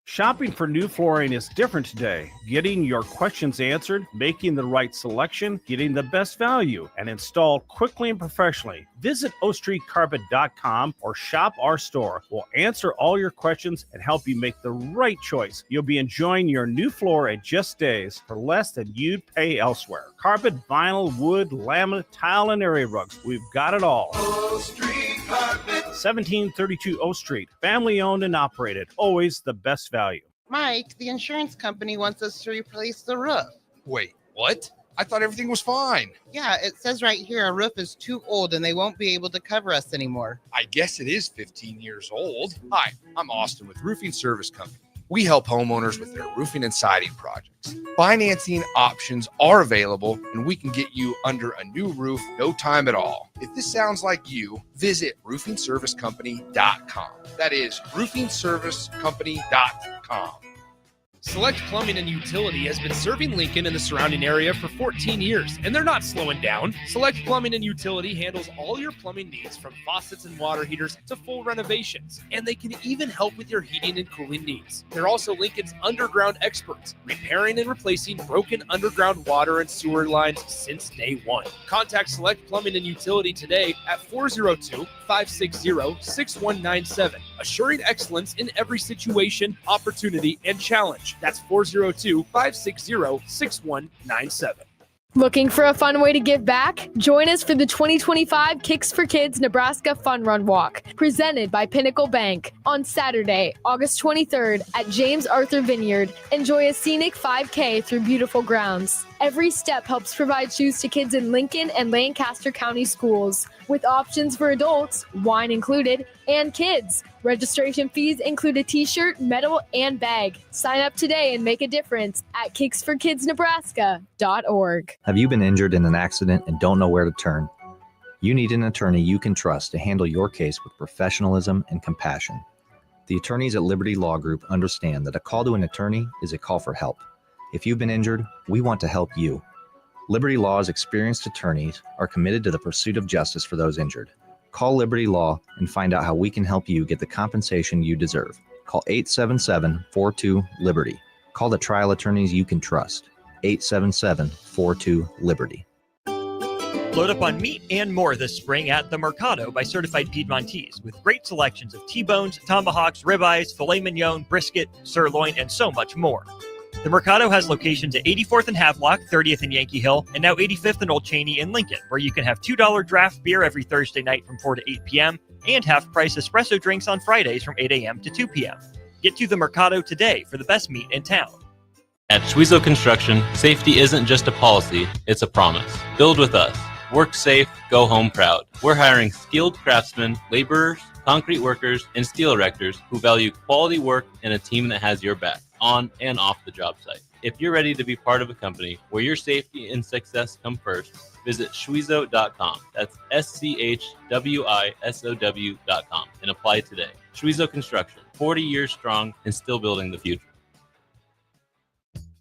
Shopping for new flooring is different today. Getting your questions answered, making the right selection, getting the best value, and installed quickly and professionally. Visit ostreetcarpet.com or shop our store. We'll answer all your questions and help you make the right choice. You'll be enjoying your new floor in just days for less than you'd pay elsewhere. Carpet, vinyl, wood, laminate, tile, and area rugs. We've got it all. O Street Carpet. 1732 O Street. Family owned and operated. Always the best value. Mike, the insurance company wants us to replace the roof. Wait, what? I thought everything was fine. Yeah, it says right here our roof is too old and they won't be able to cover us anymore. I guess it is 15 years old. Hi, I'm Austin with Roofing Service Company. We help homeowners with their roofing and siding projects. Financing options are available, and we can get you under a new roof no time at all. If this sounds like you, visit roofingservicecompany.com. That is roofingservicecompany.com. Select Plumbing and Utility has been serving Lincoln and the surrounding area for 14 years, and they're not slowing down. Select Plumbing and Utility handles all your plumbing needs from faucets and water heaters to full renovations, and they can even help with your heating and cooling needs. They're also Lincoln's underground experts, repairing and replacing broken underground water and sewer lines since day one. Contact Select Plumbing and Utility today at 402-560-6197, assuring excellence in every situation, opportunity, and challenge. That's 402-560-6197. Looking for a fun way to give back? Join us for the 2025 Kicks for Kids Nebraska Fun Run Walk, presented by Pinnacle Bank. On Saturday, August 23rd at James Arthur Vineyard, enjoy a scenic 5K through beautiful grounds. Every step helps provide shoes to kids in Lincoln and Lancaster County schools, with options for adults, wine included, and kids. Registration fees include a t-shirt, medal, and bag. Sign up today and make a difference at kicksforkidsnebraska.org. Have you been injured in an accident and don't know where to turn? You need an attorney you can trust to handle your case with professionalism and compassion. The attorneys at Liberty Law Group understand that a call to an attorney is a call for help. If you've been injured, we want to help you. Liberty Law's experienced attorneys are committed to the pursuit of justice for those injured. Call Liberty Law and find out how we can help you get the compensation you deserve. Call 877-42-LIBERTY. Call the trial attorneys you can trust. 877-42-LIBERTY. Load up on meat and more this spring at The Mercado by Certified Piedmontese, with great selections of T-bones, tomahawks, ribeyes, filet mignon, brisket, sirloin, and so much more. The Mercado has locations at 84th and Havelock, 30th and Yankee Hill, and now 85th and Old Cheney in Lincoln, where you can have $2 draft beer every Thursday night from 4 to 8 p.m. and half-price espresso drinks on Fridays from 8 a.m. to 2 p.m. Get to the Mercado today for the best meat in town. At Schweezel Construction, safety isn't just a policy, it's a promise. Build with us. Work safe, go home proud. We're hiring skilled craftsmen, laborers, concrete workers, and steel erectors who value quality work and a team that has your back on and off the job site. If you're ready to be part of a company where your safety and success come first, visit Schwizo.com. That's SCHWISOW.com and apply today. Schwizo Construction, 40 years strong and still building the future.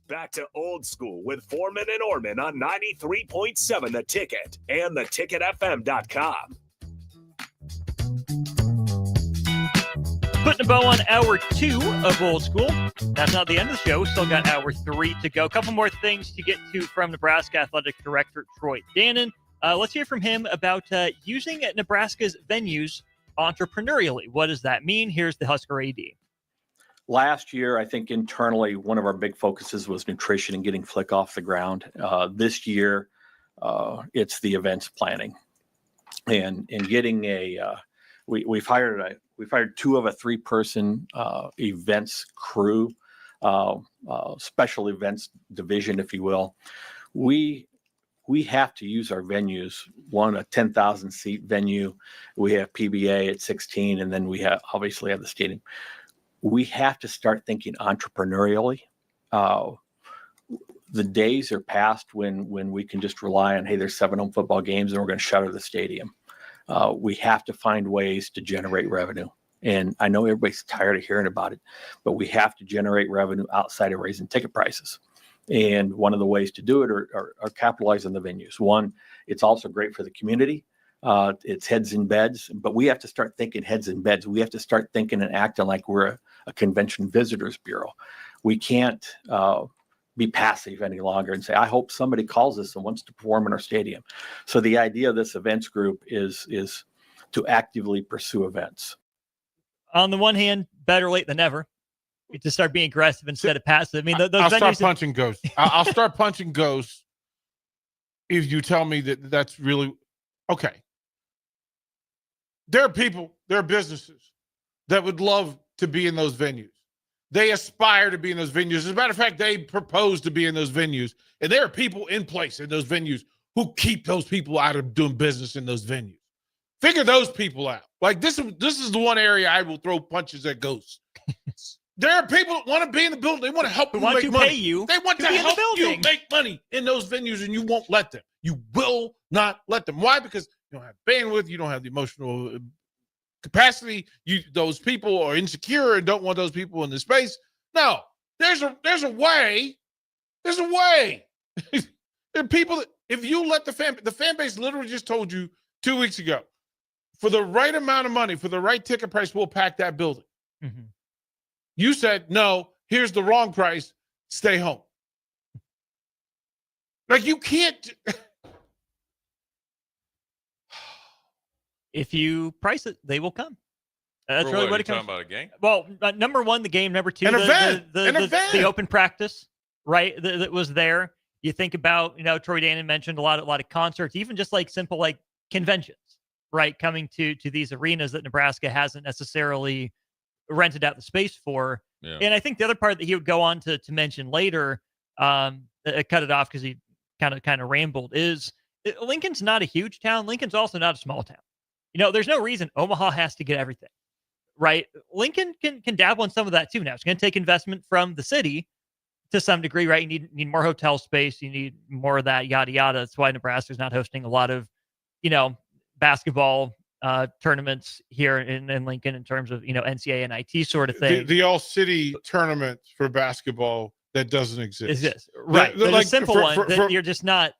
Back to old school with Foreman and Oerman on 93.7 The Ticket and theticketfm.com. Putting a bow on hour 2 of Old School. That's not the end of the show. Still got hour 3 to go. A couple more things to get to from Nebraska Athletic Director Troy Dannen. Let's hear from him about using Nebraska's venues entrepreneurially. What does that mean? Here's the Husker AD. Last year, I think internally, one of our big focuses was nutrition and getting Flick off the ground. This year, it's the events planning and getting we've hired 2 of a 3-person events crew, special events division, if you will. We have to use our venues. One, a 10,000 seat venue. We have PBA at 16, and then we obviously have the stadium. We have to start thinking entrepreneurially. The days are past when we can just rely on, hey, there's 7 home football games and we're going to shutter the stadium. We have to find ways to generate revenue. And I know everybody's tired of hearing about it, but we have to generate revenue outside of raising ticket prices. And one of the ways to do it are capitalizing the venues. One, it's also great for the community. It's heads in beds, but we have to start thinking heads in beds. We have to start thinking and acting like we're a convention visitors bureau. We can't be passive any longer and say, I hope somebody calls us and wants to perform in our stadium. So the idea of this events group is to actively pursue events. On the one hand, better late than never. To start being aggressive instead of passive. I mean, those I'll venues start punching ghosts. I'll start punching ghosts if you tell me that that's really okay. There are people, there are businesses that would love to be in those venues. They aspire to be in those venues. As a matter of fact, they propose to be in those venues. And there are people in place in those venues who keep those people out of doing business in those venues. Figure those people out. Like this is the one area I will throw punches at ghosts. There are people that want to be in the building. They want to help you make money. They want to help you make money in those venues, and you won't let them. You will not let them. Why? Because you don't have bandwidth. You don't have the emotional capacity. Those people are insecure and don't want those people in the space. No, there's a way. There's a way. There are people that if you let the fan base literally just told you 2 weeks ago, for the right amount of money, for the right ticket price, we'll pack that building. Mm-hmm. You said, no, here's the wrong price. Stay home. Like you can't. If you price it, they will come. That's really what it comes. Talking about a game? Well, number 1, the game. Number 2, an event. The open practice, right? That was there. You think about, Troy Dannen mentioned a lot of concerts, even just like simple like conventions, right? Coming to these arenas that Nebraska hasn't necessarily rented out the space for. Yeah. And I think the other part that he would go on to mention later, cut it off because he kind of rambled, is Lincoln's not a huge town. Lincoln's also not a small town. There's no reason Omaha has to get everything, right? Lincoln can dabble in some of that too. Now it's going to take investment from the city to some degree, right? You need more hotel space. You need more of that, yada, yada. That's why Nebraska's not hosting a lot of, basketball tournaments here in Lincoln in terms of, NCAA and IT sort of thing. The all-city tournament for basketball that doesn't exist. Right. There's like a simple one that you're just not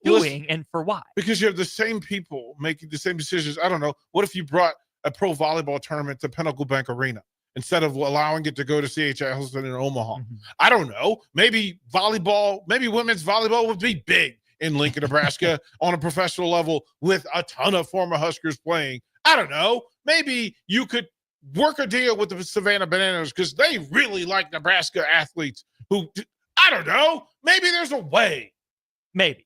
doing, and for why? Because you have the same people making the same decisions. I don't know. What if you brought a pro volleyball tournament to Pinnacle Bank Arena instead of allowing it to go to CHI Houston in Omaha? Mm-hmm. I don't know. Maybe women's volleyball would be big in Lincoln, Nebraska on a professional level with a ton of former Huskers playing. I don't know. Maybe you could work a deal with the Savannah Bananas because they really like Nebraska athletes who, I don't know. Maybe there's a way. Maybe.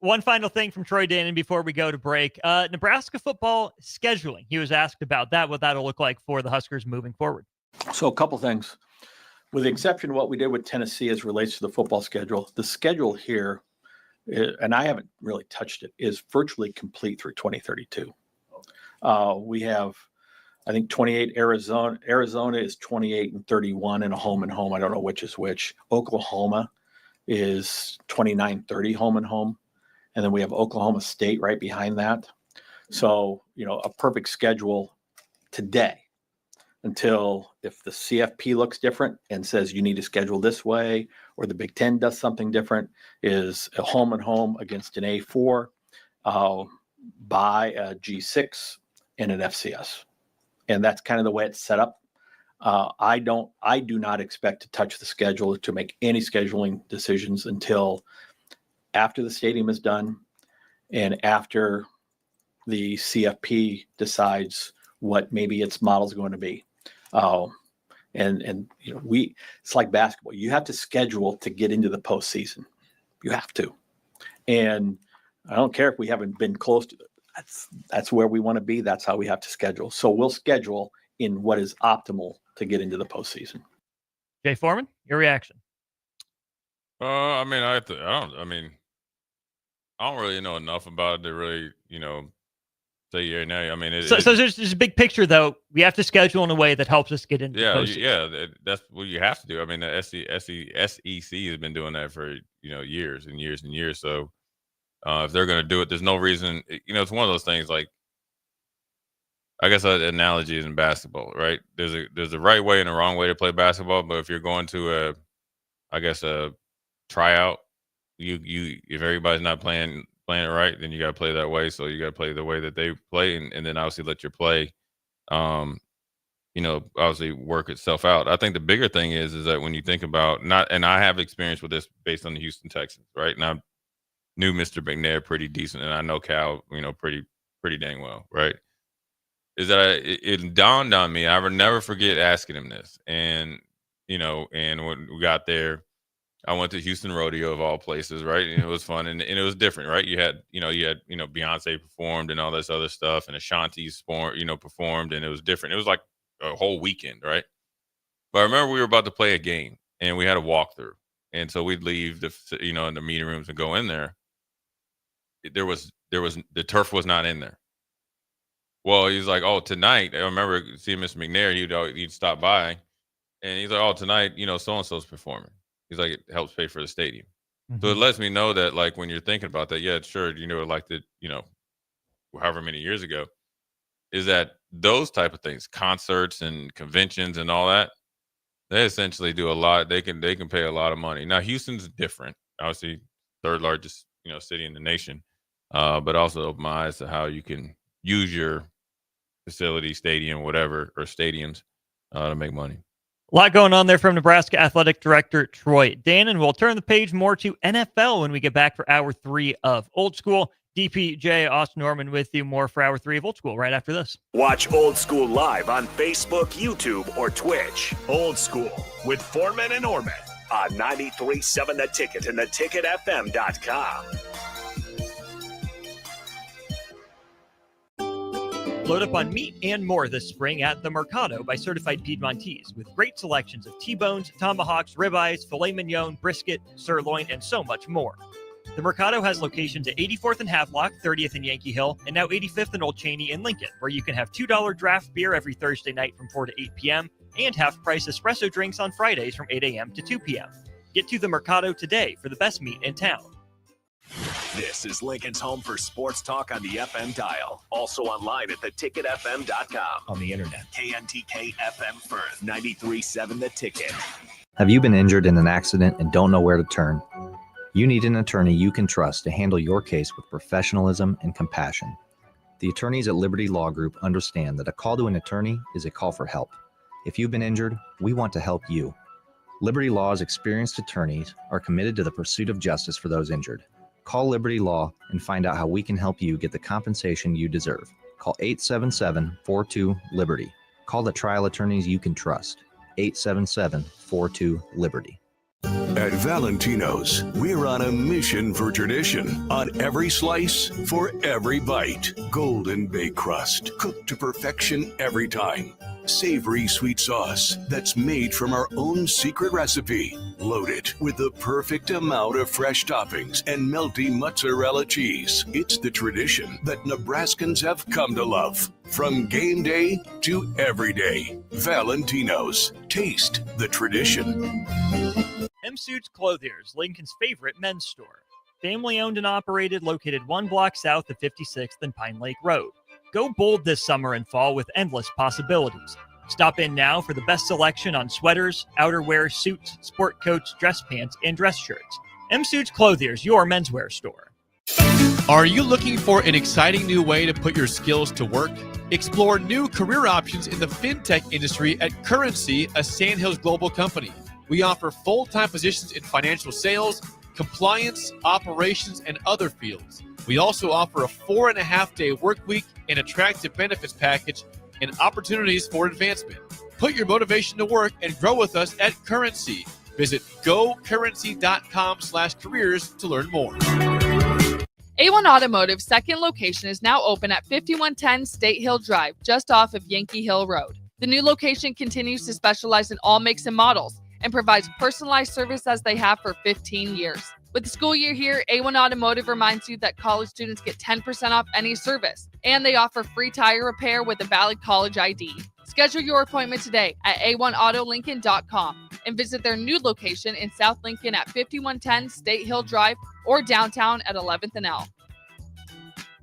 One final thing from Troy Dannen before we go to break. Nebraska football scheduling. He was asked about that, what that'll look like for the Huskers moving forward. So a couple things. With the exception of what we did with Tennessee as relates to the football schedule, the schedule here, and I haven't really touched it, is virtually complete through 2032. We have I think 28 Arizona is 28-31 in a home and home. I don't know which is which. Oklahoma is 29-30 home and home. And then we have Oklahoma State right behind that. So, a perfect schedule today until if the CFP looks different and says you need to schedule this way, or the Big Ten does something different, is a home and home against an A4, by a G6 and an FCS. And that's kind of the way it's set up. I do not expect to touch the schedule, to make any scheduling decisions until after the stadium is done and after the CFP decides what maybe its model is going to be. It's like basketball. You have to schedule to get into the postseason. You have to. And I don't care if we haven't been close to it. That's where we want to be. That's how we have to schedule. So we'll schedule in what is optimal to get into the postseason. Jay Foreman, your reaction? I don't really know enough about it to really, say yeah or no. I mean, So there's a big picture, though. We have to schedule in a way that helps us get into the postseason. That's what you have to do. I mean, the SEC has been doing that for years and years and years. So if they're going to do it, there's no reason. It's one of those things. Like, I guess an analogy is in basketball, right? There's a right way and a wrong way to play basketball. But if you're going to a tryout, if everybody's not playing it right, then you got to play that way. So you got to play the way that they play, and then obviously let your play, obviously work itself out. I think the bigger thing is that when you think about and I have experience with this based on the Houston Texans, right? And I knew Mr. McNair pretty decent, and I know Cal, pretty dang well, right? Is that it dawned on me. I would never forget asking him this, and when we got there, I went to Houston Rodeo of all places, right? And it was fun, and it was different, right? You had Beyonce performed and all this other stuff, and Ashanti's performed, and it was different. It was like a whole weekend, right? But I remember we were about to play a game, and we had a walkthrough, and so we'd leave in the meeting rooms and go in there. There was the turf was not in there. Well, he's like, oh, tonight. I remember seeing Mr. McNair. He'd stop by, and he's like, oh, tonight, so and so's performing. He's like, it helps pay for the stadium. Mm-hmm. So it lets me know that, like, when you're thinking about that, yeah, sure, like the, however many years ago, is that those type of things, concerts and conventions and all that, they essentially do a lot. They can pay a lot of money. Now, Houston's different, obviously, third largest, city in the nation, but also open my eyes to how you can use your facility, stadium, whatever, or stadiums to make money. A lot going on there from Nebraska Athletic Director Troy Dannen. We'll turn the page more to NFL when we get back for Hour 3 of Old School. DPJ Austin Norman with you. More for Hour 3 of Old School right after this. Watch Old School live on Facebook, YouTube, or Twitch. Old School with Foreman and Oerman on 93.7 The Ticket and theticketfm.com. Load up on meat and more this spring at The Mercado by Certified Piedmontese, with great selections of T-bones, tomahawks, ribeyes, filet mignon, brisket, sirloin, and so much more. The Mercado has locations at 84th and Havelock, 30th and Yankee Hill, and now 85th and Old Cheney in Lincoln, where you can have $2 draft beer every Thursday night from 4 to 8 p.m. and half-price espresso drinks on Fridays from 8 a.m. to 2 p.m. Get to The Mercado today for the best meat in town. This is Lincoln's home for sports talk on the FM dial. Also online at theticketfm.com. On the internet, KNTK FM Firth, 93.7 The Ticket. Have you been injured in an accident and don't know where to turn? You need an attorney you can trust to handle your case with professionalism and compassion. The attorneys at Liberty Law Group understand that a call to an attorney is a call for help. If you've been injured, we want to help you. Liberty Law's experienced attorneys are committed to the pursuit of justice for those injured. Call Liberty Law and find out how we can help you get the compensation you deserve. Call 877-42-LIBERTY. Call the trial attorneys you can trust. 877-42-LIBERTY. At Valentino's, we're on a mission for tradition. On every slice, for every bite. Golden baked crust, cooked to perfection every time. Savory sweet sauce that's made from our own secret recipe. Loaded with the perfect amount of fresh toppings and melty mozzarella cheese. It's the tradition that Nebraskans have come to love. From game day to every day. Valentino's. Taste the tradition. M Suits Clothiers, Lincoln's favorite men's store. Family owned and operated, located 1 block south of 56th and Pine Lake Road. Go bold this summer and fall with endless possibilities. Stop in now for the best selection on sweaters, outerwear, suits, sport coats, dress pants, and dress shirts. M Suits Clothiers, your menswear store. Are you looking for an exciting new way to put your skills to work? Explore new career options in the fintech industry at Currency, a Sandhills global company. We offer full-time positions in financial sales, compliance, operations, and other fields. We also offer a 4.5-day work week, an attractive benefits package, and opportunities for advancement. Put your motivation to work and grow with us at Currency. Visit gocurrency.com/careers to learn more. A1 Automotive's second location is now open at 5110 State Hill Drive, just off of Yankee Hill Road. The new location continues to specialize in all makes and models and provides personalized service as they have for 15 years. With the school year here, A1 Automotive reminds you that college students get 10% off any service, and they offer free tire repair with a valid college ID. Schedule your appointment today at a1autolincoln.com and visit their new location in South Lincoln at 5110 State Hill Drive or downtown at 11th and L.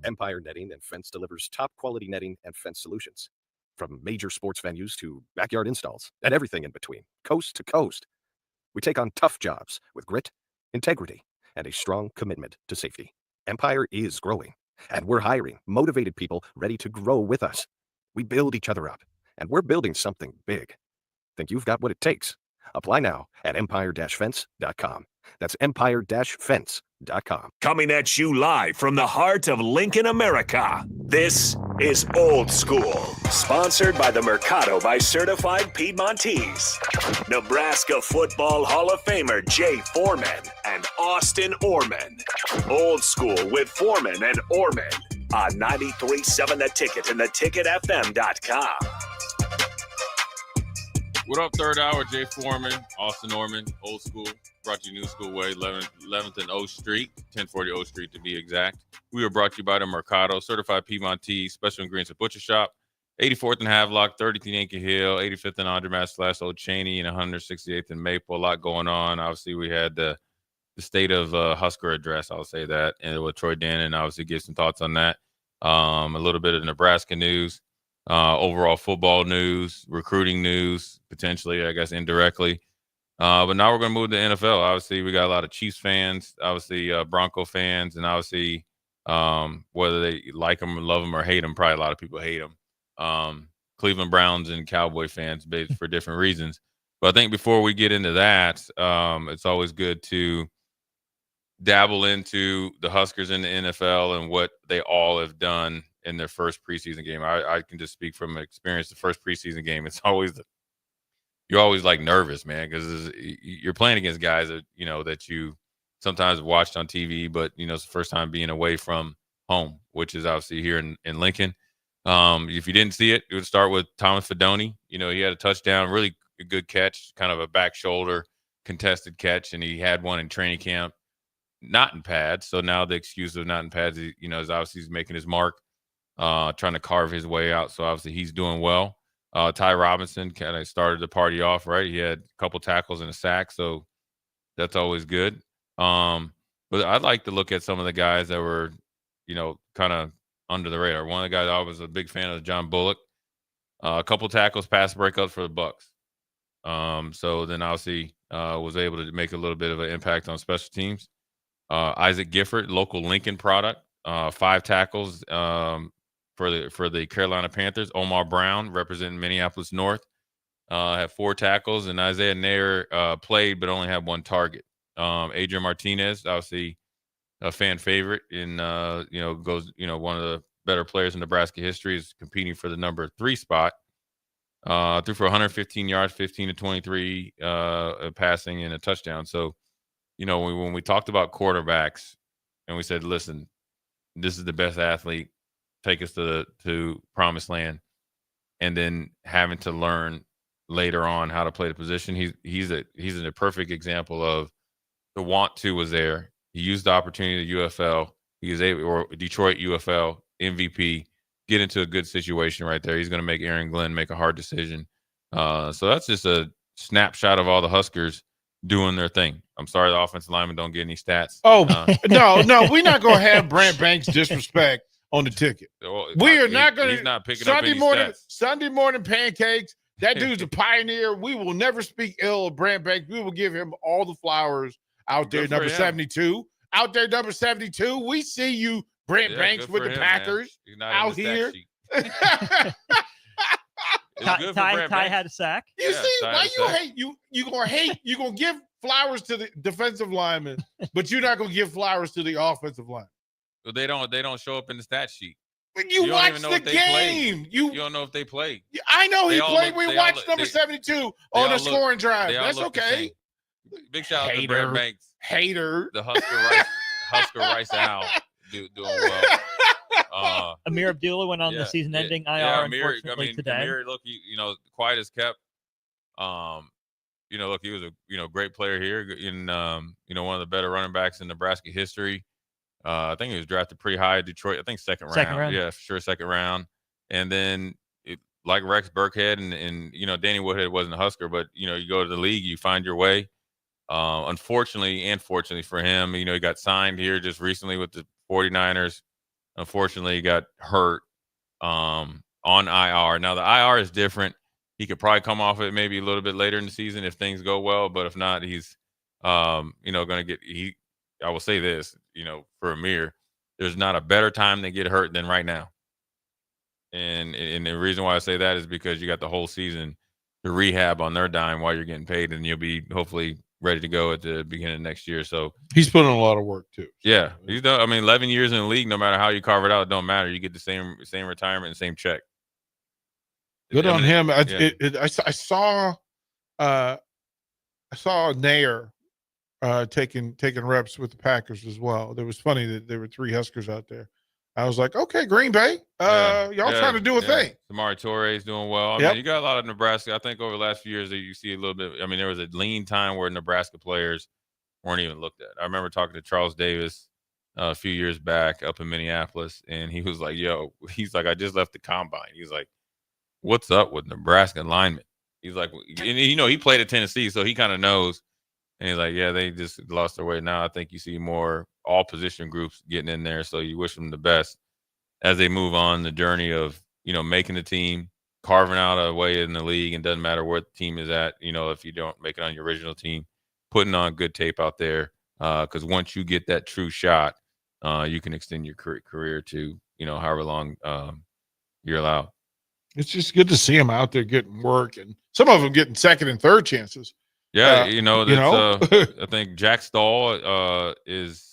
Empire Netting and Fence delivers top quality netting and fence solutions. From major sports venues to backyard installs and everything in between, coast to coast. We take on tough jobs with grit, integrity, and a strong commitment to safety. Empire is growing, and we're hiring motivated people ready to grow with us. We build each other up, and we're building something big. Think you've got what it takes? Apply now at empire-fence.com. That's empire-fence.com. Coming at you live from the heart of Lincoln, America. This is Old School, sponsored by the Mercado by Certified Piedmontese. Nebraska Football Hall of Famer Jay Foreman and Austin Oerman. Old School with Foreman and Oerman on 93.7 The Ticket and theticketfm.com. What up, third hour? Jay Foreman, Austin Oerman, Old School. Brought to you New School Way, 11th and O Street, 1040 O Street to be exact. We are brought to you by the Mercado, Certified Piedmontese, Special Ingredients at Butcher Shop, 84th and Havelock, 30th and Yankee Hill, 85th and Andermatt / Old Cheney, and 168th and Maple. A lot going on. Obviously, we had the state of Husker address, I'll say that, and with Troy Dannen, obviously give some thoughts on that. A little bit of Nebraska news, overall football news, recruiting news, potentially, I guess, indirectly. But now we're going to move to the NFL. Obviously, we got a lot of Chiefs fans, obviously Bronco fans, and obviously whether they like them or love them or hate them, probably a lot of people hate them. Cleveland Browns and Cowboy fans for different reasons. But I think before we get into that, it's always good to dabble into the Huskers in the NFL and what they all have done in their first preseason game. I can just speak from experience. The first preseason game, it's always you're always like nervous, man, because you're playing against guys that that you sometimes watched on TV, but it's the first time being away from home, which is obviously here in Lincoln. If you didn't see it, it would start with Thomas Fidone. He had a touchdown, really a good catch, kind of a back shoulder contested catch, and he had one in training camp, not in pads. So now the excuse of not in pads, is obviously he's making his mark, trying to carve his way out. So obviously he's doing well. Ty Robinson kind of started the party off, right? He had a couple tackles and a sack, so that's always good. But I'd like to look at some of the guys that were, kind of under the radar. One of the guys I was a big fan of, John Bullock. A couple tackles, pass breakups for the Bucks. So then obviously was able to make a little bit of an impact on special teams. Isaac Gifford, local Lincoln product, 5 tackles for the Carolina Panthers. Omar Brown, representing Minneapolis North, had 4 tackles, and Isaiah Nair played but only had 1 target. Adrian Martinez, obviously a fan favorite, and goes one of the better players in Nebraska history, is competing for the number 3 spot. Threw for 115 yards, 15 to 23 passing, and a touchdown. So, when we talked about quarterbacks, and we said, listen, this is the best athlete, take us to promised land. and then having to learn later on how to play the position. He's a perfect example of the want to was there. He used the opportunity at UFL. He was able, or Detroit UFL MVP, get into a good situation right there. He's going to make Aaron Glenn make a hard decision. So that's just a snapshot of all the Huskers doing their thing. I'm sorry the offensive linemen don't get any stats. Oh, no, we're not going to have Brant Banks disrespect on the ticket. We are not going to. He's not picking up any stats. Sunday morning pancakes. That dude's a pioneer. We will never speak ill of Brant Banks. We will give him all the flowers out there, number 72. Out there, number 72. We see you, Brant Banks, with the Packers out here. Ty had a sack. You see why you hate you gonna hate. You're gonna give flowers to the defensive lineman, but you're not gonna give flowers to the offensive line. Well, they don't show up in the stat sheet. When you watch the game, you don't know if they played. I know he played. We watched number 72 on the scoring drive. That's okay. Big shout out to Brant Banks. Hater. The Husker Rice Owl doing well. Amir Abdullah went on the season-ending IR, unfortunately, today. Amir, look, quiet as kept. Look, he was a great player here in one of the better running backs in Nebraska history. I think he was drafted pretty high at Detroit. I think second round. Yeah, for sure, second round. And then like Rex Burkhead and Danny Woodhead wasn't a Husker, but you go to the league, you find your way. Unfortunately and fortunately for him, he got signed here just recently with the 49ers. Unfortunately, he got hurt on IR. Now, the IR is different. He could probably come off it maybe a little bit later in the season if things go well. But if not, he's, going to get – I will say this, for Amir, there's not a better time to get hurt than right now. And the reason why I say that is because you got the whole season to rehab on their dime while you're getting paid, and you'll be hopefully ready to go at the beginning of next year. So he's putting in a lot of work too. Yeah, he's done. 11 years in the league. No matter how you carve it out, it don't matter. You get the same retirement and same check. Good on him. I saw Nair taking reps with the Packers as well. It was funny that there were 3 Huskers out there. I was like, okay, Green Bay, y'all trying to do a thing. Samari Torres doing well. I mean, you got a lot of Nebraska. I think over the last few years that you see a little bit. I mean, there was a lean time where Nebraska players weren't even looked at. I remember talking to Charles Davis a few years back up in Minneapolis, and he was like, he's like, I just left the combine. He's like, what's up with Nebraska linemen? He's like, and he played at Tennessee, so he kind of knows. And he's like, yeah, they just lost their way. Now I think you see more all position groups getting in there. So you wish them the best as they move on the journey of, making the team, carving out a way in the league, and doesn't matter where the team is at, if you don't make it on your original team, putting on good tape out there. Because once you get that true shot, you can extend your career to, however long you're allowed. It's just good to see them out there getting work, and some of them getting second and third chances. Yeah, I think Jack Stahl is.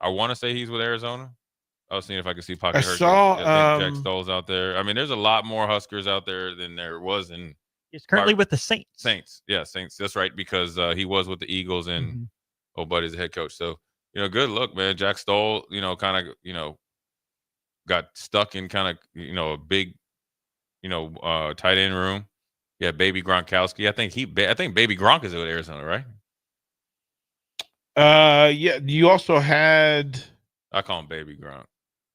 I want to say he's with Arizona. I was seeing if I could see Pocket Hurts. I think Jack Stahl's out there. I mean, there's a lot more Huskers out there than there was in. He's currently with the Saints. Saints. That's right, because he was with the Eagles and old buddy's the head coach. So good look, man. Jack Stahl, got stuck in kind of a big, tight end room. Yeah, Baby Gronkowski. I think Baby Gronk is with Arizona, right? Yeah. You also had. I call him Baby Gronk.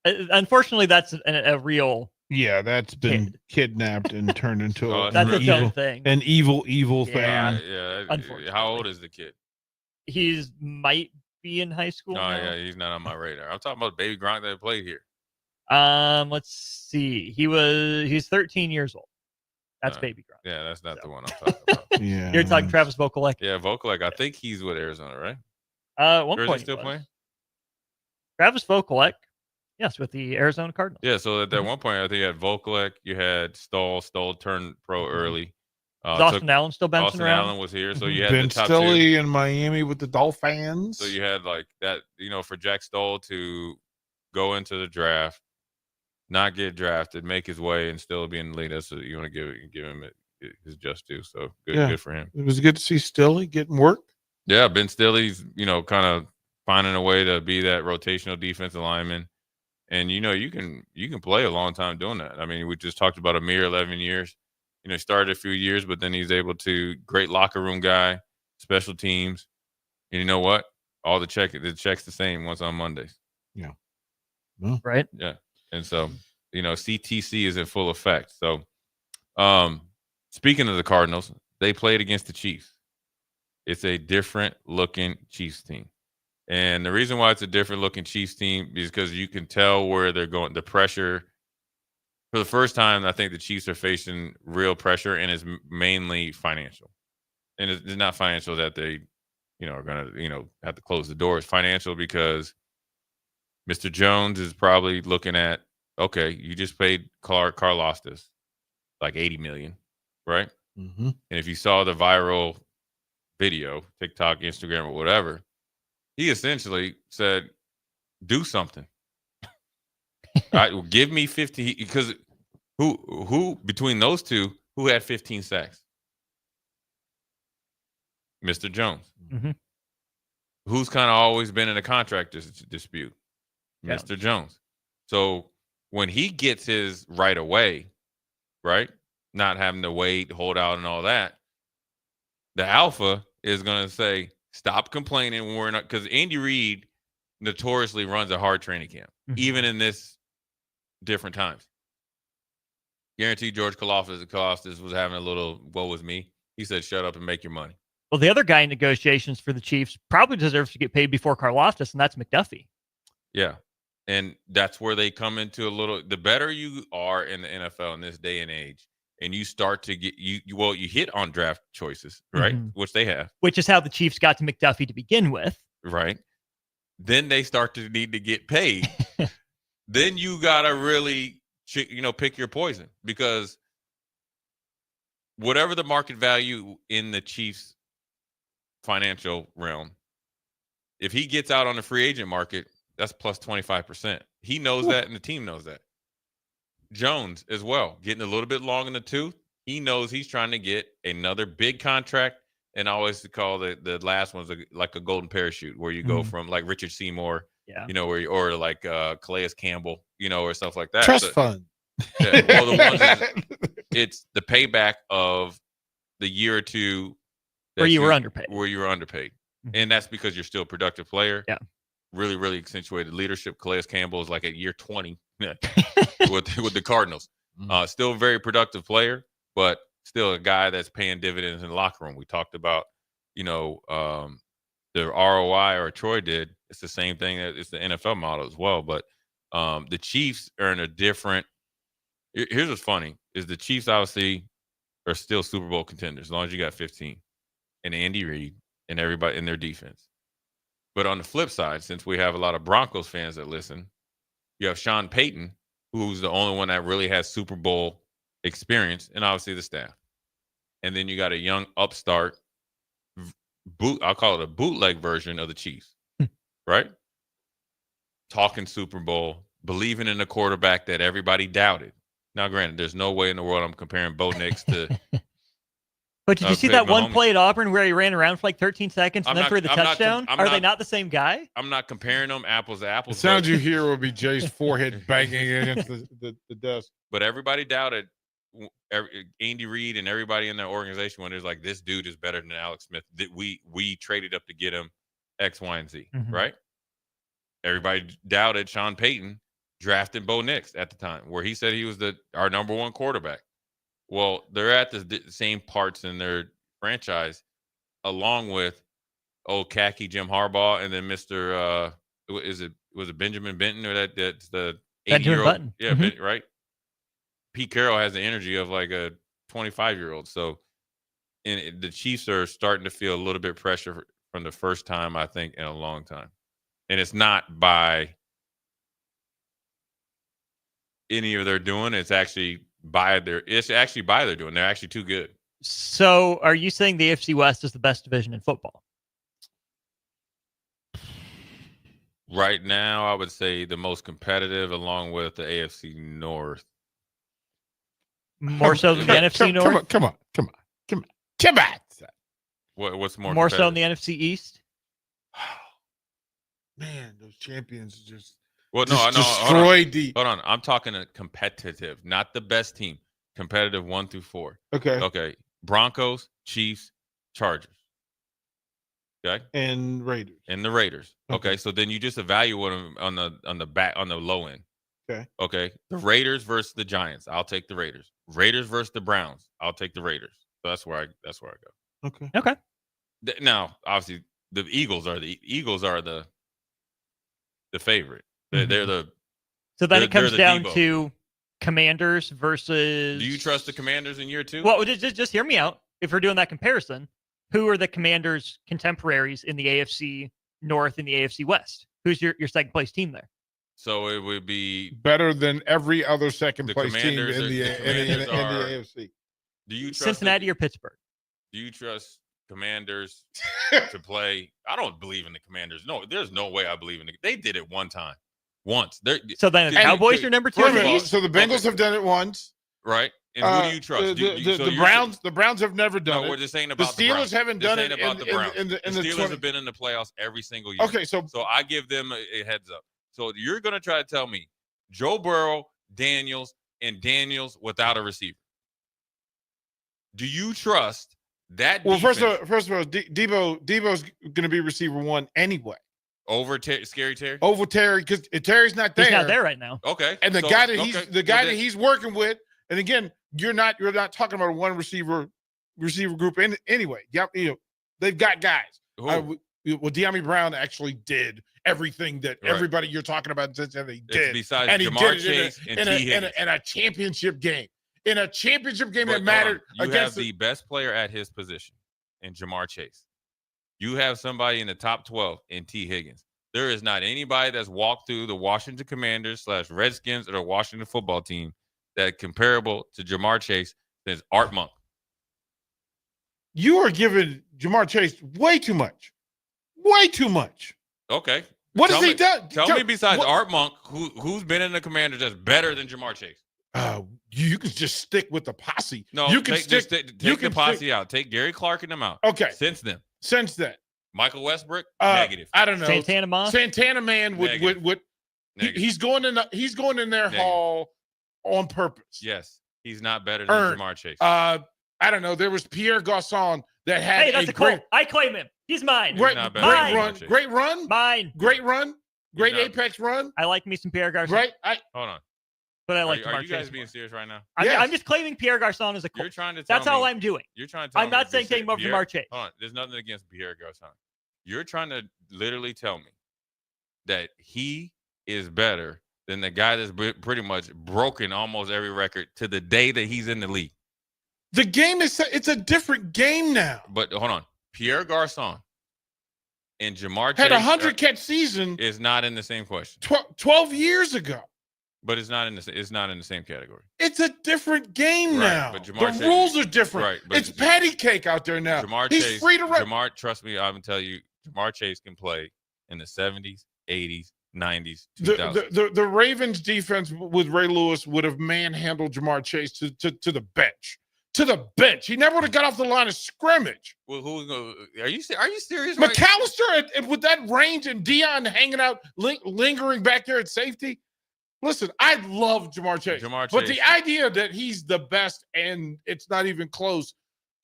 Unfortunately, that's a real. Yeah, that's been kidnapped and turned into that's its own thing. An evil thing. Yeah. How old is the kid? He's might be in high school. Oh, now. Yeah, he's not on my radar. I'm talking about Baby Gronk that played here. Let's see. He's 13 years old. That's Baby Gronk. Yeah, that's not the one I'm talking about. Yeah, you're talking Travis Vokolek. Yeah, Vokolek. I think he's with Arizona, right? One or point is he still playing? Travis Vokolek. Yes, with the Arizona Cardinals. Yeah, so at that one point, I think you had Vokolek, you had Stoll turned pro early. Austin Allen still bouncing around. Austin Allen was here, so you had Ben the top Stille 2 in Miami with the Dolphins. So you had like that, for Jack Stoll to go into the draft, not get drafted, make his way, and still be in the league. That's what you want to give him his just due. So good for him. It was good to see Stille getting work. Yeah, Ben Stille's, kind of finding a way to be that rotational defensive lineman. And you can play a long time doing that. I mean, we just talked about Amir, 11 years. Started a few years, but then he's able to great locker room guy, special teams. And you know what? All the check's the same once on Mondays. Yeah. Right. Yeah. And so, CTC is in full effect. So, speaking of the Cardinals, they played against the Chiefs. It's a different looking Chiefs team. And the reason why it's a different looking Chiefs team is because you can tell where they're going. The pressure, for the first time, I think the Chiefs are facing real pressure, and it's mainly financial. And it's not financial that they, are going to, have to close the doors. Financial because Mr. Jones is probably looking at, okay, you just paid Karlaftis like $80 million, right? Mm-hmm. And if you saw the viral video, TikTok, Instagram, or whatever, he essentially said, do something. All right, well, give me 50, because who between those two, who had 15 sacks? Mr. Jones. Mm-hmm. Who's kind of always been in a contract dispute? Yeah. Mr. Jones. So when he gets his right away, right, not having to wait, hold out, and all that, the alpha is going to say, stop complaining when we're not, because Andy Reid notoriously runs a hard training camp, even in this different times. Guarantee George Karlaftis was having a little woe with me. He said, shut up and make your money. Well, the other guy in negotiations for the Chiefs probably deserves to get paid before Karlaftis, and that's McDuffie. Yeah. And that's where they come into the better you are in the NFL in this day and age, and you start to get you hit on draft choices, right? Mm-hmm. Which they have. Which is how the Chiefs got to McDuffie to begin with. Right. Then they start to need to get paid. Then you got to really, pick your poison, because whatever the market value in the Chiefs financial realm, if he gets out on the free agent market, that's plus 25%. He knows that, and the team knows that. Jones as well, getting a little bit long in the tooth. He knows he's trying to get another big contract, and I always call the last one's like a golden parachute, where you go from like Richard Seymour, or like Calais Campbell, or stuff like that. Trust fund. Yeah, well, the ones it's the payback of the year or two where you were underpaid. Mm-hmm. And that's because you're still a productive player. Yeah. Really, really accentuated leadership. Calais Campbell is like at year 20 with the Cardinals. Still a very productive player, but still a guy that's paying dividends in the locker room. We talked about, the ROI, or Troy did. It's the same thing. It's the NFL model as well. But the Chiefs are in a different. Here's what's funny is the Chiefs obviously are still Super Bowl contenders as long as you got 15 and Andy Reid and everybody in their defense. But on the flip side, since we have a lot of Broncos fans that listen, you have Sean Payton, who's the only one that really has Super Bowl experience, and obviously the staff. And then you got a young upstart, I'll call it a bootleg version of the Chiefs, right? Talking Super Bowl, believing in a quarterback that everybody doubted. Now, granted, there's no way in the world I'm comparing Bo Nix to. But did you see that one play at Auburn where he ran around for like 13 seconds and then threw the touchdown? Are they not the same guy? I'm not comparing them apples to apples. The sound you hear will be Jay's forehead banging against the desk. But everybody doubted Andy Reid and everybody in that organization when there's like, this dude is better than Alex Smith. That we traded up to get him X, Y, and Z, right? Everybody doubted Sean Payton drafting Bo Nix at the time, where he said he was our number one quarterback. Well, they're at the same parts in their franchise, along with khaki Jim Harbaugh, and then Mr. Was it Benjamin Benton, or that's the 80-year-old? Yeah, right. Pete Carroll has the energy of like a 25-year-old. So, and the Chiefs are starting to feel a little bit pressure from the first time, I think, in a long time, and it's not by any of their doing. It's actually by their doing. They're actually too good. So are you saying the AFC West is the best division in football? Right now, I would say the most competitive, along with the AFC North. More so than the NFC North? Come on. What's more so than the NFC East? Man, those champions just. Well, no, destroyed hold on. I'm talking a competitive, not the best team. Competitive 1 through 4. Okay. Okay. Broncos, Chiefs, Chargers. Okay. And Raiders. And the Raiders. Okay. So then you just evaluate them on the low end. Okay. Okay. The Raiders versus the Giants. I'll take the Raiders. Raiders versus the Browns. I'll take the Raiders. So that's where I go. Okay. Okay. Now, obviously, the Eagles are the favorite. They're the. So then it comes down Debo. to Commanders versus. Do you trust the Commanders in year 2? Well, just hear me out. If we're doing that comparison, who are the Commanders' contemporaries in the AFC North and the AFC West? Who's your second place team there? So it would be better than every other second place team in Commanders the AFC. Do you trust Cincinnati or Pittsburgh? Do you trust Commanders to play? I don't believe in the Commanders. No, there's no way I believe in it. They did it one time. Once. So then the Cowboys are number 2 in the East? So the Bengals have done it once. Right. And who do you trust? The Browns have never done it. We're just saying about the Steelers haven't done it about the Browns. The Steelers have been in the playoffs every single year. Okay, so I give them a heads up. So you're going to try to tell me Joe Burrow, Daniels without a receiver. Do you trust that? Well, first of all, Debo's going to be receiver 1 anyway. Over Scary Terry? Over Terry, because Terry's not there. He's not there right now. Okay. And the guy that he's working with, and again, you're not talking about a one receiver group anyway. Yeah, they've got guys. Well, De'Ami Brown actually did everything that everybody you're talking about in Cincinnati did. Besides and he Jamar did it Chase and T. Higgins. in a championship game. In a championship game that But mattered you against have the best player at his position in Jamar Chase. You have somebody in the top 12 in T. Higgins. There is not anybody that's walked through the Washington Commanders / Redskins or the Washington football team that comparable to Jamar Chase since Art Monk. You are giving Jamar Chase way too much. Way too much. Okay. What has he done? Tell me besides Art Monk, who's been in the Commanders that's better than Jamar Chase? You can just stick with the posse. No, you can take the posse out. Take Gary Clark and them out. Okay. Since then. Michael Westbrook, negative. I don't know. Santana Moss? Santana Man would he's going in their hall on purpose. Yes. He's not better than Jamar Chase. I don't know. There was Pierre Garçon that had Hey, that's a Colt. I claim him. He's mine. Great run. Mine. Great run. Great apex run. I like me some Pierre Garçon. Right. Hold on. But I like Are Jamar you guys Chase being more. serious right now? I'm just claiming Pierre Garçon as a Colt. You're trying to tell That's all I'm doing. You're trying to tell I'm not saying take him over Jamar Chase. Hold on. There's nothing against Pierre Garçon. You're trying to literally tell me that he is better than the guy that's pretty much broken almost every record to the day that he's in the league. The game it's a different game now. But hold on. Pierre Garçon and Jamar had Chase 100 catch season is not in the same question. 12 years ago. But it's not in the same category. It's a different game now. But Jamar the Chase, rules are different. Right, but it's patty cake out there now. He's Chase, free to run. Jamar, trust me, I'm gonna tell you, Jamar Chase can play in the 70s, 80s, 90s, 2000s. The Ravens defense with Ray Lewis would have manhandled Jamar Chase to the bench. To the bench. He never would have got off the line of scrimmage. Well, are you serious? McAllister with that range and Dion hanging out, lingering back there at safety. Listen, I love Jamar Chase. But the idea that he's the best and it's not even close.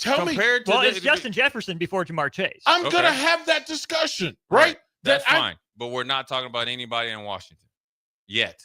It's Justin Jefferson before Jamar Chase. I'm going to have that discussion, right? That's fine. But we're not talking about anybody in Washington yet.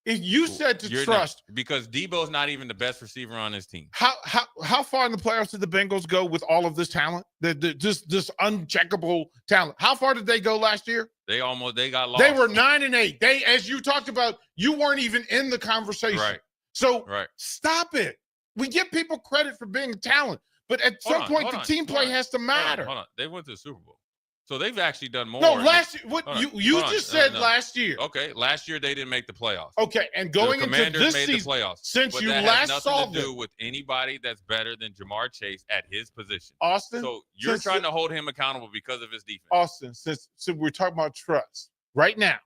You said to trust. Because Debo's not even the best receiver on his team. How far in the playoffs did the Bengals go with all of this talent? This uncheckable talent. How far did they go last year? They got lost. They were 9-8. They, as you talked about, you weren't even in the conversation. Right. So stop it. We give people credit for being talent, but at some point the team play has to matter. Hold on. They went to the Super Bowl. So they've actually done more. No, last year. What you just said last year. Okay, last year they didn't make the playoffs. Okay, and going into this made season, the playoffs. Since you that last has saw nothing to do with anybody that's better than Jamar Chase at his position. Austin. So you're trying to hold him accountable because of his defense. Austin, since we're talking about trust right now,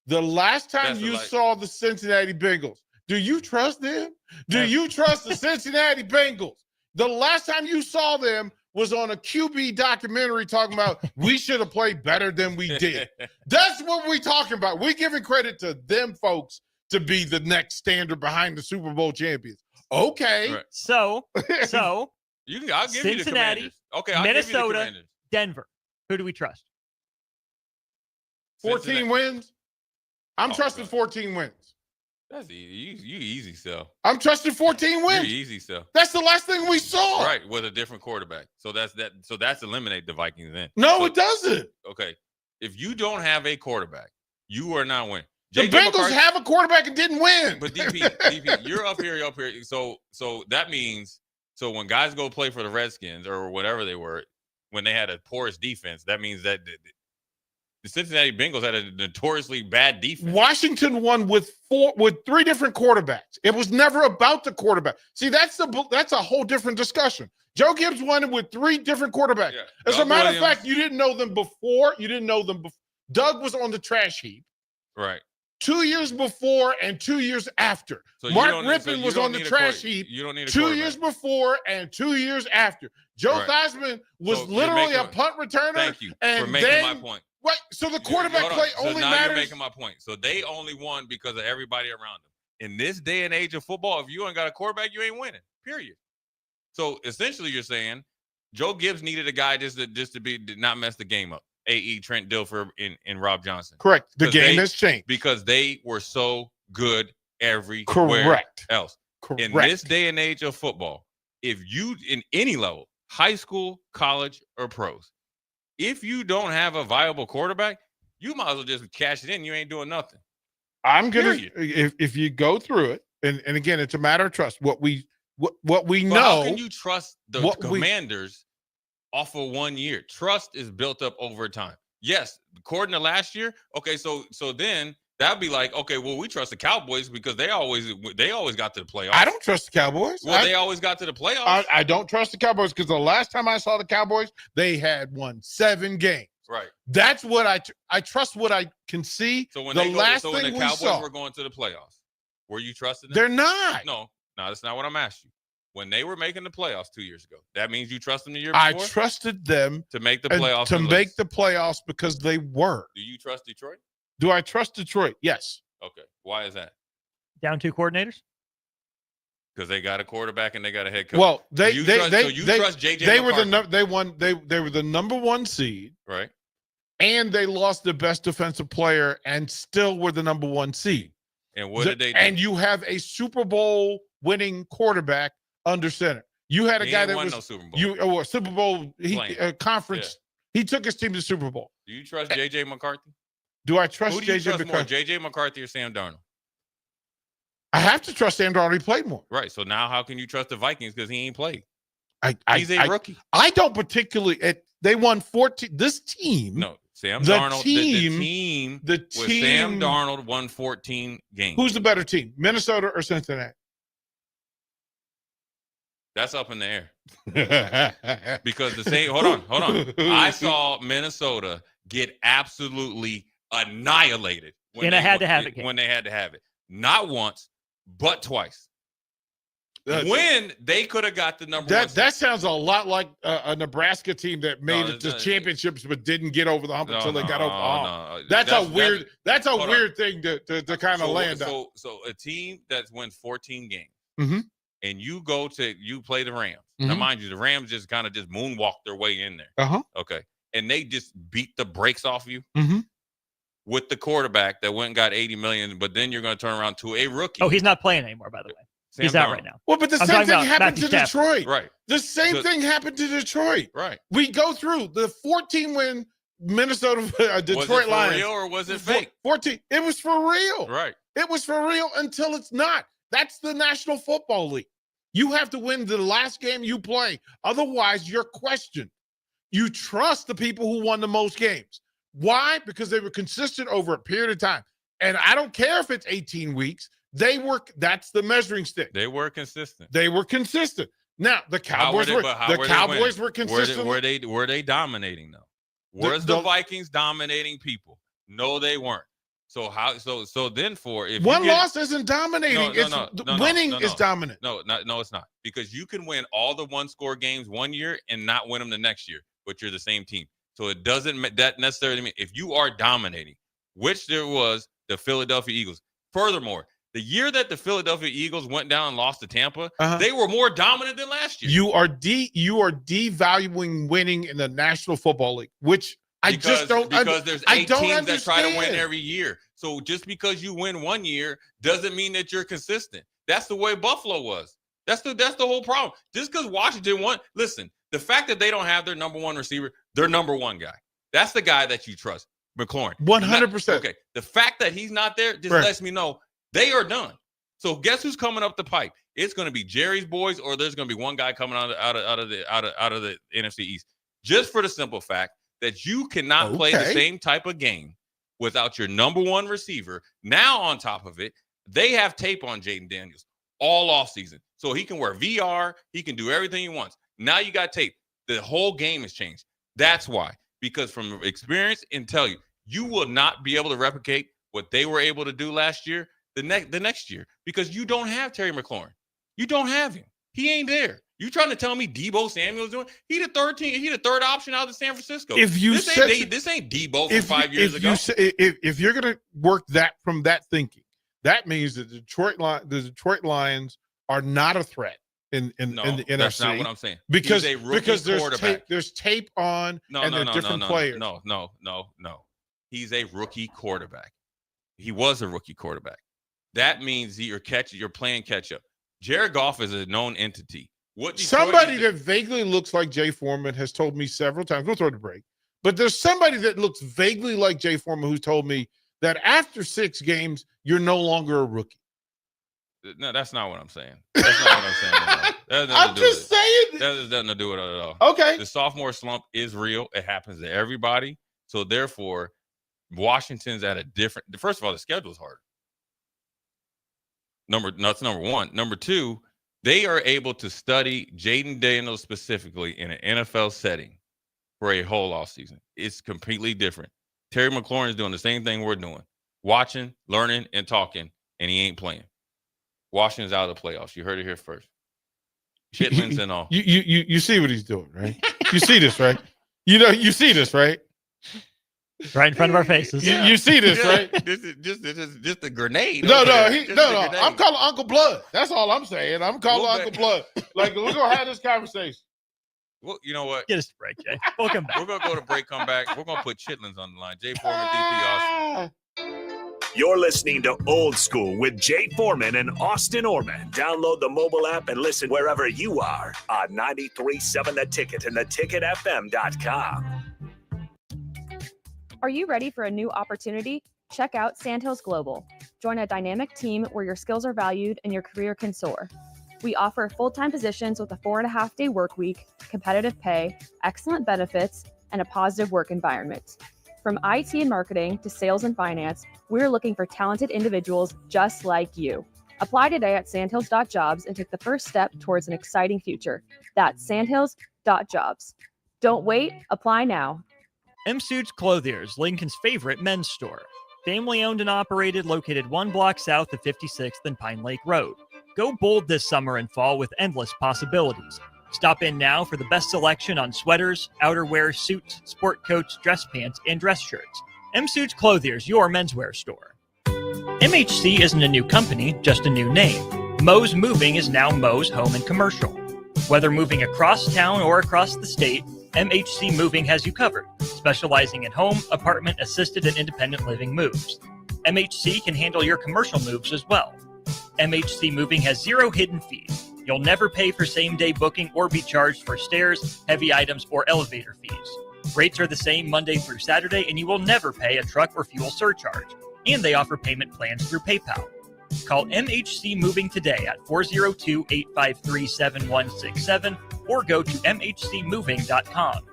the last time you saw the Cincinnati Bengals, do you trust them? Do you trust the Cincinnati Bengals? The last time you saw them was on a QB documentary talking about we should have played better than we did. That's what we're talking about. We're giving credit to them folks to be the next standard behind the Super Bowl champions. Okay. Right. So I'll give you the Cincinnati, Commanders. Okay, I'll give you the Minnesota, Commanders. Denver. Who do we trust? 14 wins? I'm trusting 14 wins. That's easy. You easy sell. I'm trusting 14 wins. You easy sell. That's the last thing we saw. Right, with a different quarterback. So that's eliminate the Vikings then. No, it doesn't. Okay. If you don't have a quarterback, you are not winning. The Bengals have a quarterback and didn't win. But DP, you're up here. So that means when guys go play for the Redskins or whatever they were, when they had a porous defense, that means that the Cincinnati Bengals had a notoriously bad defense. Washington won with 3 different quarterbacks. It was never about the quarterback. See, that's a whole different discussion. Joe Gibbs won with 3 different quarterbacks. Yeah. As a matter of fact, you didn't know them before. Doug was on the trash heap. Right. 2 years before and 2 years after. So Mark Rippon was on the trash heap. You don't need a 2 years before and 2 years after. Joe Theismann was literally a punt returner. Thank you and for making my point. Right. So the quarterback play only now matters. You're making my point. So they only won because of everybody around them. In this day and age of football, if you ain't got a quarterback, you ain't winning. Period. So essentially, you're saying Joe Gibbs needed a guy just to not mess the game up. A.E. Trent Dilfer and Rob Johnson. Correct. The game has changed because they were so good everywhere else. Correct. In this day and age of football, if you in any level, high school, college, or pros, if you don't have a viable quarterback, you might as well just cash it in. You ain't doing nothing. I'm gonna if you go through it, and again, it's a matter of trust. What we know. How can you trust the Commanders off of 1 year? Trust is built up over time. Yes, according to last year. Okay, so then that'd be like, okay, well, we trust the Cowboys because they always got to the playoffs. I don't trust the Cowboys. Well, they always got to the playoffs. I don't trust the Cowboys because the last time I saw the Cowboys, they had won 7 games. Right. That's what I trust. What I can see. So when the when the Cowboys were going to the playoffs, were you trusting them? They're not. No, that's not what I'm asking you. When they were making the playoffs 2 years ago, that means you trust them the year before? I trusted them to make the playoffs. To make the playoffs because they were. Do you trust Detroit? Do I trust Detroit? Yes. Okay. Why is that? Down 2 coordinators? Because they got a quarterback and they got a head coach. Well, trust JJ They McCarthy? They were the number 1 seed. Right. And they lost the best defensive player and still were the number 1 seed. And what did they do? And you have a Super Bowl winning quarterback under center. You had a guy that was no Super Bowl. Super Bowl conference. Yeah. He took his team to the Super Bowl. Do you trust JJ McCarthy? Do I trust Who do you JJ trust McCarthy? more, JJ McCarthy or Sam Darnold? I have to trust Sam Darnold. He played more. Right. So now how can you trust the Vikings because he ain't played? He's a rookie. I don't particularly. They won 14. This team. No, Sam the Darnold. Team, the team. Sam Darnold won 14 games. Who's the better team, Minnesota or Cincinnati? That's up in the air. Because the same. Hold on. I saw Minnesota get absolutely annihilated when they had to have it. Not once, but twice. When they could have got the number 1. That sounds a lot like a Nebraska team that made it to championships but didn't get over the hump until they got over the hump. That's a weird thing to kind of land on. So a team that wins 14 games. Mm-hmm. And you play the Rams. Mm-hmm. Now, mind you, the Rams just moonwalked their way in there. Uh-huh. Okay. And they just beat the brakes off you mm-hmm. with the quarterback that went and got $80 million, but then you're going to turn around to a rookie. Oh, he's not playing anymore, by the way. He's out right now. Well, but the same thing happened to Detroit. Right. The same thing happened to Detroit. Right. We go through the 14-win Minnesota Detroit Lions. Was it for real or was it fake? 14. It was for real. Right. It was for real until it's not. That's the National Football League. You have to win the last game you play. Otherwise, you're questioned. You trust the people who won the most games. Why? Because they were consistent over a period of time. And I don't care if it's 18 weeks. That's the measuring stick. They were consistent. Now, the Cowboys were consistent. Were they dominating though? Was the Vikings dominating people? No, they weren't. So how? So then if one you get, loss isn't dominating. Winning is dominant. No, it's not, because you can win all the one-score games one year and not win them the next year, but you're the same team. So it doesn't that necessarily mean if you are dominating, which there was the Philadelphia Eagles. Furthermore, the year that the Philadelphia Eagles went down and lost to Tampa, they were more dominant than last year. You are devaluing winning in the National Football League, which because there's 8 teams that try to win every year. So just because you win one year doesn't mean that you're consistent. That's the way Buffalo was. That's the whole problem. Just because Washington won, listen, the fact that they don't have their number one receiver, their number one guy, that's the guy that you trust, McLaurin. 100%. Okay, the fact that he's not there just lets me know they are done. So guess who's coming up the pipe? It's going to be Jerry's boys, or there's going to be one guy coming out of the NFC East. Just for the simple fact that you cannot play the same type of game without your number one receiver. Now, on top of it, they have tape on Jaden Daniels all offseason. So he can wear VR. He can do everything he wants. Now you got tape. The whole game has changed. That's why. Because from experience and tell you, you will not be able to replicate what they were able to do last year, the next year, because you don't have Terry McLaurin. You don't have him. He ain't there. You trying to tell me Deebo Samuel's doing? He the third option out of San Francisco. If you this ain't Deebo from 5 years ago. If you're going to work that from that thinking, that means that the Detroit Lions are not a threat in the NFC. That's not what I'm saying. Because there's tape on and they're different players. No. He's a rookie quarterback. He was a rookie quarterback. That means you're playing catch up. Jared Goff is a known entity. Somebody that vaguely looks like Jay Foreman has told me several times. We'll throw the break. But there's somebody that looks vaguely like Jay Foreman who's told me that after 6 games, you're no longer a rookie. No, that's not what I'm saying. That's not what I'm saying. I'm just saying. That has nothing to do with it at all. Okay. The sophomore slump is real. It happens to everybody. So therefore, Washington's at a different. First of all, the schedule is hard. That's number one. Number two, they are able to study Jaden Daniels specifically in an NFL setting for a whole offseason. It's completely different. Terry McLaurin is doing the same thing we're doing, watching, learning, and talking, and he ain't playing. Washington's out of the playoffs. You heard it here first. Chitlins and all. You see what he's doing, right? You see this, right? You see this, right? Right in front of our faces. You see this, right? This is just a grenade. No. I'm calling Uncle Blood. That's all I'm saying. I'm calling Uncle Blood. Like, we're gonna have this conversation. Well, you know what? Get us to break, Jay. We'll come back. We're gonna go to break. Come back. We're gonna put Chitlins on the line. Jay Foreman, DP Austin. You're listening to Old School with Jay Foreman and Austin Oerman. Download the mobile app and listen wherever you are on 93.7 The Ticket and theticketfm.com. Are you ready for a new opportunity? Check out Sandhills Global. Join a dynamic team where your skills are valued and your career can soar. We offer full-time positions with a 4.5-day work week, competitive pay, excellent benefits, and a positive work environment. From IT and marketing to sales and finance, we're looking for talented individuals just like you. Apply today at sandhills.jobs and take the first step towards an exciting future. That's sandhills.jobs. Don't wait, apply now. M Suits Clothiers, Lincoln's favorite men's store. Family owned and operated, located 1 block south of 56th and Pine Lake Road. Go bold this summer and fall with endless possibilities. Stop in now for the best selection on sweaters, outerwear, suits, sport coats, dress pants, and dress shirts. M Suits Clothiers, your menswear store. MHC isn't a new company, just a new name. Mo's Moving is now Mo's Home and Commercial. Whether moving across town or across the state, MHC Moving has you covered, specializing in home, apartment, assisted, and independent living moves. MHC can handle your commercial moves as well. MHC Moving has 0 hidden fees. You'll never pay for same-day booking or be charged for stairs, heavy items, or elevator fees. Rates are the same Monday through Saturday, and you will never pay a truck or fuel surcharge. And they offer payment plans through PayPal. Call MHC Moving today at 402-853-7167 or go to mhcmoving.com.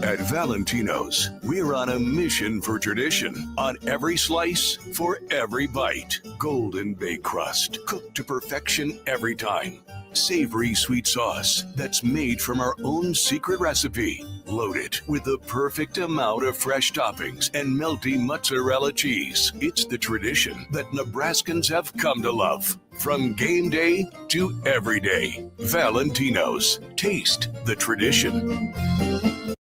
At Valentino's, we're on a mission for tradition. On every slice, for every bite. Golden baked crust, cooked to perfection every time. Savory sweet sauce that's made from our own secret recipe. Loaded with the perfect amount of fresh toppings and melty mozzarella cheese. It's the tradition that Nebraskans have come to love. From game day to every day. Valentino's. Taste the tradition.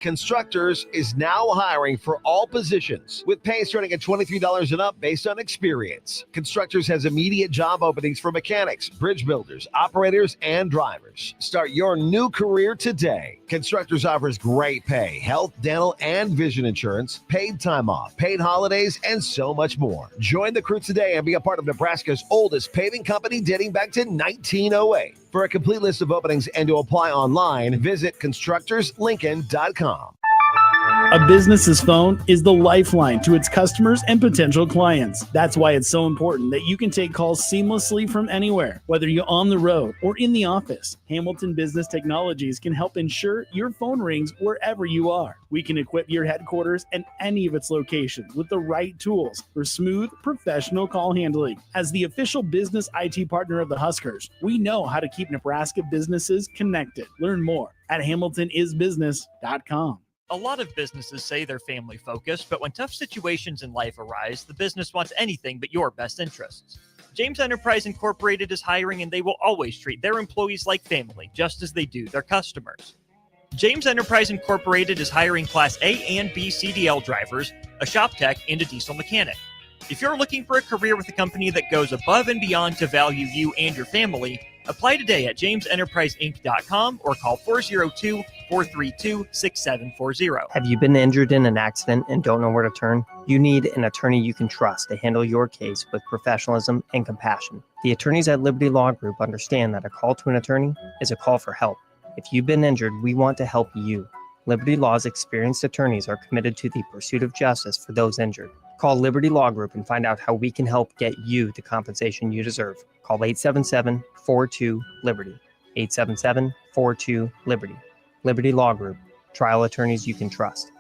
Constructors is now hiring for all positions, with pay starting at $23 and up based on experience. Constructors has immediate job openings for mechanics, bridge builders, operators, and drivers. Start your new career today. Constructors offers great pay, health, dental, and vision insurance, paid time off, paid holidays, and so much more. Join the crew today and be a part of Nebraska's oldest paving company dating back to 1908. For a complete list of openings and to apply online, visit constructorslincoln.com. A business's phone is the lifeline to its customers and potential clients. That's why it's so important that you can take calls seamlessly from anywhere, whether you're on the road or in the office. Hamilton Business Technologies can help ensure your phone rings wherever you are. We can equip your headquarters and any of its locations with the right tools for smooth, professional call handling. As the official business IT partner of the Huskers, we know how to keep Nebraska businesses connected. Learn more at hamiltonisbusiness.com. A lot of businesses say they're family focused, but when tough situations in life arise, the business wants anything but your best interests. James Enterprise Incorporated is hiring, and they will always treat their employees like family, just as they do their customers. James Enterprise Incorporated is hiring Class A and B CDL drivers, a shop tech, and a diesel mechanic. If you're looking for a career with a company that goes above and beyond to value you and your family, apply today at jamesenterpriseinc.com or call 402-432-6740. Have you been injured in an accident and don't know where to turn? You need an attorney you can trust to handle your case with professionalism and compassion. The attorneys at Liberty Law Group understand that a call to an attorney is a call for help. If you've been injured, we want to help you. Liberty Law's experienced attorneys are committed to the pursuit of justice for those injured. Call Liberty Law Group and find out how we can help get you the compensation you deserve. Call 877-42-LIBERTY. 877-42-LIBERTY. Liberty Law Group. Trial attorneys you can trust.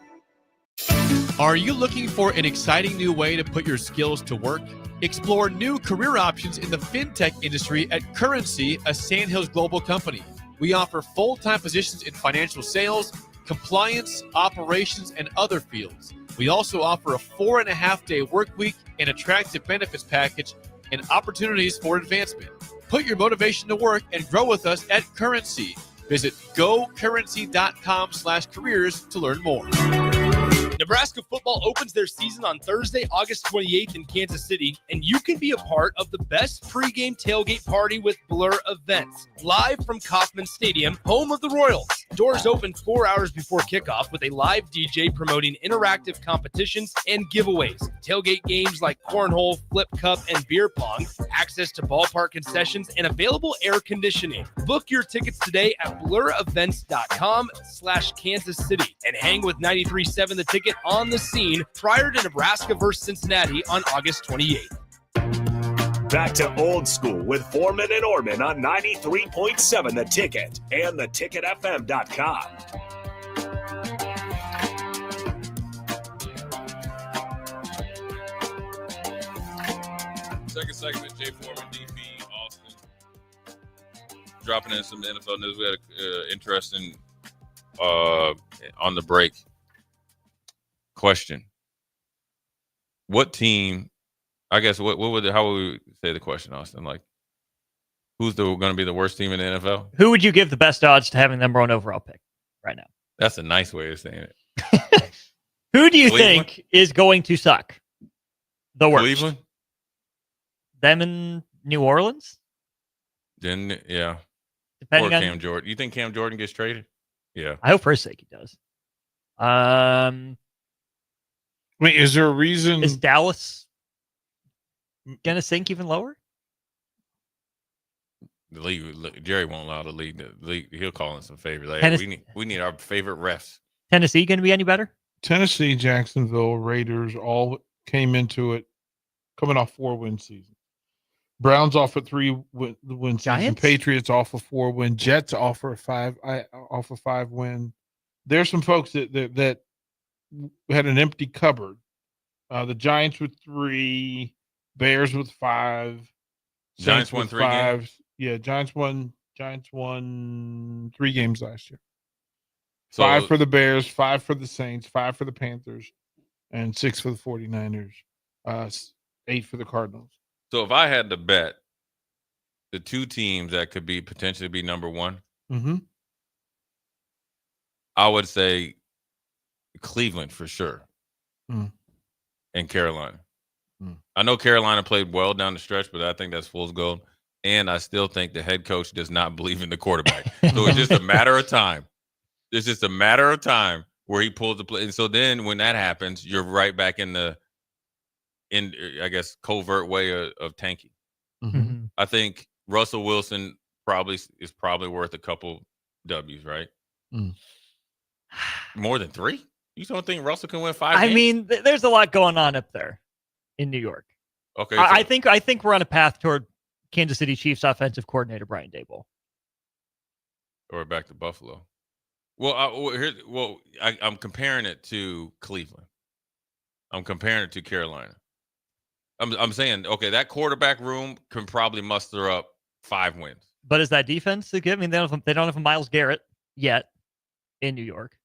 Are you looking for an exciting new way to put your skills to work? Explore new career options in the fintech industry at Currency, a Sandhills Global company. We offer full-time positions in financial sales, compliance, operations, and other fields. We also offer a 4.5-day work week, an attractive benefits package, and opportunities for advancement. Put your motivation to work and grow with us at Currency. Visit gocurrency.com/careers to learn more. Nebraska football opens their season on Thursday, August 28th in Kansas City, and you can be a part of the best pregame tailgate party with Blur Events, live from Kauffman Stadium, home of the Royals. Doors open 4 hours before kickoff with a live DJ promoting interactive competitions and giveaways, tailgate games like cornhole, flip cup, and beer pong, access to ballpark concessions, and available air conditioning. Book your tickets today at blurevents.com/Kansas City and hang with 93.7 The Ticket on the scene prior to Nebraska versus Cincinnati on August 28th. Back to old school with Foreman and Oerman on 93.7 The Ticket and theticketfm.com. Second segment, Jay Foreman, DP, Austin. Dropping in some NFL news. We had an interesting on the break question. What team, I guess, how would we say the question, Austin? Like, who's going to be the worst team in the NFL? Who would you give the best odds to having number one overall pick right now? That's a nice way of saying it. Who do you think is going to suck the worst? Cleveland? Them in New Orleans? Then, yeah. Depending or on Cam Jordan. You think Cam Jordan gets traded? Yeah. I hope for his sake he does. Wait, is there a reason? Is Dallas gonna sink even lower? The league, Jerry won't allow the league. He'll call in some favors. Like, we need our favorite refs. Tennessee going to be any better? Tennessee, Jacksonville, Raiders all came into it coming off 4-win season. Browns off a 3-win season. Giants? Patriots off a 4-win. Jets off a 5-win. There's some folks that had an empty cupboard. The Giants with 3, Bears with 5. Giants Saints won with 3 5. games? Yeah, Giants won Giants won 3 games last year. So, 5 for the Bears, 5 for the Saints, 5 for the Panthers, and 6 for the 49ers. 8 for the Cardinals. So if I had to bet the 2 teams that could be potentially be number 1, I would say Cleveland for sure, and Carolina. I know Carolina played well down the stretch, but I think that's fool's gold. And I still think the head coach does not believe in the quarterback. So it's just a matter of time. It's just a matter of time where he pulls the play. And so then when that happens, you're right back in I guess, covert way of tanking. I think Russell Wilson is probably worth a couple W's, right? More than 3? You don't think Russell can win 5 games? I mean, there's a lot going on up there in New York. Okay. I think we're on a path toward Kansas City Chiefs offensive coordinator Brian Daboll. Or back to Buffalo. Well, I'm comparing it to Cleveland. I'm comparing it to Carolina. I'm saying, okay, that quarterback room can probably muster up 5 wins. But is that defense good? I mean, they don't have Myles Garrett yet in New York.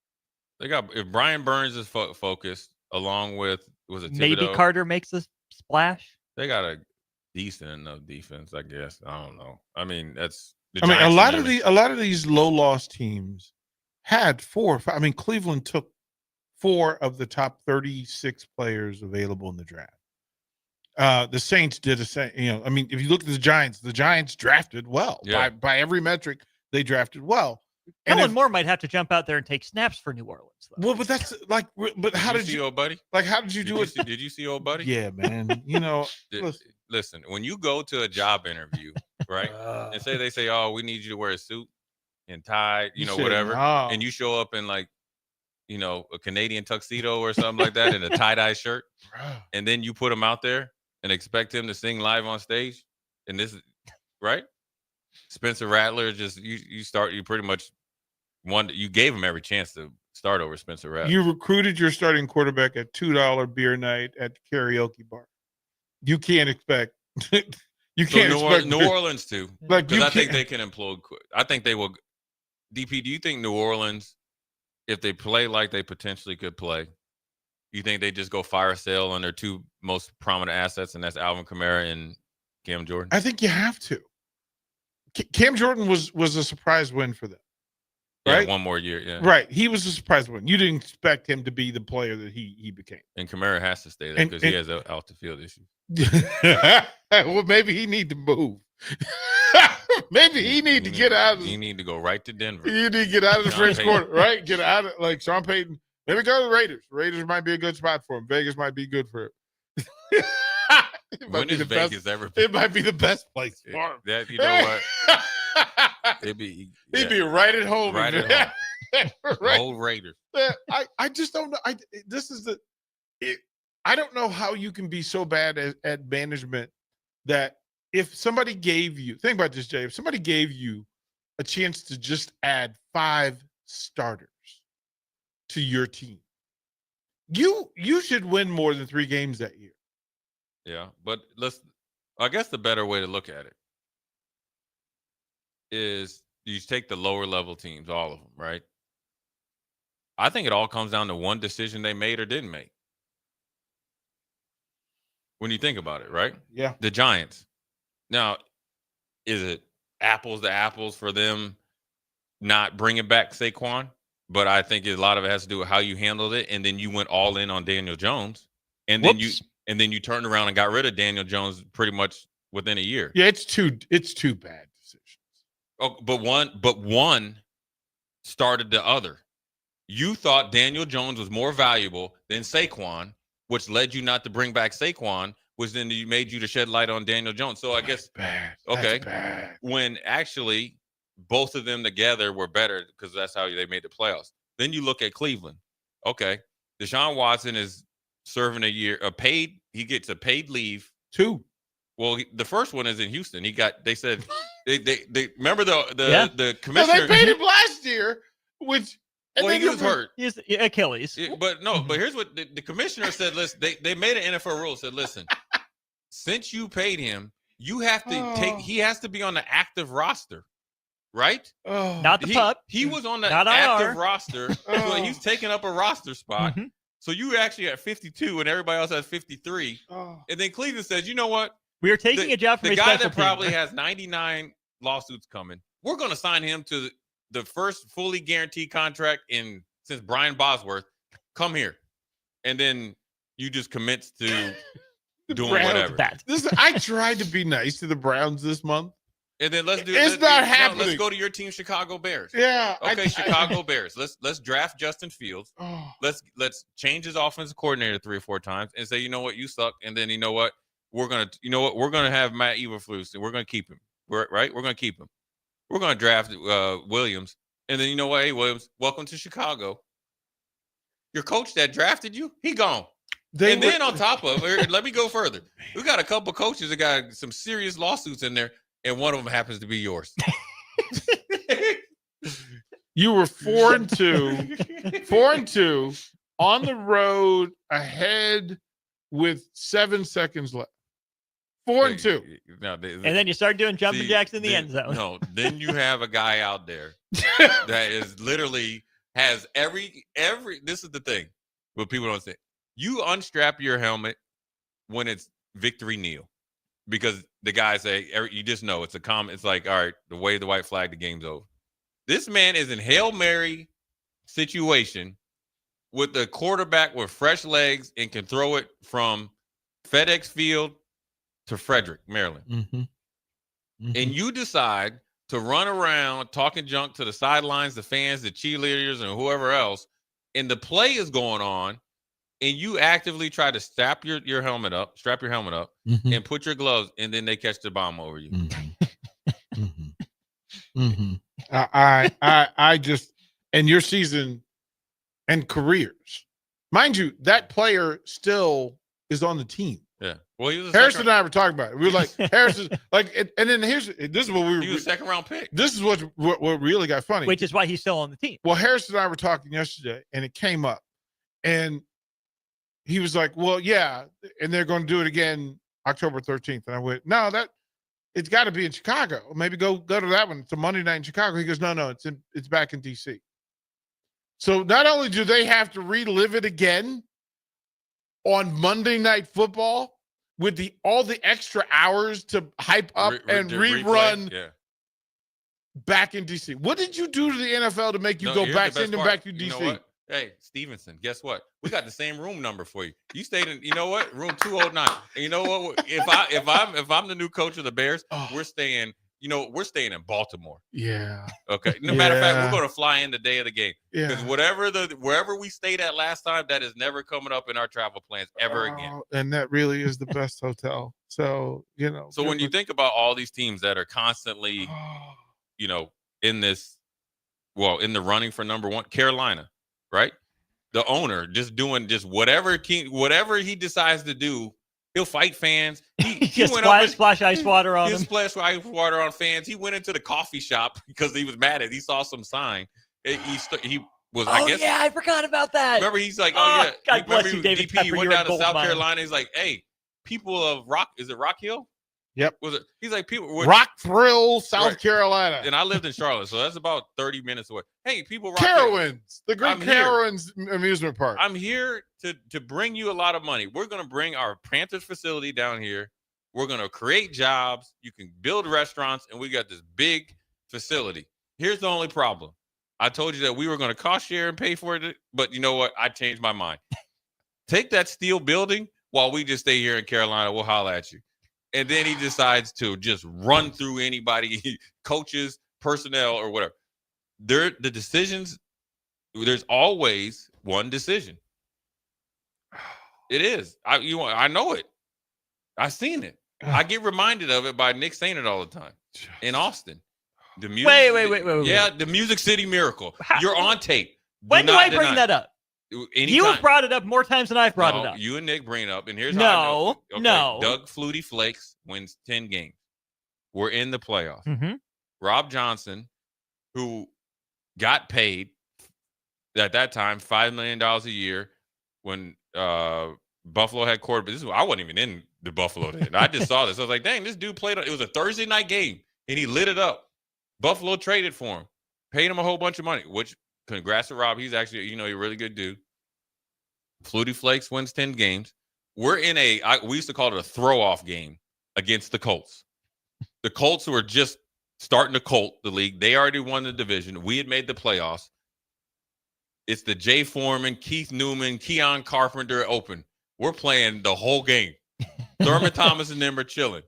They got, if Brian Burns is focused, along with, was it Thibodeau? Maybe Carter makes a splash. They got a decent enough defense, I guess. I don't know. I mean, that's. A lot of these low loss teams had 4 or 5. I mean, Cleveland took 4 of the top 36 players available in the draft. The Saints did the same. I mean, if you look at the Giants drafted well. Yeah. By every metric, they drafted well. Kellen Moore might have to jump out there and take snaps for New Orleans, though. Well, but that's like, but how did you see old buddy? Like, how did you do it? Did you see old buddy? Yeah, man. Listen, when you go to a job interview, right, and they say, oh, we need you to wear a suit and tie, whatever, and you show up in like, a Canadian tuxedo or something like that, and a tie-dye shirt, and then you put him out there and expect him to sing live on stage, and this is right. Spencer Rattler, you pretty much you gave him every chance to start over Spencer Rattler. You recruited your starting quarterback at $2 beer night at the karaoke bar. You can't expect. New Orleans too, because I think they can implode quick. I think they will. DP, do you think New Orleans, if they play like they potentially could play, you think they just go fire sale on their 2 most prominent assets, and that's Alvin Kamara and Cam Jordan? I think you have to. Cam Jordan was a surprise win for them. Right? Yeah, 1 more year. Yeah. Right. He was a surprise win. You didn't expect him to be the player that he became. And Kamara has to stay there because he has out the field issues. Well, maybe he need to move. Maybe he need to get out of. You need to go right to Denver. You need to get out of the French Quarter, right? Get out of like Sean Payton. Maybe go to the Raiders. Raiders might be a good spot for him. Vegas might be good for him. When has Vegas ever been? It might be the best place for him. That, you know what? He'd be right at home. Right at home. Right. Old Raiders. I just don't know. I don't know how you can be so bad at management that if somebody gave you, think about this, Jay, if somebody gave you a chance to just add 5 starters to your team, you should win more than 3 games that year. Yeah, but I guess the better way to look at it is you take the lower level teams, all of them, right? I think it all comes down to one decision they made or didn't make. When you think about it, right? Yeah. The Giants. Now, is it apples to apples for them not bringing back Saquon? But I think a lot of it has to do with how you handled it, and then you went all in on Daniel Jones, and then you turned around and got rid of Daniel Jones pretty much within a year. Yeah, it's two bad decisions. Oh, but one started the other. You thought Daniel Jones was more valuable than Saquon, which led you not to bring back Saquon, which then made you to shed light on Daniel Jones. So I guess bad. Okay, That's bad. When actually both of them together were better because that's how they made the playoffs. Then you look at Cleveland. Okay, Deshaun Watson is serving he gets a paid leave. 2. Well, the first one is in Houston. They said they remember the commissioner. No, they paid him last year, which he was hurt. He's Achilles. But here's what the commissioner said. Listen, they made an NFL rule. Said, listen, since you paid him, you have to he has to be on the active roster. right? Oh. Not the pup. He was on the Not active IR. roster, so he's taking up a roster spot. Mhm. So you actually at 52 and everybody else has 53. And then Cleveland says, you know what? We are taking a job from the a guy special that probably team. has 99 lawsuits coming. We're going to sign him to the first fully guaranteed contract since Brian Bosworth. Come here. And then you just commit to doing whatever. I tried to be nice to the Browns this month. And then let's happening. go to your team, Chicago Bears. Yeah. Okay, Chicago Bears. Let's draft Justin Fields. Oh. Let's change his offensive coordinator 3 or 4 times and say, you know what, you suck. And then you know what, we're gonna have Matt Eberflus and we're gonna keep him. We're gonna keep him. We're gonna draft Williams. And then you know what, hey Williams, welcome to Chicago. Your coach that drafted you, he gone. Then on top of it, let me go further. We got a couple coaches that got some serious lawsuits in there. And one of them happens to be yours. You were 4-2, 4-2 on the road ahead with 7 seconds left. 4-2. And then you start doing jumping jacks in the end zone. No, then you have a guy out there that is literally has every. This is the thing, what people don't say. You unstrap your helmet when it's victory kneel. Because the guys say, you just know it's a common. It's like, all right, the wave the white flag, the game's over. This man is in Hail Mary situation with the quarterback with fresh legs and can throw it from FedEx Field to Frederick, Maryland. And you decide to run around talking junk to the sidelines, the fans, the cheerleaders, and whoever else, and the play is going on. And you actively try to strap your helmet up, and put your gloves, and then they catch the bomb over you. I just, and your season and careers, mind you, that player still is on the team. Yeah. Well, Harrison and I were talking about it. We were like, Harrison, like, and then this is what we were. He was a second round pick. This is what really got funny, which is why he's still on the team. Well, Harrison and I were talking yesterday, and it came up, and he was like, well, yeah, and they're going to do it again October 13th. And I went, no, it's got to be in Chicago. Maybe go to that one. It's a Monday night in Chicago. He goes, no, it's back in D.C. So not only do they have to relive it again on Monday Night Football with all the extra hours to hype up and rerun back in D.C. What did you do to the NFL to make you go back, send them back to D.C.? You know what? Hey, Stevenson, guess what? We got the same room number for you. You stayed in, you know what? Room 209. And you know what? If I'm the new coach of the Bears, we're staying in Baltimore. Yeah. Okay. No matter of fact, we're going to fly in the day of the game. Yeah. Because wherever we stayed at last time, that is never coming up in our travel plans ever again. And that really is the best hotel. So, So when you think about all these teams that are constantly, in the running for number one, Carolina. Right, the owner just doing whatever he decides to do. He'll fight fans. He went splash ice water on him. Splash ice water on fans. He went into the coffee shop because he was mad at it. He saw some sign. He was. I guess. Yeah, I forgot about that. Remember, he's like, God bless you, David DP, Pepper. He went down to South Carolina. He's like, hey, people of Rock. Is it Rock Hill? Yep. Was it? He's like people. Rock Thrill, South Carolina. And I lived in Charlotte, so that's about 30 minutes away. Hey, people. Carowinds, the great Carowinds amusement park. I'm here to bring you a lot of money. We're going to bring our Panthers facility down here. We're going to create jobs. You can build restaurants, and we got this big facility. Here's the only problem. I told you that we were going to cost share and pay for it, but you know what? I changed my mind. Take that steel building while we just stay here in Carolina. We'll holler at you. And then he decides to just run through anybody, coaches, personnel, or whatever. The decisions, there's always one decision. It is. I know it. I've seen it. I get reminded of it by Nick saying it all the time in Austin. The music, wait. Yeah, the Music City Miracle. You're on tape. When do I bring that up? Anytime. You have brought it up more times than I've brought it up. You and Nick bring it up, and here's how I know. Okay, no. Doug Flutie Flakes wins 10 games. We're in the playoffs. Mm-hmm. Rob Johnson, who got paid at that time $5 million a year when Buffalo had quarterback. I wasn't even in the Buffalo then. I just saw this. I was like, dang, this dude played. It was a Thursday night game, and he lit it up. Buffalo traded for him, paid him a whole bunch of money, which congrats to Rob. He's actually, a really good dude. Flutie Flakes wins 10 games. We're in we used to call it a throw-off game against the Colts. The Colts were just starting to colt the league. They already won the division. We had made the playoffs. It's the Jay Foreman, Keith Newman, Keon Carpenter Open. We're playing the whole game. Thurman Thomas and them are chilling.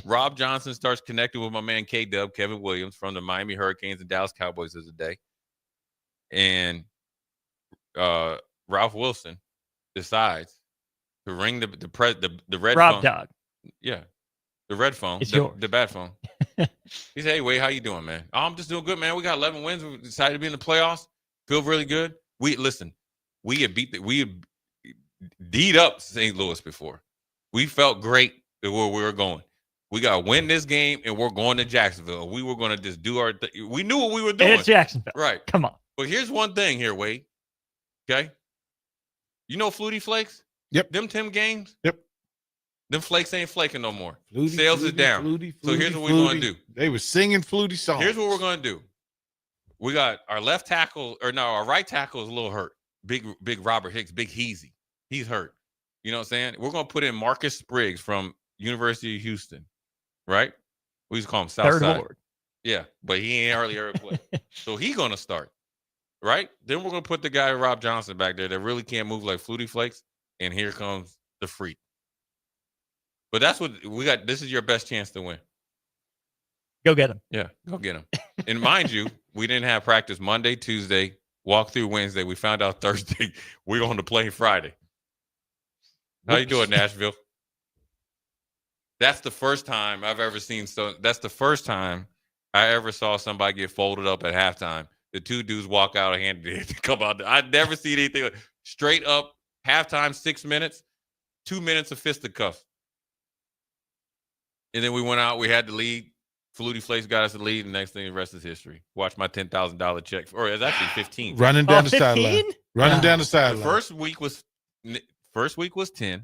Rob Johnson starts connecting with my man K-Dub, Kevin Williams from the Miami Hurricanes and Dallas Cowboys of the day. And Ralph Wilson decides to ring the red Rob phone. Dog. Yeah. The red phone. It's yours. The bad phone. He said, hey, Wade, how you doing, man? Oh, I'm just doing good, man. We got 11 wins. We decided to be in the playoffs. Feel really good. We had D'd up St. Louis before. We felt great at where we were going. We got to win this game, and we're going to Jacksonville. We were going to just do our thing. We knew what we were doing. It's Jacksonville. Right. Come on. But here's one thing here, Wade. Okay? You know Flutie Flakes? Yep. Them 10 games? Yep. Them flakes ain't flaking no more. Flutie, Sales is down. So here's what we're going to do. They were singing Flutie songs. Here's what we're going to do. We got our our right tackle is a little hurt. Big Robert Hicks, Big Heezy. He's hurt. You know what I'm saying? We're going to put in Marcus Spriggs from University of Houston, right? We used to call him Southside. Third Ward. Yeah, but he ain't hardly ever played. So he's going to start, right? Then we're going to put the guy, Rob Johnson, back there that really can't move like Flutie Flakes, and here comes the freak. But that's what we got. This is your best chance to win. Go get him. Yeah, go get him. And mind you, we didn't have practice Monday, Tuesday, walk through Wednesday. We found out Thursday we're on the plane Friday. How you doing, Nashville? That's the first time I've ever seen. So that's the first time I ever saw somebody get folded up at halftime. The two dudes walk out and hand it to come out. I'd never seen anything like straight up halftime, 6 minutes, 2 minutes of fisticuffs. And then we went out. We had the lead. Flutie Flakes got us the lead. And next thing, the rest is history. Watch my $10,000 check. Or it's actually 15. Running down the sideline. Running down the sideline. The first week was 10,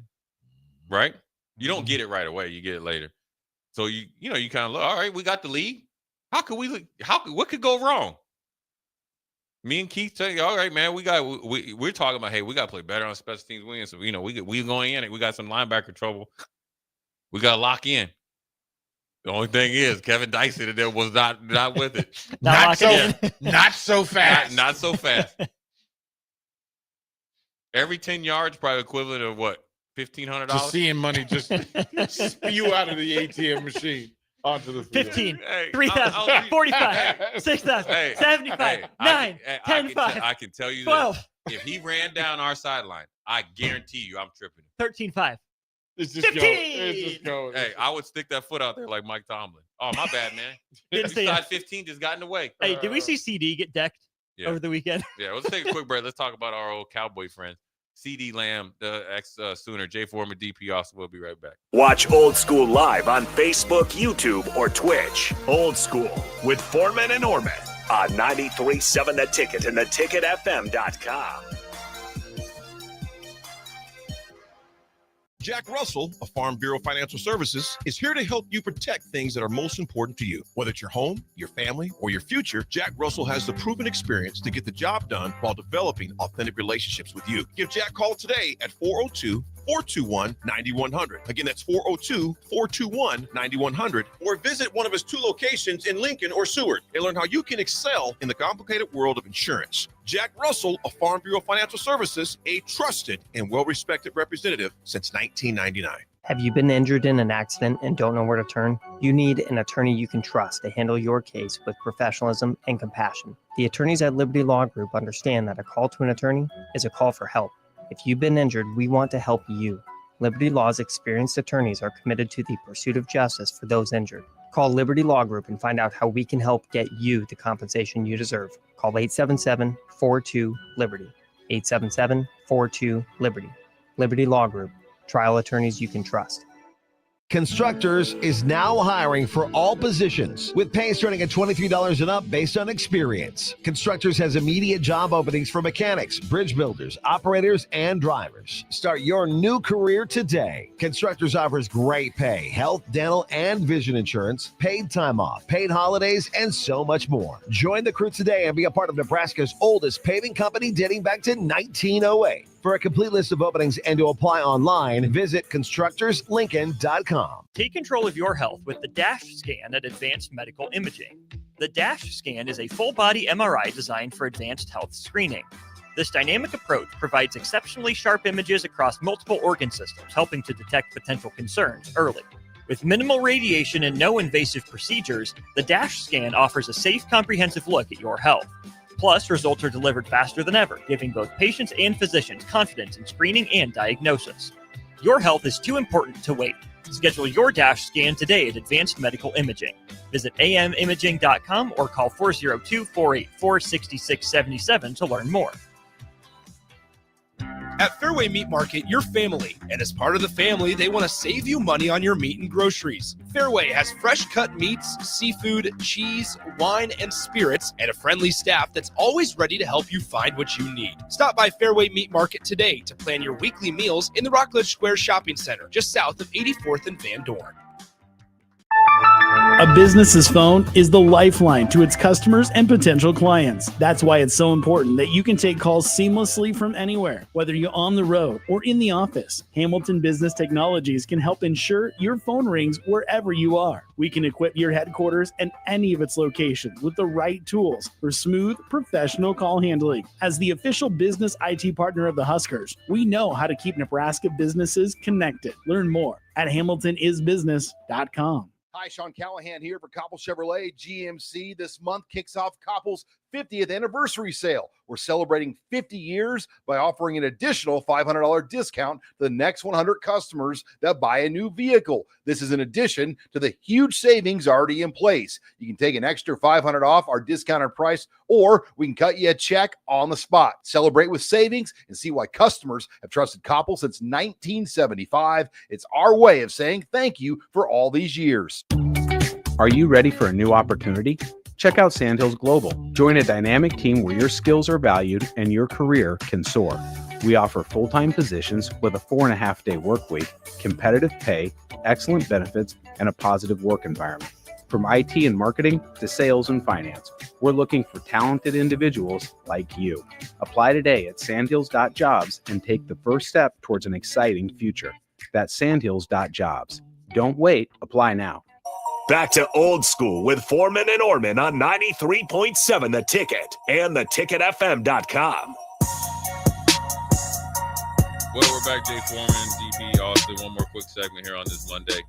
right? You don't get it right away. You get it later. So you kind of look, all right, we got the lead. What could go wrong? Me and Keith tell you, all right, man, we're talking about, hey, we got to play better on special teams wins. So, we going in it. We got some linebacker trouble. We got to lock in. The only thing is, Kevin Dyson there was not with it. Not so fast. Not so fast. Every 10 yards, probably equivalent of what? $1,500? Just seeing money just spew out of the ATM machine onto the field. 15, 3,000, 45, 6,000, 75, 9, 10, 5. I can tell you 12. This. If he ran down our sideline, I guarantee you I'm tripping. 13, 5. It's just 15. going. It's just going. Hey, I would stick that foot out there like Mike Tomlin. Oh, my bad, man. Didn't say Side 15 just got in the way. Hey, did we see CD get decked over the weekend? Yeah, let's take a quick break. Let's talk about our old Cowboy friends. CD Lamb, the ex-Sooner, Jay Foreman, DP Austin. We'll be right back. Watch Old School live on Facebook, YouTube, or Twitch. Old School with Foreman and Oerman on 93.7 The Ticket and theticketfm.com. Jack Russell of Farm Bureau Financial Services is here to help you protect things that are most important to you. Whether it's your home, your family, or your future, Jack Russell has the proven experience to get the job done while developing authentic relationships with you. Give Jack a call today at 402-421-9100. Again, that's 402-421-9100. Or visit one of his 2 locations in Lincoln or Seward and learn how you can excel in the complicated world of insurance. Jack Russell of Farm Bureau Financial Services, a trusted and well-respected representative since 1999. Have you been injured in an accident and don't know where to turn? You need an attorney you can trust to handle your case with professionalism and compassion. The attorneys at Liberty Law Group understand that a call to an attorney is a call for help. If you've been injured, we want to help you. Liberty Law's experienced attorneys are committed to the pursuit of justice for those injured. Call Liberty Law Group and find out how we can help get you the compensation you deserve. Call 877-42-LIBERTY. 877-42-LIBERTY. Liberty Law Group. Trial attorneys you can trust. Constructors is now hiring for all positions, with pay starting at $23 and up based on experience. Constructors has immediate job openings for mechanics, bridge builders, operators, and drivers. Start your new career today. Constructors offers great pay, health, dental, and vision insurance, paid time off, paid holidays, and so much more. Join the crew today and be a part of Nebraska's oldest paving company dating back to 1908. For a complete list of openings and to apply online, visit constructorslincoln.com. Take control of your health with the DASH scan at Advanced Medical Imaging. The DASH scan is a full-body MRI designed for advanced health screening. This dynamic approach provides exceptionally sharp images across multiple organ systems, helping to detect potential concerns early. With minimal radiation and no invasive procedures, the DASH scan offers a safe, comprehensive look at your health. Plus, results are delivered faster than ever, giving both patients and physicians confidence in screening and diagnosis. Your health is too important to wait. Schedule your DASH scan today at Advanced Medical Imaging. Visit amimaging.com or call 402-484-6677 to learn more. At Fairway Meat Market, you're family, and as part of the family, they want to save you money on your meat and groceries. Fairway has fresh cut meats, seafood, cheese, wine, and spirits, and a friendly staff that's always ready to help you find what you need. Stop by Fairway Meat Market today to plan your weekly meals in the Rockledge Square Shopping Center, just south of 84th and Van Dorn. A business's phone is the lifeline to its customers and potential clients. That's why it's so important that you can take calls seamlessly from anywhere, whether you're on the road or in the office. Hamilton Business Technologies can help ensure your phone rings wherever you are. We can equip your headquarters and any of its locations with the right tools for smooth, professional call handling. As the official business IT partner of the Huskers, we know how to keep Nebraska businesses connected. Learn more at hamiltonisbusiness.com. Hi, Sean Callahan here for Koppel Chevrolet GMC. This month kicks off Koppel's 50th anniversary sale. We're celebrating 50 years by offering an additional $500 discount to the next 100 customers that buy a new vehicle. This is in addition to the huge savings already in place. You can take an extra $500 off our discounted price, or we can cut you a check on the spot. Celebrate with savings and see why customers have trusted Koppel since 1975. It's our way of saying thank you for all these years. Are you ready for a new opportunity? Check out Sandhills Global. Join a dynamic team where your skills are valued and your career can soar. We offer full-time positions with a 4.5-day work week, competitive pay, excellent benefits, and a positive work environment. From IT and marketing to sales and finance, we're looking for talented individuals like you. Apply today at sandhills.jobs and take the first step towards an exciting future. That's sandhills.jobs. Don't wait. Apply now. Back to old school with Foreman and Oerman on 93.7 The Ticket and theticketfm.com. Well, we're back. Jay Foreman, DP, Austin. One more quick segment here on this Monday.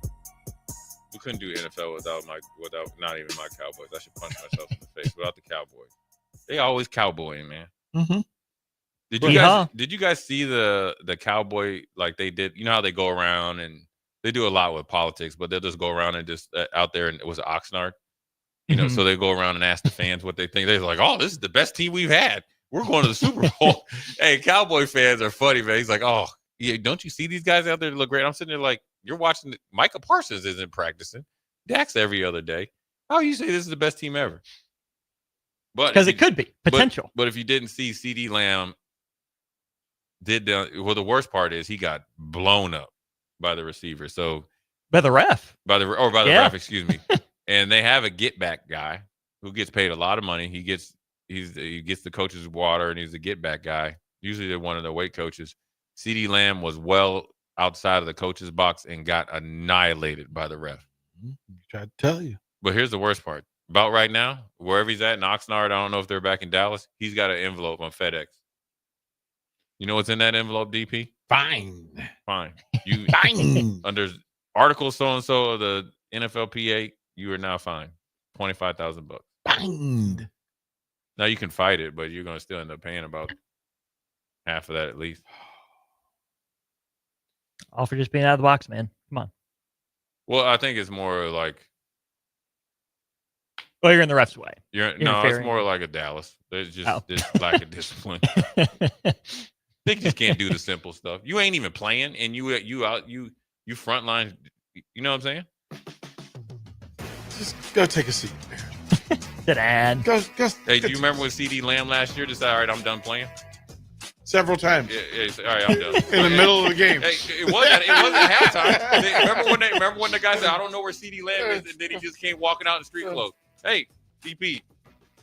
We couldn't do NFL without not even my Cowboys. I should punch myself in the face without the Cowboys. They always cowboying, man. Mm-hmm. Did you guys see the cowboy, like they did? You know how they go around and they do a lot with politics, but they'll just go around and just out there, and it was Oxnard, you know, so they go around and ask the fans what they think. They're like, oh, this is the best team we've had. We're going to the Super Bowl. Hey, Cowboy fans are funny, man. He's like, oh, yeah, don't you see these guys out there that look great? I'm sitting there like, you're watching. Micah Parsons isn't practicing. Dak's every other day. How you say this is the best team ever? But because it could be potential. But if you didn't see, CeeDee Lamb the worst part is he got blown up by the receiver. So by the ref. By the ref, excuse me. And they have a get back guy who gets paid a lot of money. He gets the coach's water, and he's a get back guy. Usually they're one of the weight coaches. CeeDee Lamb was well outside of the coach's box and got annihilated by the ref. Tried to tell you. But here's the worst part. About right now, wherever he's at in Oxnard, I don't know if they're back in Dallas, he's got an envelope on FedEx. You know what's in that envelope, DP? Fine. You fine. Under article so-and-so of the NFLPA, you are now fined $25,000. Fined. Now you can fight it, but you're going to still end up paying about half of that at least. All for just being out of the box, man. Come on. Well, I think it's more like. Well, you're in the ref's way. No, it's more like a Dallas. There's just this lack of discipline. They just can't do the simple stuff. You ain't even playing, and you frontline You know what I'm saying? Just go take a seat. Dad. Hey, do you remember when CD Lamb last year decided, all right, I'm done playing? Several times. Yeah, all right, I'm done. In the middle of the game. Hey, it wasn't halftime. Remember when the guy said, I don't know where CD Lamb is, and then he just came walking out in street clothes. Hey, DP,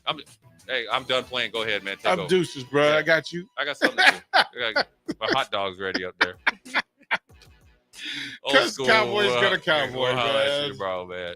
I'm done playing. Go ahead, man. Take I'm over. deuces, bro. Yeah. I got you. I got something to do. My hot dog's ready up there. Because Cowboys got a Cowboy, man. Bro, man.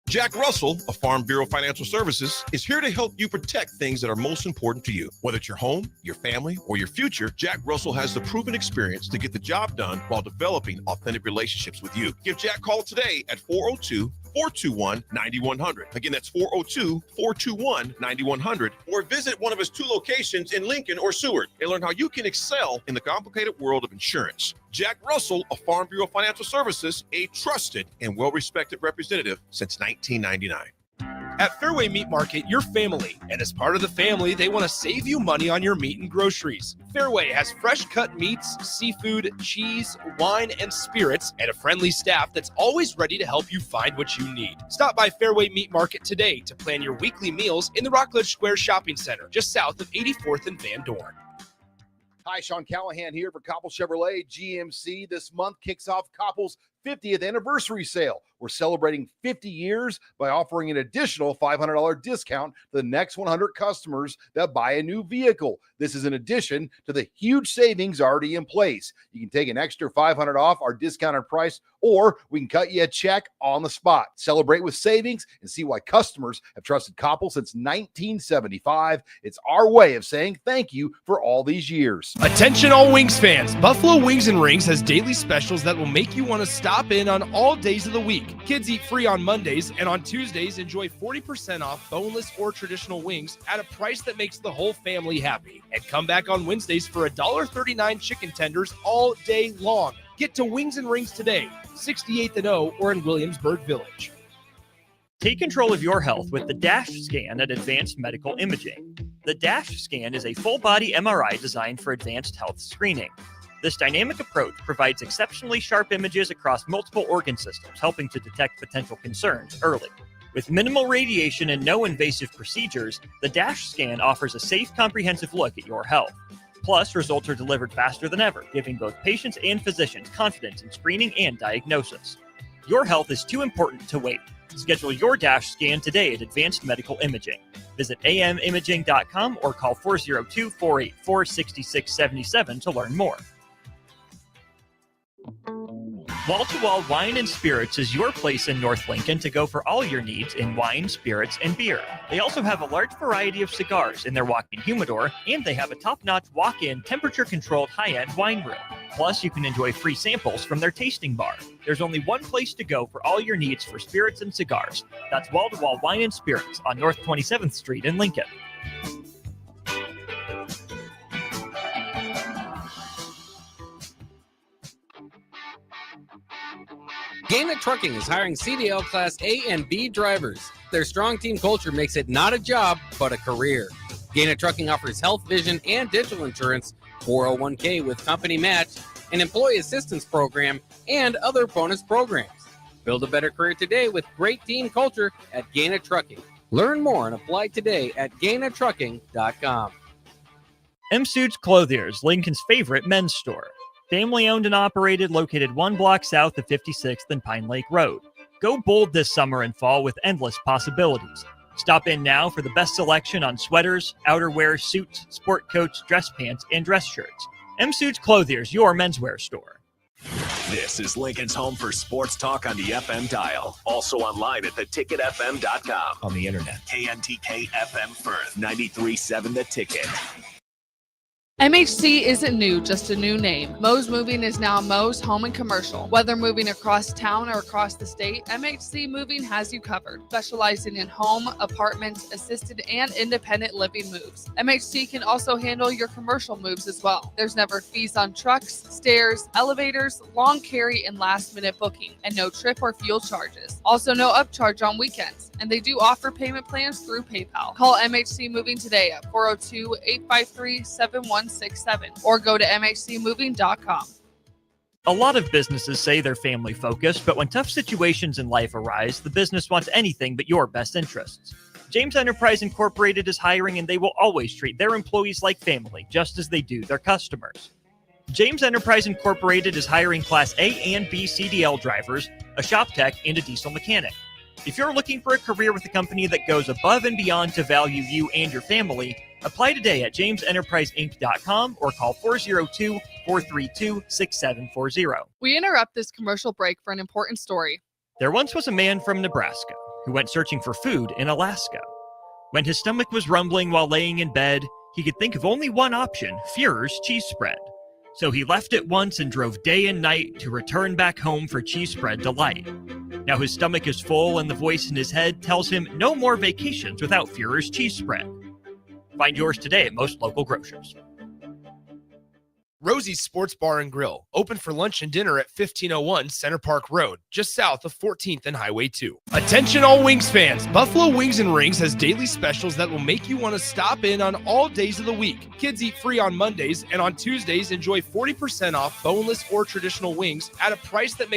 Jack Russell of Farm Bureau Financial Services is here to help you protect things that are most important to you. Whether it's your home, your family, or your future, Jack Russell has the proven experience to get the job done while developing authentic relationships with you. Give Jack a call today at 402-421-9100. Again, that's 402-421-9100. Or visit one of his 2 locations in Lincoln or Seward and learn how you can excel in the complicated world of insurance. Jack Russell of Farm Bureau Financial Services, a trusted and well-respected representative since 1999. At Fairway Meat Market, you're family, and as part of the family, they want to save you money on your meat and groceries. Fairway has fresh cut meats, seafood, cheese, wine, and spirits, and a friendly staff that's always ready to help you find what you need. Stop by Fairway Meat Market today to plan your weekly meals in the Rockledge Square Shopping Center, just south of 84th and Van Dorn. Hi, Sean Callahan here for Koppel Chevrolet GMC. This month kicks off Koppel's 50th anniversary sale. We're celebrating 50 years by offering an additional $500 discount to the next 100 customers that buy a new vehicle. This is in addition to the huge savings already in place. You can take an extra $500 off our discounted price, or we can cut you a check on the spot. Celebrate with savings and see why customers have trusted Koppel since 1975. It's our way of saying thank you for all these years. Attention all Wings fans. Buffalo Wings and Rings has daily specials that will make you want to stop in on all days of the week. Kids eat free on Mondays, and on Tuesdays, enjoy 40% off boneless or traditional wings at a price that makes the whole family happy. And come back on Wednesdays for $1.39 chicken tenders all day long. Get to Wings and Rings today, 68th and O, or in Williamsburg Village. Take control of your health with the DASH scan at Advanced Medical Imaging. The DASH scan is a full-body MRI designed for advanced health screening. This dynamic approach provides exceptionally sharp images across multiple organ systems, helping to detect potential concerns early. With minimal radiation and no invasive procedures, the DASH scan offers a safe, comprehensive look at your health. Plus, results are delivered faster than ever, giving both patients and physicians confidence in screening and diagnosis. Your health is too important to wait. Schedule your DASH scan today at Advanced Medical Imaging. Visit amimaging.com or call 402-484-6677 to learn more. Wall to Wall Wine and Spirits is your place in North Lincoln to go for all your needs in wine, spirits, and beer. They also have a large variety of cigars in their walk-in humidor, and they have a top-notch walk-in, temperature-controlled high-end wine room. Plus, you can enjoy free samples from their tasting bar. There's only one place to go for all your needs for spirits and cigars. That's Wall to Wall Wine and Spirits on North 27th Street in Lincoln. Dannen Trucking is hiring CDL Class A and B drivers. Their strong team culture makes it not a job, but a career. Dannen Trucking offers health, vision, and dental insurance, 401k with company match, an employee assistance program, and other bonus programs. Build a better career today with great team culture at Dannen Trucking. Learn more and apply today at DannenTrucking.com. M Suits Clothiers, Lincoln's favorite men's store. Family owned and operated, located 1 block south of 56th and Pine Lake Road. Go bold this summer and fall with endless possibilities. Stop in now for the best selection on sweaters, outerwear, suits, sport coats, dress pants, and dress shirts. M Suits Clothiers, your menswear store. This is Lincoln's home for sports talk on the FM dial. Also online at theticketfm.com. On the internet, KNTK FM Firth, 93.7 The Ticket. MHC isn't new, just a new name. Moe's Moving is now Moe's Home and Commercial. Whether moving across town or across the state, MHC Moving has you covered, specializing in home, apartments, assisted, and independent living moves. MHC can also handle your commercial moves as well. There's never fees on trucks, stairs, elevators, long carry, and last-minute booking, and no trip or fuel charges. Also no upcharge on weekends, and they do offer payment plans through PayPal. Call MHC Moving today at 402-853-7167 or go to mhcmoving.com. A lot of businesses say they're family focused, but when tough situations in life arise, the business wants anything but your best interests. James Enterprise Incorporated is hiring, and they will always treat their employees like family, just as they do their customers. James Enterprise Incorporated is hiring Class A and B CDL drivers, a shop tech, and a diesel mechanic. If you're looking for a career with a company that goes above and beyond to value you and your family, apply today at jamesenterpriseinc.com or call 402-432-6740. We interrupt this commercial break for an important story. There once was a man from Nebraska who went searching for food in Alaska. When his stomach was rumbling while laying in bed, he could think of only one option, Führer's cheese spread. So he left it once and drove day and night to return back home for cheese spread delight. Now his stomach is full and the voice in his head tells him no more vacations without Führer's cheese spread. Find yours today at most local grocers. Rosie's Sports Bar and Grill, open for lunch and dinner at 1501 Center Park Road, just south of 14th and Highway 2. Attention all Wings fans, Buffalo Wings and Rings has daily specials that will make you want to stop in on all days of the week. Kids eat free on Mondays, and on Tuesdays enjoy 40% off boneless or traditional wings at a price that makes